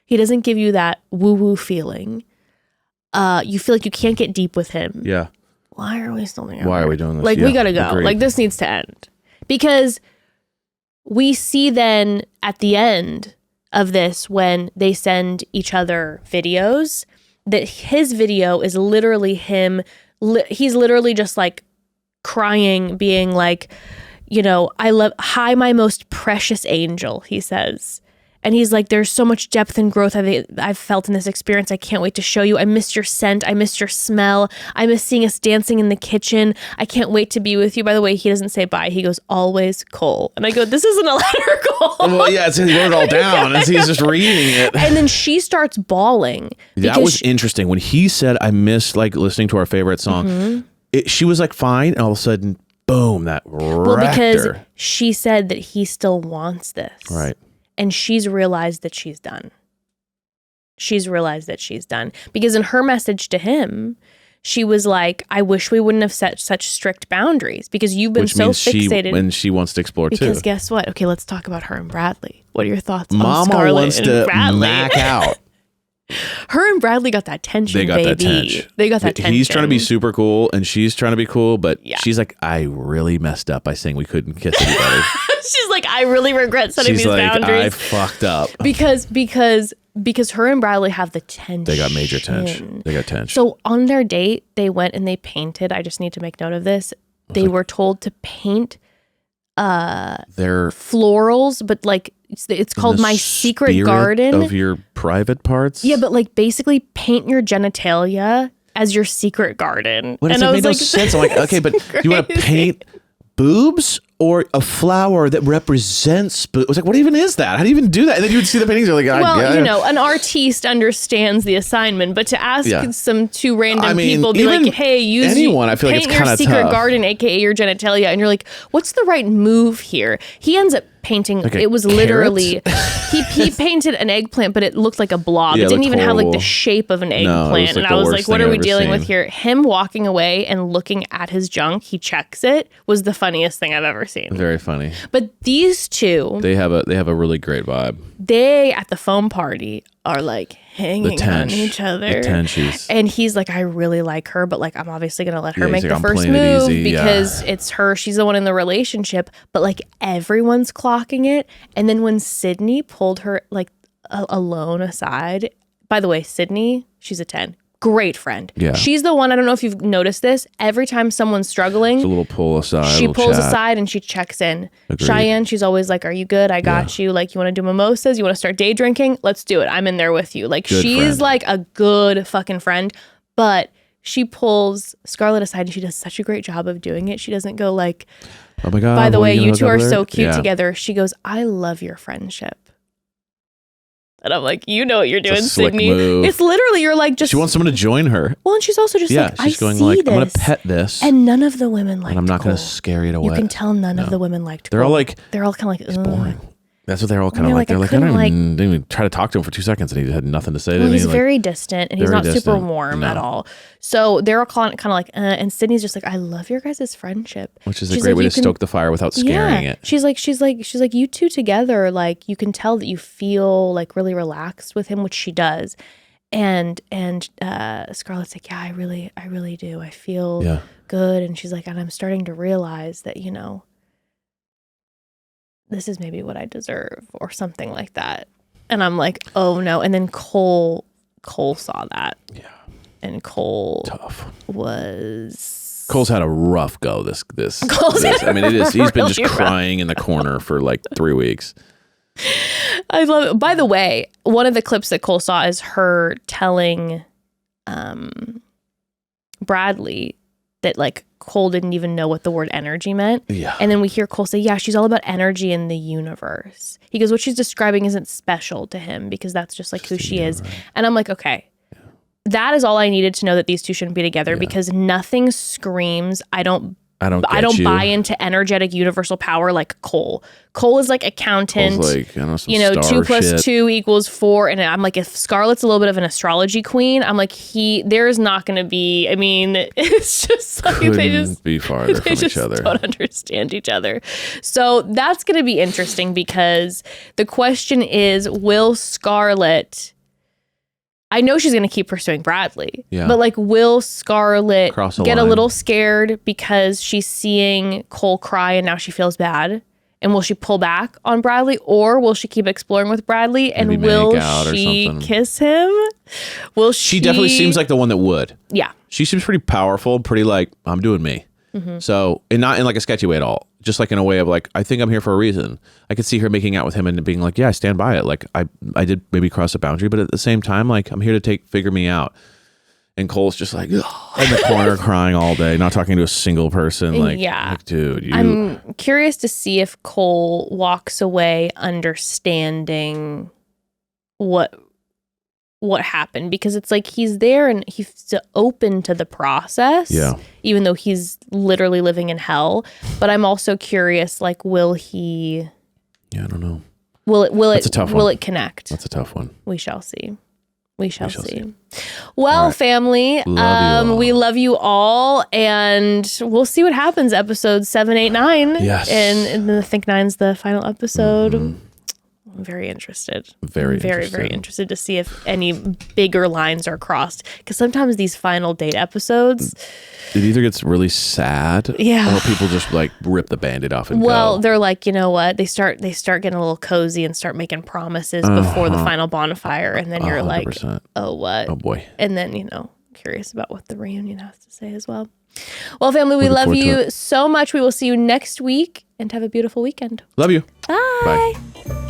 He doesn't give you that woo-woo feeling. You feel like you can't get deep with him. Yeah. Why are we still together? Why are we doing this? Like, we gotta go. Agreed. Like, this needs to end. Because we see then at the end of this, when they send each other videos, that his video is literally him. He's literally just like crying, being like, you know, hi, my most precious angel, he says. And he's like, there's so much depth and growth I've felt in this experience. I can't wait to show you. I missed your scent. I missed your smell. I miss seeing us dancing in the kitchen. I can't wait to be with you. By the way, he doesn't say bye. He goes, always, Cole. And I go, this isn't a letter, Cole. Well, yeah, he wrote it all down as he's just reading it. And then she starts bawling. That was interesting. When he said, I miss like listening to our favorite song, she was like fine. And all of a sudden, boom, that wrecked Well, because her. she said that he still wants this. Right. And she's realized that she's done. Because in her message to him, she was like, I wish we wouldn't have set such strict boundaries because you've been so fixated. When she wants to explore because too. Guess what? Okay, let's talk about her and Bradley. What are your thoughts on Mama Scarlett wants and to Bradley? Mac out. Her and Bradley got that tension, They got that tension. He's trying to be super cool and she's trying to be cool, but she's like, I really messed up by saying we couldn't kiss anybody. She's like, I really regret setting these boundaries. I fucked up. Because her and Bradley have the tension. They got major tension. So on their date, they went and they painted. I just need to make note of this. They were told to paint their florals, but like it's called My Secret Garden of your private parts. Yeah, but like basically paint your genitalia as your secret garden. What does it make no sense? I'm like, okay, but you want to paint boobs or a flower that represents boobs? I was like, what even is that? How do you even do that? And then you would see the paintings. You're like, well, you know, an artiste understands the assignment, but to ask some two random people, be like, hey, use anyone, I feel like it's kind of tough. Paint your secret garden, aka your genitalia, and you're like, what's the right move here? He ends up painting. Like it was literally he painted an eggplant, but it looked like a blob. Yeah, it didn't even horrible. have like the shape of an eggplant. And I was like, what are we dealing with here? Him walking away and looking at his junk, he checks it, was the funniest thing I've ever seen. Very funny. But these two, they have a really great vibe. They at the foam party are like hanging on each other. And he's like, I really like her, but like I'm obviously gonna let her make the first move because it's her. She's the one in the relationship. But like everyone's clocking it. And then when Sydney pulled her like alone aside, by the way, Sydney, she's a 10. Great friend. Yeah. She's the one, I don't know if you've noticed this, every time someone's struggling, it's a little pull aside. She pulls aside and she checks in. Agreed. Cheyenne, she's always like, are you good? I got you. Like, you want to do mimosas? You want to start day drinking? Let's do it. I'm in there with you. Like, she's like a good fucking friend. But she pulls Scarlett aside and she does such a great job of doing it. She doesn't go like, oh my God, by the way, you two are so cute together. She goes, I love your friendship. And I'm like, you know what you're doing, Sydney. It's literally, you're like, just. She wants someone to join her. Well, and she's also just like, she's going like, I'm going to pet this. And none of the women liked and I'm not going to scare it away. You can tell none of the women liked They're all like, they're all kind of like, it's boring. That's what they're all kind of like. They're like, I didn't even try to talk to him for 2 seconds and he had nothing to say to me. He's very distant and he's not super warm at all. So they're all kind of like, and Sydney's just like, I love your guys' friendship. Which is a great way to stoke the fire without scaring it. She's like, you two together, like you can tell that you feel like really relaxed with him, which she does. And Scarlett's like, yeah, I really do. I feel good. And she's like, and I'm starting to realize that, you know, this is maybe what I deserve or something like that. And I'm like, oh no. And then Cole saw that. Yeah. And Cole's had a rough go this. I mean, he's been just crying in the corner for like 3 weeks. I love it. By the way, one of the clips that Cole saw is her telling Bradley that like Cole didn't even know what the word energy meant. Yeah. And then we hear Cole say, yeah, she's all about energy in the universe. He goes, what she's describing isn't special to him because that's just like who she is. And I'm like, okay, that is all I needed to know that these two shouldn't be together because nothing screams, I don't I don't buy into energetic universal power like Cole. Cole is like accountant. Cole's like, I don't know, some 2 star plus shit. 2 equals 4. And I'm like, if Scarlett's a little bit of an astrology queen, I'm like, there is not going to be, I mean, it's just like they just be farther from each other. Don't understand each other. So that's going to be interesting because the question is, will Scarlett, I know she's going to keep pursuing Bradley, but like, will Scarlett get a little scared because she's seeing Cole cry and now she feels bad? And will she pull back on Bradley, or will she keep exploring with Bradley? And Maybe will make out or she something. kiss him? Will She definitely seems like the one that would. Yeah. She seems pretty powerful, pretty like, I'm doing me. So, and not in like a sketchy way at all. Just like in a way of like, I think I'm here for a reason. I could see her making out with him and being like, yeah, I stand by it. Like I did maybe cross a boundary, but at the same time, like I'm here to figure me out. And Cole's just like in the corner crying all day, not talking to a single person. Like, like, dude, I'm curious to see if Cole walks away understanding what happened, because it's like he's there and he's open to the process, even though he's literally living in hell. But I'm also curious, like, will he? Yeah, I don't know. That's a tough will one. it connect? That's a tough one. We shall see. We shall see. Well, right. Family, we love you all, and we'll see what happens. Episode 7, 8, 9. Yes, and I think 9's the final episode. I'm very interested. Very interested to see if any bigger lines are crossed. Because sometimes these final date episodes, it either gets really sad, or people just like rip the Band-Aid off and go. They're like, you know what? They start getting a little cozy and start making promises before the final bonfire, and then you're 100%. Like, oh what? Oh boy! And then curious about what the reunion has to say as well. Well, family, we love you so much. We will see you next week, and have a beautiful weekend. Love you. Bye. Bye.